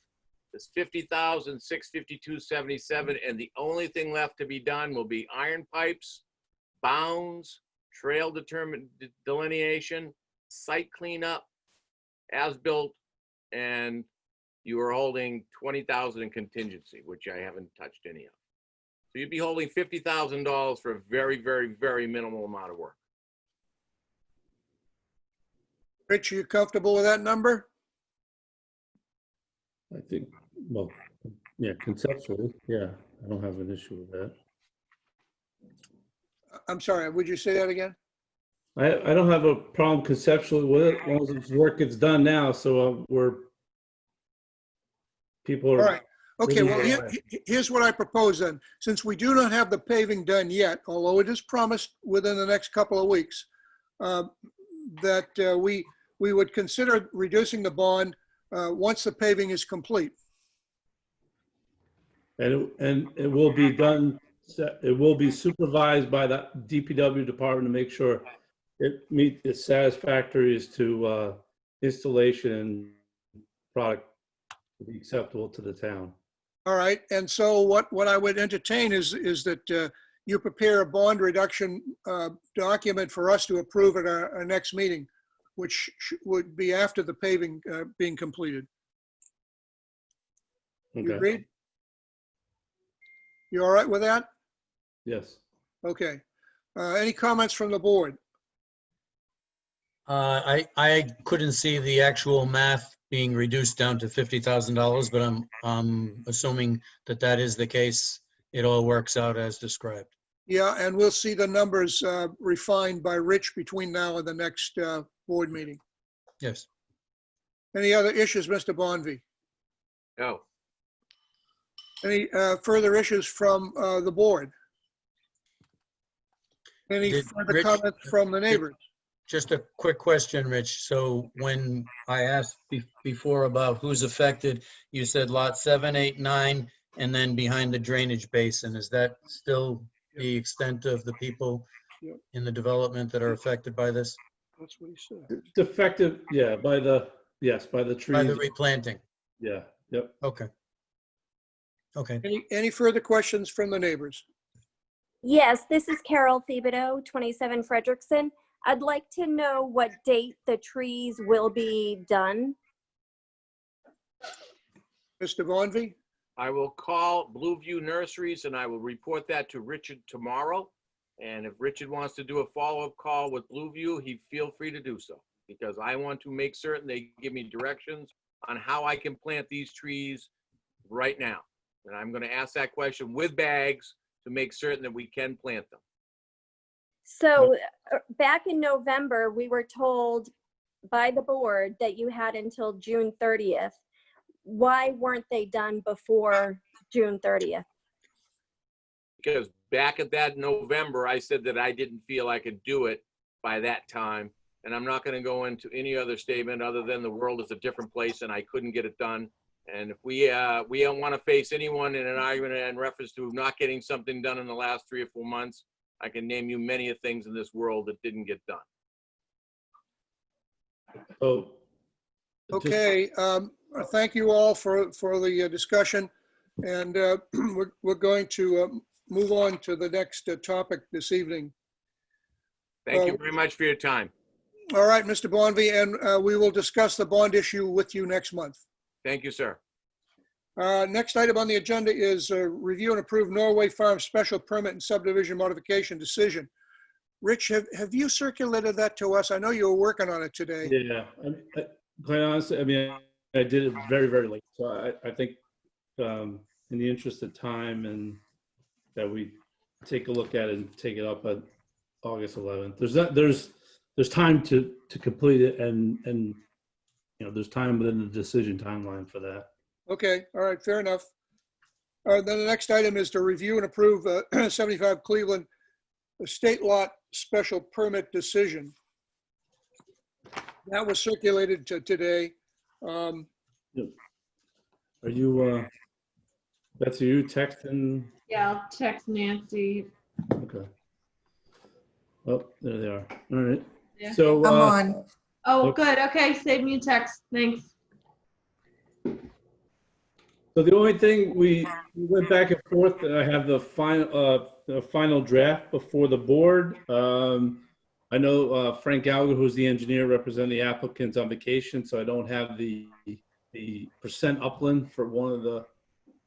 is 50,652.77, and the only thing left to be done will be iron pipes, bounds, trail delineation, site cleanup, as-built, and you are holding 20,000 in contingency, which I haven't touched any of. So you'd be holding $50,000 for a very, very, very minimal amount of work. Rich, are you comfortable with that number? I think, well, yeah, conceptually, yeah, I don't have an issue with that. I'm sorry, would you say that again? I don't have a problem conceptually with it, as long as this work gets done now, so people are. All right. Okay, well, here's what I propose then. Since we do not have the paving done yet, although it is promised within the next couple of weeks, that we would consider reducing the bond once the paving is complete. And it will be done, it will be supervised by the DPW department to make sure it's satisfactory as to installation and product to be acceptable to the town. All right, and so what I would entertain is that you prepare a bond reduction document for us to approve at our next meeting, which would be after the paving being completed. Okay. You agreed? You all right with that? Yes. Okay. Any comments from the board? I couldn't see the actual math being reduced down to $50,000, but I'm assuming that is the case. It all works out as described. Yeah, and we'll see the numbers refined by Rich between now and the next board meeting. Yes. Any other issues, Mr. Bonvy? No. Any further issues from the board? Any further comments from the neighbors? Just a quick question, Rich. So when I asked before about who's affected, you said lot 7, 8, 9, and then behind the drainage basin. Is that still the extent of the people in the development that are affected by this? That's what he said. It's effective, yeah, by the trees. By the replanting. Yeah, yep. Okay. Okay. Any further questions from the neighbors? Yes, this is Carol Thibodeau, 27 Frederickson. I'd like to know what date the trees will be done. Mr. Bonvy? I will call Blueview Nurseries and I will report that to Richard tomorrow. And if Richard wants to do a follow-up call with Blueview, he'd feel free to do so, because I want to make certain they give me directions on how I can plant these trees right now. And I'm going to ask that question with bags to make certain that we can plant them. So back in November, we were told by the board that you had until June 30th. Why weren't they done before June 30th? Because back at that November, I said that I didn't feel I could do it by that time. And I'm not going to go into any other statement other than the world is a different place and I couldn't get it done. And if we don't want to face anyone in an argument in reference to not getting something done in the last 3 or 4 months, I can name you many of things in this world that didn't get done. Oh. Okay, thank you all for the discussion. And we're going to move on to the next topic this evening. Thank you very much for your time. All right, Mr. Bonvy, and we will discuss the bond issue with you next month. Thank you, sir. Next item on the agenda is review and approve Norway Farm special permit and subdivision modification decision. Rich, have you circulated that to us? I know you were working on it today. Yeah, quite honestly, I mean, I did it very, very late. So I think in the interest of time and that we take a look at it and take it up on August 11th. There's time to complete it and you know, there's time within the decision timeline for that. Okay, all right, fair enough. Then the next item is to review and approve 75 Cleveland Estate Lot special permit decision. That was circulated today. Are you, Betsy, are you texting? Yeah, I'll text Nancy. Okay. Oh, there they are. All right. Yeah. So, I'm on. Oh, okay. good. Okay, save me a text. Thanks. So the only thing we went back and forth, I have the final draft before the board. I know Frank Gallagher, who's the engineer representing the applicants, on vacation, so I don't have the percent upland for one of the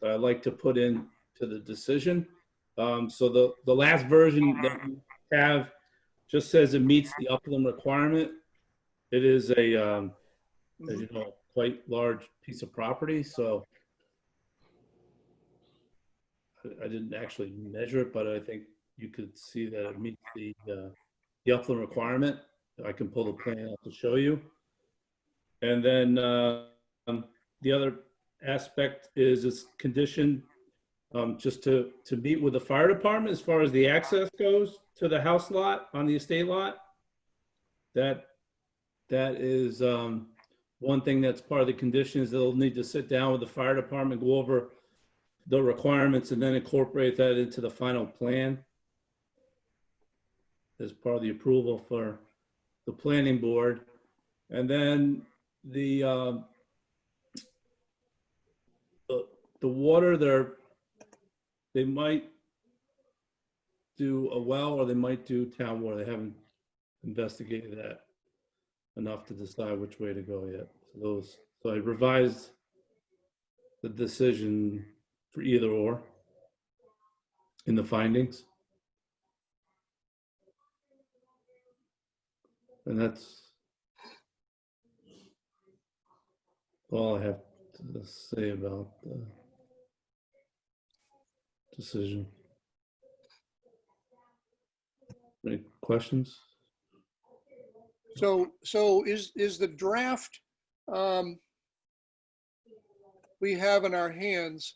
that I like to put in to the decision. So the last version that we have just says it meets the upland requirement. It is a, as you know, quite large piece of property, so I didn't actually measure it, but I think you could see that it meets the upland requirement. I can pull the plan out to show you. And then the other aspect is it's conditioned just to meet with the fire department as far as the access goes to the house lot on the estate lot. That is one thing that's part of the conditions. They'll need to sit down with the fire department, go over the requirements, and then incorporate that into the final plan as part of the approval for the planning board. And then the water, they might do a well or they might do town water. They haven't investigated that enough to decide which way to go yet. So I revised the decision for either or in the findings. And that's all I have to say about the decision. Any questions? So is the draft we have in our hands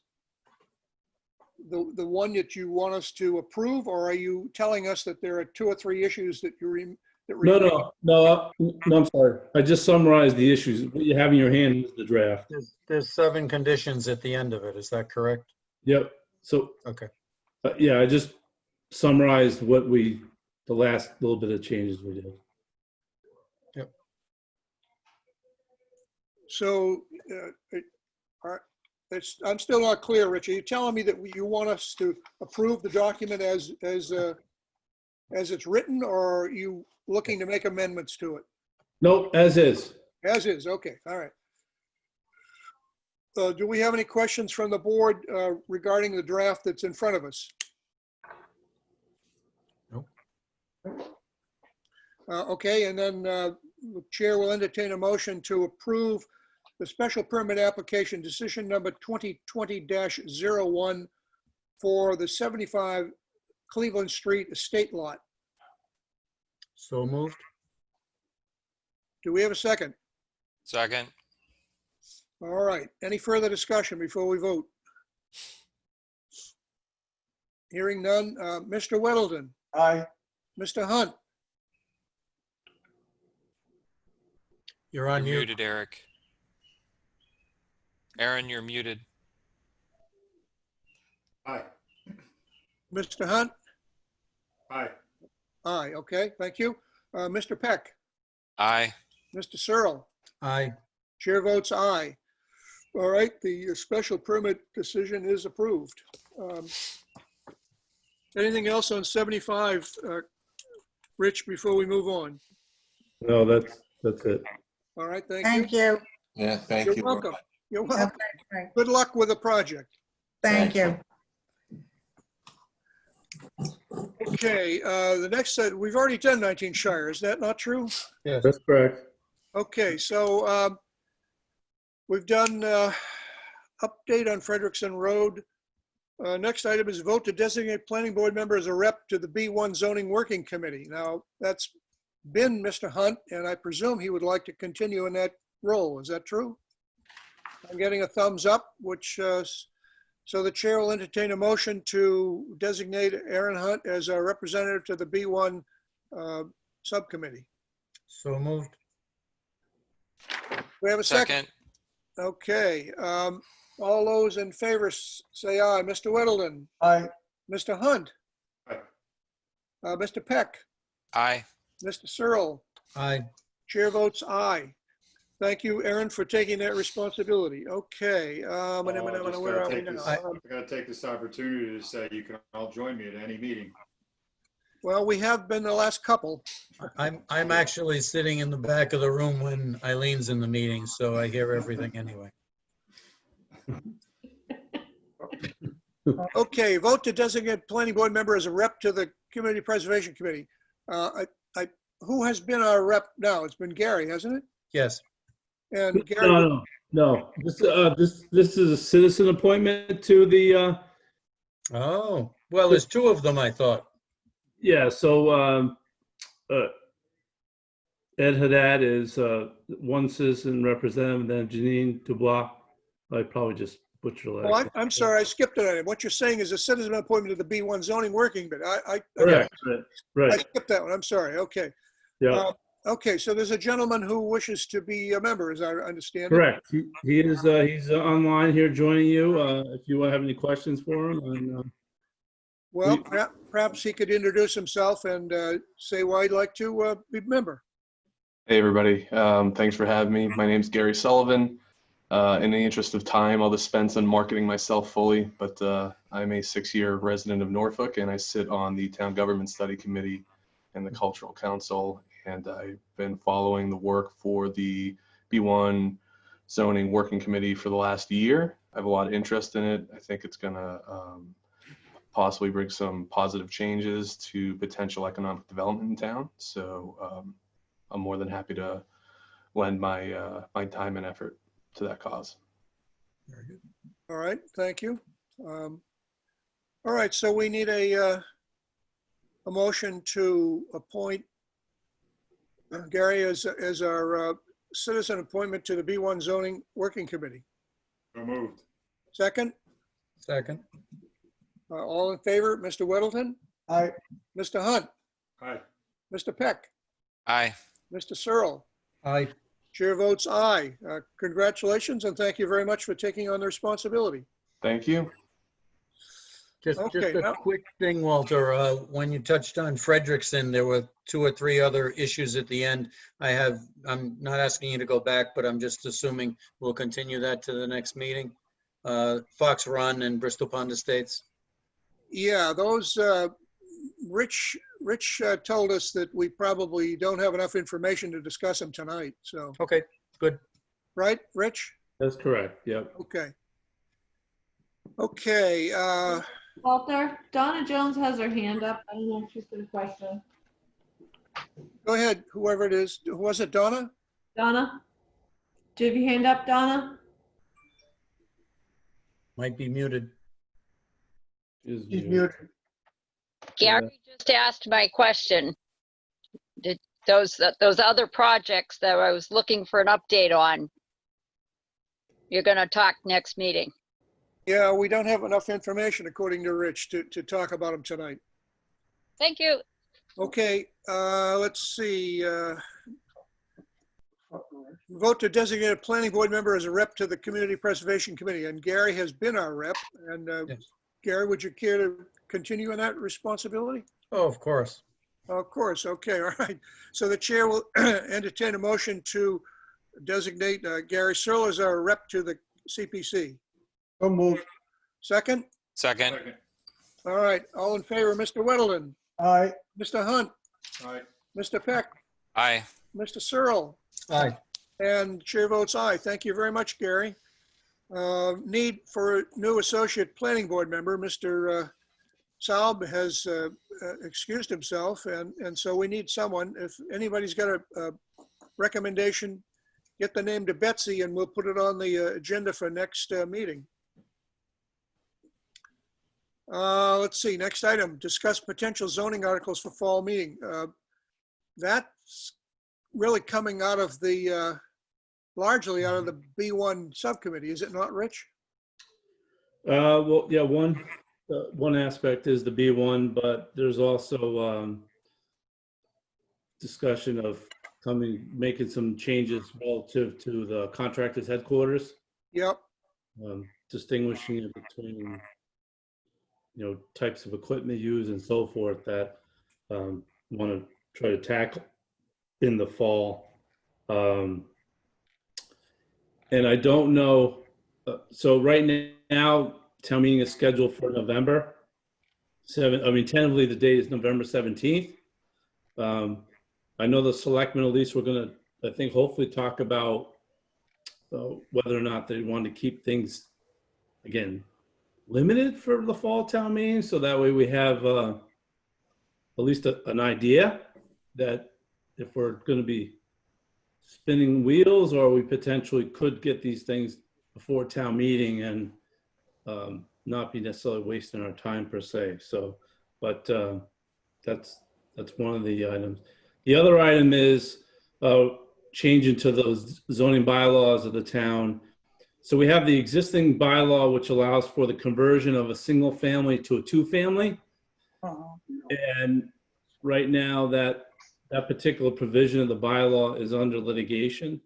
the one that you want us to approve, or are you telling us that there are 2 or 3 issues that you No, I'm sorry. I just summarized the issues. What you have in your hand is the draft. There's 7 conditions at the end of it. Is that correct? Yep. So, okay. Yeah, I just summarized the last little bit of changes we did. Yep. So I'm still not clear, Rich. Are you telling me that you want us to approve the document as it's written, or are you looking to make amendments to it? Nope, as is. As is, okay, all right. Do we have any questions from the board regarding the draft that's in front of us? Nope. Okay, and then the chair will entertain a motion to approve the special permit application decision number 2020-01 for the 75 Cleveland Street estate lot. So moved. Do we have a second? Second. All right. Any further discussion before we vote? Hearing none. Mr. Weddleton. Aye. Mr. Hunt. You're on mute. Muted, Eric. Aaron, you're muted. Aye. Mr. Hunt. Aye. Aye. Okay. Thank you. Mr. Peck. Aye. Mr. Searle. Aye. Chair votes aye. All right, the special permit decision is approved. Anything else on 75, Rich, before we move on? No, that's it. All right, thank Thank you. you. Yeah, thank You're you. welcome. You're welcome. Okay, Good luck with the project. thank you. Okay, the next set, we've already done 19 Shire, is that not true? Yes. That's correct. Okay, so we've done update on Frederickson Road. Next item is vote to designate planning board member as a rep to the B1 zoning working committee. Now, that's been Mr. Hunt, and I presume he would like to continue in that role. Is that true? I'm getting a thumbs up, which, so the chair will entertain a motion to designate Aaron Hunt as a representative to the B1 Subcommittee. So moved. We have a second. Okay. All those in favor say aye. Mr. Whittleton. Aye. Mr. Hunt. Aye. Mr. Peck. Aye. Mr. Searle. Aye. Chair votes aye. Thank you, Aaron, for taking that responsibility. Okay. Where are we now? I gotta take this opportunity to say you can all join me at any meeting. Well, we have been the last couple. I'm actually sitting in the back of the room when Eileen's in the meeting, so I hear everything anyway. Okay, vote to designate planning board member as a rep to the Community Preservation Committee. Who has been our rep now? It's been Gary, hasn't it? Yes. And Gary. No. This is a citizen appointment to the. Oh, well, there's two of them, I thought. Yeah. So Ed Haddad is one citizen representative, and then Janine Dubois. I probably just butchered the last. Oh, I'm sorry, I skipped it. What you're saying is a citizen appointment to the B1 zoning working, but I skipped that one. I'm sorry. Okay. Yeah. Okay, so there's a gentleman who wishes to be a member, as I understand it. Correct. He is. He's online here joining you. If you have any questions for him, and, well, perhaps he could introduce himself and say why he'd like to be a member. Hey, everybody. Thanks for having me. My name's Gary Sullivan. In the interest of time, I'll dispense on marketing myself fully, but I'm a 6-year resident of Norfolk, and I sit on the Town Government Study Committee and the Cultural Council, and I've been following the work for the B1 Zoning Working Committee for the last year. I have a lot of interest in it. I think it's going to possibly bring some positive changes to potential economic development in town. So I'm more than happy to lend my my time and effort to that cause. Very good. All right, thank you. All right, so we need a motion to appoint Gary as our citizen appointment to the B1 Zoning Working Committee. So moved. Second? Second. All in favor, Mr. Whittleton? Aye. Mr. Hunt? Aye. Mr. Peck? Aye. Mr. Searle? Aye. Chair votes aye. Congratulations, and thank you very much for taking on the responsibility. Thank you. Just Okay, a quick thing, Walter. When you touched on Frederickson, there were 2 or 3 other issues at the end. I'm not asking you to go back, but I'm just assuming we'll continue that to the next meeting. Fox Run and Bristol Pond Estates. Yeah, those, Rich told us that we probably don't have enough information to discuss them tonight, so. Okay, good. Right, Rich? That's correct. Yep. Okay. Okay. Walter, Donna Jones has her hand up. I don't know if she's got a question. Go ahead, whoever it is. Was it Donna? Donna? Do you have your hand up, Donna? Might be muted. She's muted. Gary just asked my question. Did those other projects that I was looking for an update on, you're going to talk next meeting? Yeah, we don't have enough information, according to Rich, to talk about them tonight. Thank you. Okay, let's see. Vote to designate a planning board member as a rep to the Community Preservation Committee, and Gary has been our rep. And Yes. Gary, would you care to continue in that responsibility? Oh, of course. Of course. Okay. All right. So the chair will entertain a motion to designate Gary Searle as our rep to the CPC. So moved. Second? Second. All right. All in favor, Mr. Whittleton? Aye. Mr. Hunt? Aye. Mr. Peck? Aye. Mr. Searle? Aye. And chair votes aye. Thank you very much, Gary. Need for a new associate planning board member. Mr. Saub has excused himself, and so we need someone. If anybody's got a recommendation, get the name to Betsy and we'll put it on the agenda for next meeting. Let's see, next item, discuss potential zoning articles for fall meeting. That's really coming out of the, largely out of the B1 subcommittee, is it not, Rich? Well, yeah, one aspect is the B1, but there's also discussion of making some changes relative to the contractor's headquarters, Yep. distinguishing it between, types of equipment used and so forth that want to try to tackle in the fall. And I don't know, so right now, town meeting is scheduled for November 7th. I mean, tentatively the date is November 17th. I know the selectmen, at least, we're going to, I think, hopefully talk about whether or not they want to keep things, again, limited for the fall town meeting. So that way we have at least an idea that if we're going to be spinning wheels, or we potentially could get these things before town meeting and not be necessarily wasting our time per se. So, but that's one of the items. The other item is changing to those zoning bylaws of the town. So we have the existing bylaw, which allows for the conversion of a single family to a two-family. And right now that particular provision of the bylaw is under litigation.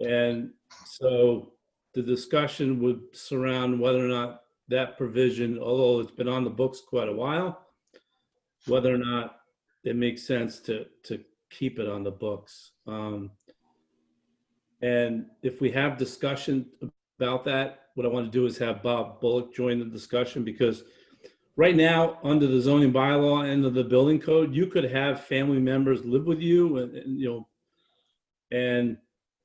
And so the discussion would surround whether or not that provision, although it's been on the books quite a while, whether or not it makes sense to keep it on the books. And if we have discussion about that, what I want to do is have Bob Bullock join the discussion, because right now, under the zoning bylaw and the building code, you could have family members live with you, and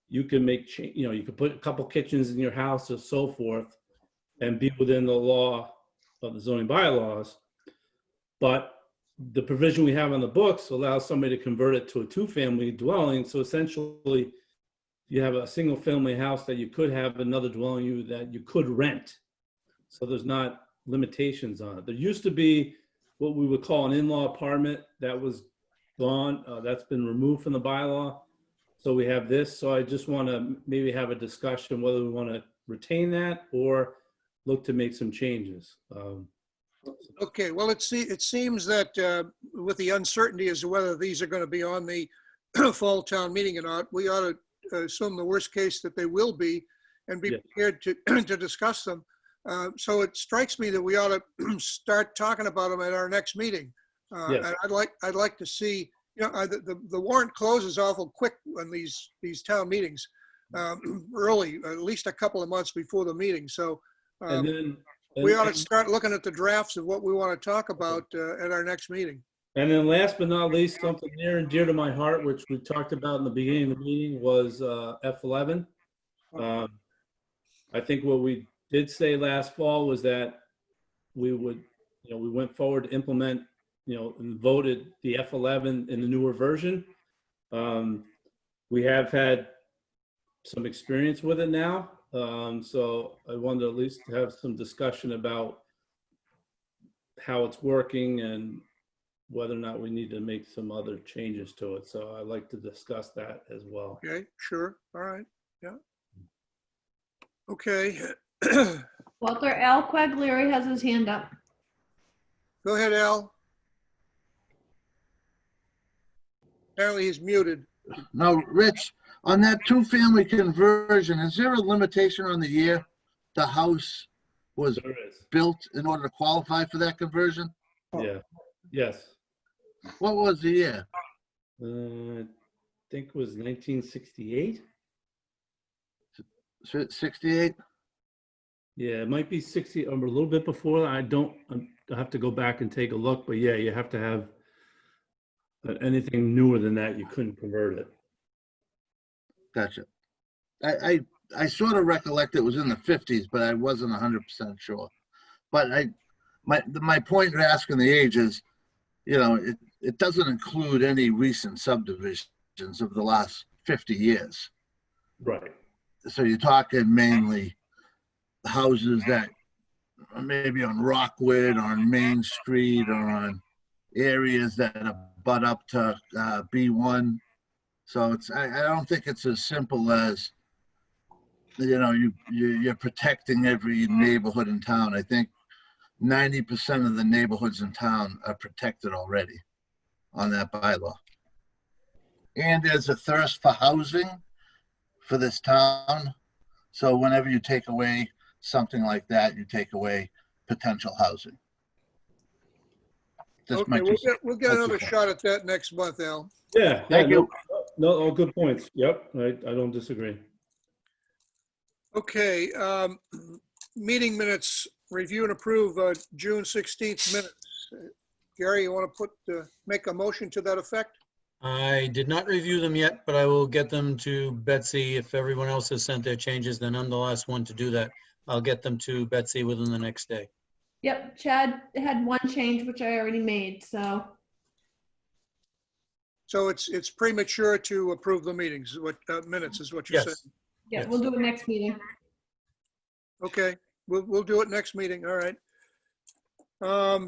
you can make you could put a couple kitchens in your house or so forth, and be within the law of the zoning bylaws. But the provision we have on the books allows somebody to convert it to a two-family dwelling. So essentially, you have a single-family house that you could have another dwelling unit that you could rent. So there's not limitations on it. There used to be what we would call an in-law apartment that was gone. That's been removed from the bylaw. So we have this. So I just want to maybe have a discussion whether we want to retain that or look to make some changes. Okay, well, it seems that with the uncertainty as to whether these are going to be on the fall town meeting or not, we ought to assume the worst case that they will be and be prepared to discuss them. So it strikes me that we ought to start talking about them at our next meeting. And I'd like to see, the warrant closes awful quick on these town meetings, early, at least a couple of months before the meeting. So we ought to start looking at the drafts of what we want to talk about at our next meeting. And then last but not least, something near and dear to my heart, which we talked about in the beginning of the meeting, was F11. I think what we did say last fall was that we would, we went forward to implement, and voted the F11 in the newer version. We have had some experience with it now. So I wanted to at least have some discussion about how it's working and whether or not we need to make some other changes to it. So I'd like to discuss that as well. Okay, sure. All right. Yeah. Okay. Walter, Al Quaglieri has his hand up. Go ahead, Al. Apparently he's muted. No, Rich, on that two-family conversion, is there a limitation on the year the house was built in order to qualify for that conversion? Yeah. Yes. What was the year? I think it was 1968. 68? Yeah, it might be 60 or a little bit before. I have to go back and take a look, but yeah, you have to have anything newer than that, you couldn't convert it. Gotcha. I sort of recollect it was in the 50s, but I wasn't 100% sure. But my point in asking the age is, it doesn't include any recent subdivisions of the last 50 years. Right. So you're talking mainly houses that are maybe on Rockwood, or on Main Street, or on areas that butt up to B1. So I don't think it's as simple as, you're protecting every neighborhood in town. I think 90% of the neighborhoods in town are protected already on that bylaw. And there's a thirst for housing for this town. So whenever you take away something like that, you take away potential housing. Just Okay, we'll get that's another a thought. shot at that next month, Al. Yeah, Thank you. no, all good points. Yep, I don't disagree. Okay, meeting minutes, review and approve June 16th minutes. Gary, you want to make a motion to that effect? I did not review them yet, but I will get them to Betsy. If everyone else has sent their changes, then I'm the last one to do that. I'll get them to Betsy within the next day. Yep, Chad had one change, which I already made, so. So it's premature to approve the meetings, what minutes is what you're saying? Yes. Yeah, we'll do it next meeting. Okay, we'll do it next meeting, all right.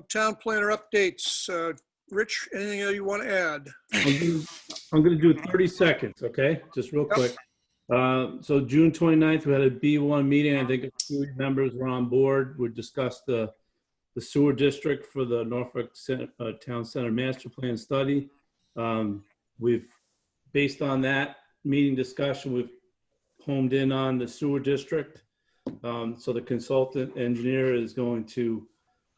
Town planner updates. Rich, anything you want to add? I'm going to do 30 seconds, okay? Just real quick. So June 29th, we had a B1 meeting. I think a few members were on board. We discussed the sewer district for the Norfolk Town Center Master Plan study. We've, based on that meeting discussion, we've homed in on the sewer district. So the consultant engineer is going to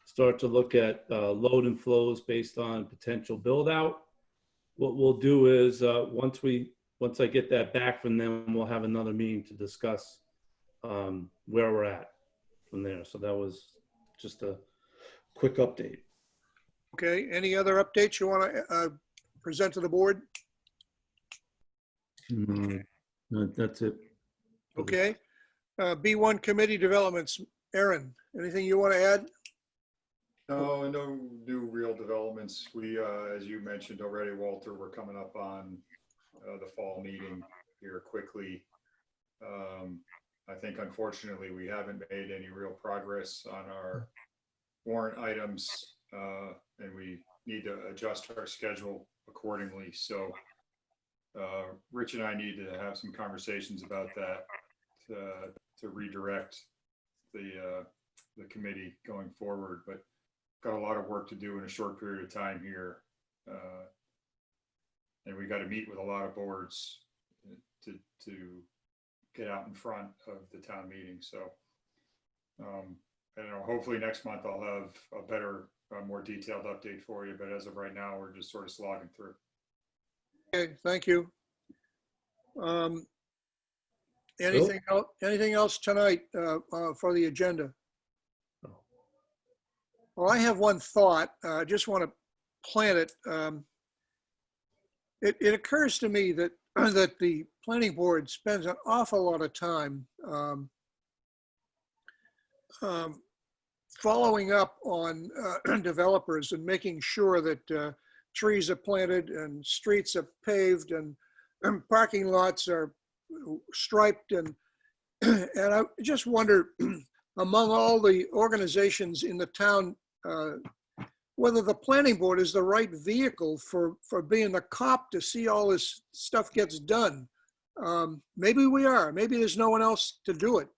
start to look at load and flows based on potential build out. What we'll do is once I get that back from them, we'll have another meeting to discuss where we're at from there. So that was just a quick update. Okay, any other updates you want to present to the board? No, that's it. Okay. B1 committee developments. Aaron, anything you want to add? No new real developments. We, as you mentioned already, Walter, we're coming up on the fall meeting here quickly. I think unfortunately we haven't made any real progress on our warrant items, and we need to adjust our schedule accordingly. So Rich and I need to have some conversations about that to redirect the committee going forward, but got a lot of work to do in a short period of time here. And we got to meet with a lot of boards to get out in front of the town meeting. So I don't know, hopefully next month I'll have a better, more detailed update for you. But as of right now, we're just sort of slogging through. Okay, thank you. Anything else tonight for the agenda? Well, I have one thought. I just want to plant it. It occurs to me that that the planning board spends an awful lot of time following up on developers and making sure that trees are planted and streets are paved and parking lots are striped and I just wonder among all the organizations in the town whether the planning board is the right vehicle for being the cop to see all this stuff gets done. Maybe we are. Maybe there's no one else to do it.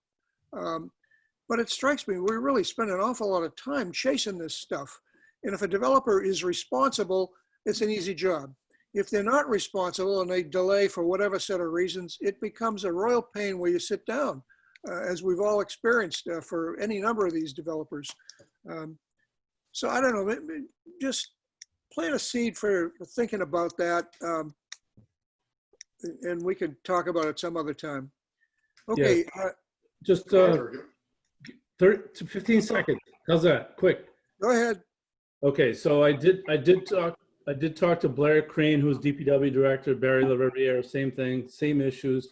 But it strikes me we really spend an awful lot of time chasing this stuff. And if a developer is responsible, it's an easy job. If they're not responsible and they delay for whatever set of reasons, it becomes a royal pain where you sit down, as we've all experienced for any number of these developers. So I don't know, just plant a seed for thinking about that. And we could talk about it some other time. Okay. Yeah. Just 15 seconds. How's that? Quick. Go ahead. Okay, so I did talk to Blair Crane, who's DPW director, Barry LaRiviere, same thing, same issues.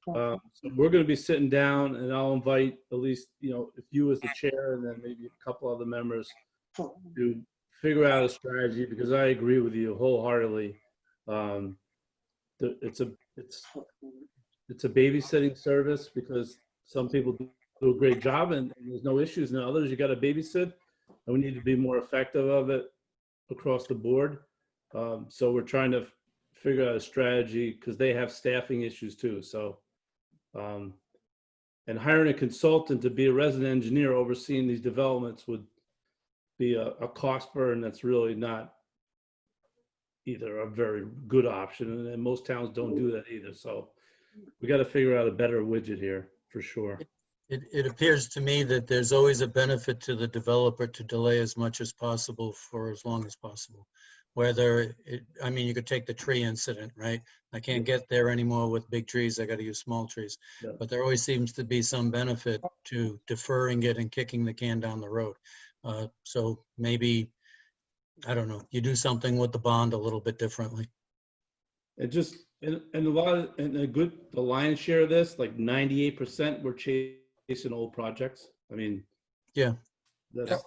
So we're going to be sitting down, and I'll invite at least, if you as the chair, and then maybe a couple other members to figure out a strategy, because I agree with you wholeheartedly. It's a babysitting service because some people do a great job and there's no issues, and others you got to babysit, and we need to be more effective of it across the board. So we're trying to figure out a strategy because they have staffing issues too. So, and hiring a consultant to be a resident engineer overseeing these developments would be a cost burden that's really not either a very good option, and most towns don't do that either. So we got to figure out a better widget here for sure. It appears to me that there's always a benefit to the developer to delay as much as possible for as long as possible. Whether, I mean, you could take the tree incident, right? I can't get there anymore with big trees. I got to use small trees. Yeah. But there always seems to be some benefit to deferring it and kicking the can down the road. So maybe, I don't know, you do something with the bond a little bit differently. It just, and a lot of, and the lion's share of this, like 98% were chasing old projects. I mean, yeah, that's,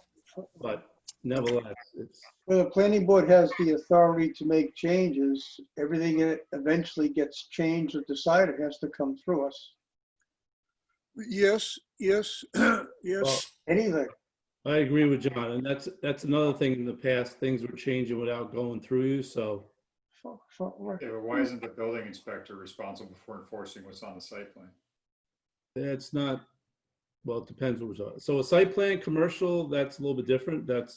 but nevertheless, it's. Well, the planning board has the authority to make changes. Everything that eventually gets changed or decided has to come through us. Yes, yes, yes. Well, Anything. I agree with John, and that's another thing. In the past, things were changing without going through you. So, Yeah, but why isn't the building inspector responsible for enforcing what's on the site plan? it's not. Well, it depends what we're talking. So a site plan commercial, that's a little bit different. That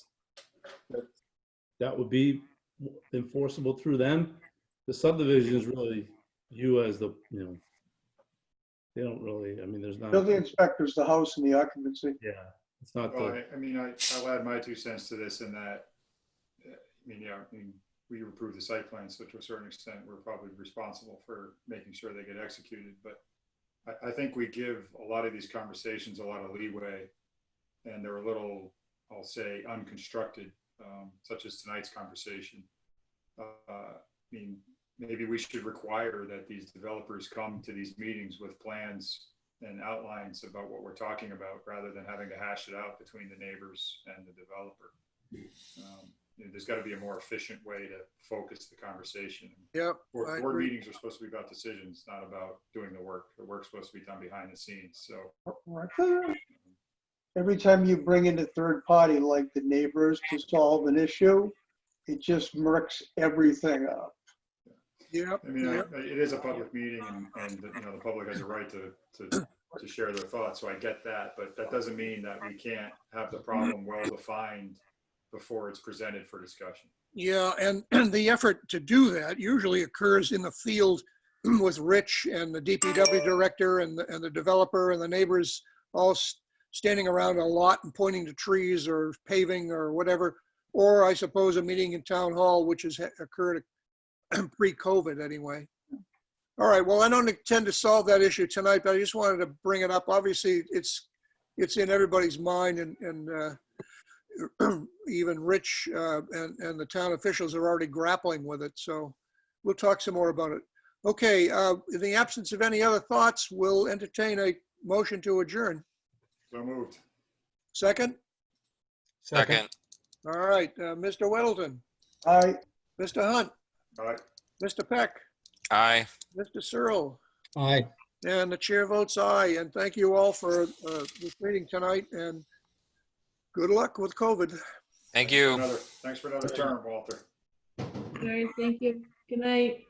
would be enforceable through them. The subdivision is really you as the, they don't really. I mean, there's not. Building inspector's the house and the occupancy. Yeah, it's not. Well, I mean, I'll add my 2 cents to this in that, we approve the site plan, so to a certain extent, we're probably responsible for making sure they get executed. But I think we give a lot of these conversations a lot of leeway, and they're a little, I'll say, unconstructed, such as tonight's conversation. I mean, maybe we should require that these developers come to these meetings with plans and outlines about what we're talking about, rather than having to hash it out between the neighbors and the developer. There's got to be a more efficient way to focus the conversation. Yeah, board meetings are supposed to be about decisions, not about doing the work. The work's supposed to be done behind the scenes. So Every time you bring in a third party like the neighbors to solve an issue, it just murks everything up. Yeah. I mean, it is a public meeting, and the public has a right to share their thoughts. So I get that, but that doesn't mean that we can't have the problem well defined before it's presented for discussion. Yeah, and the effort to do that usually occurs in the field with Rich and the DPW director and the developer and the neighbors all standing around a lot and pointing to trees or paving or whatever. Or I suppose a meeting in town hall, which has occurred pre-COVID anyway. All right, well, I don't intend to solve that issue tonight, but I just wanted to bring it up. Obviously, it's in everybody's mind, and even Rich and the town officials are already grappling with it. So we'll talk some more about it. Okay, in the absence of any other thoughts, we'll entertain a motion to adjourn. So moved. Second? Second. All right, Mr. Weddleton. Aye. Mr. Hunt. Aye. Mr. Peck. Aye. Mr. Searle. Aye. And the chair votes aye. And thank you all for this meeting tonight, and good luck with COVID. Thank you. Thanks for another term, Walter. All right, thank you. Good night.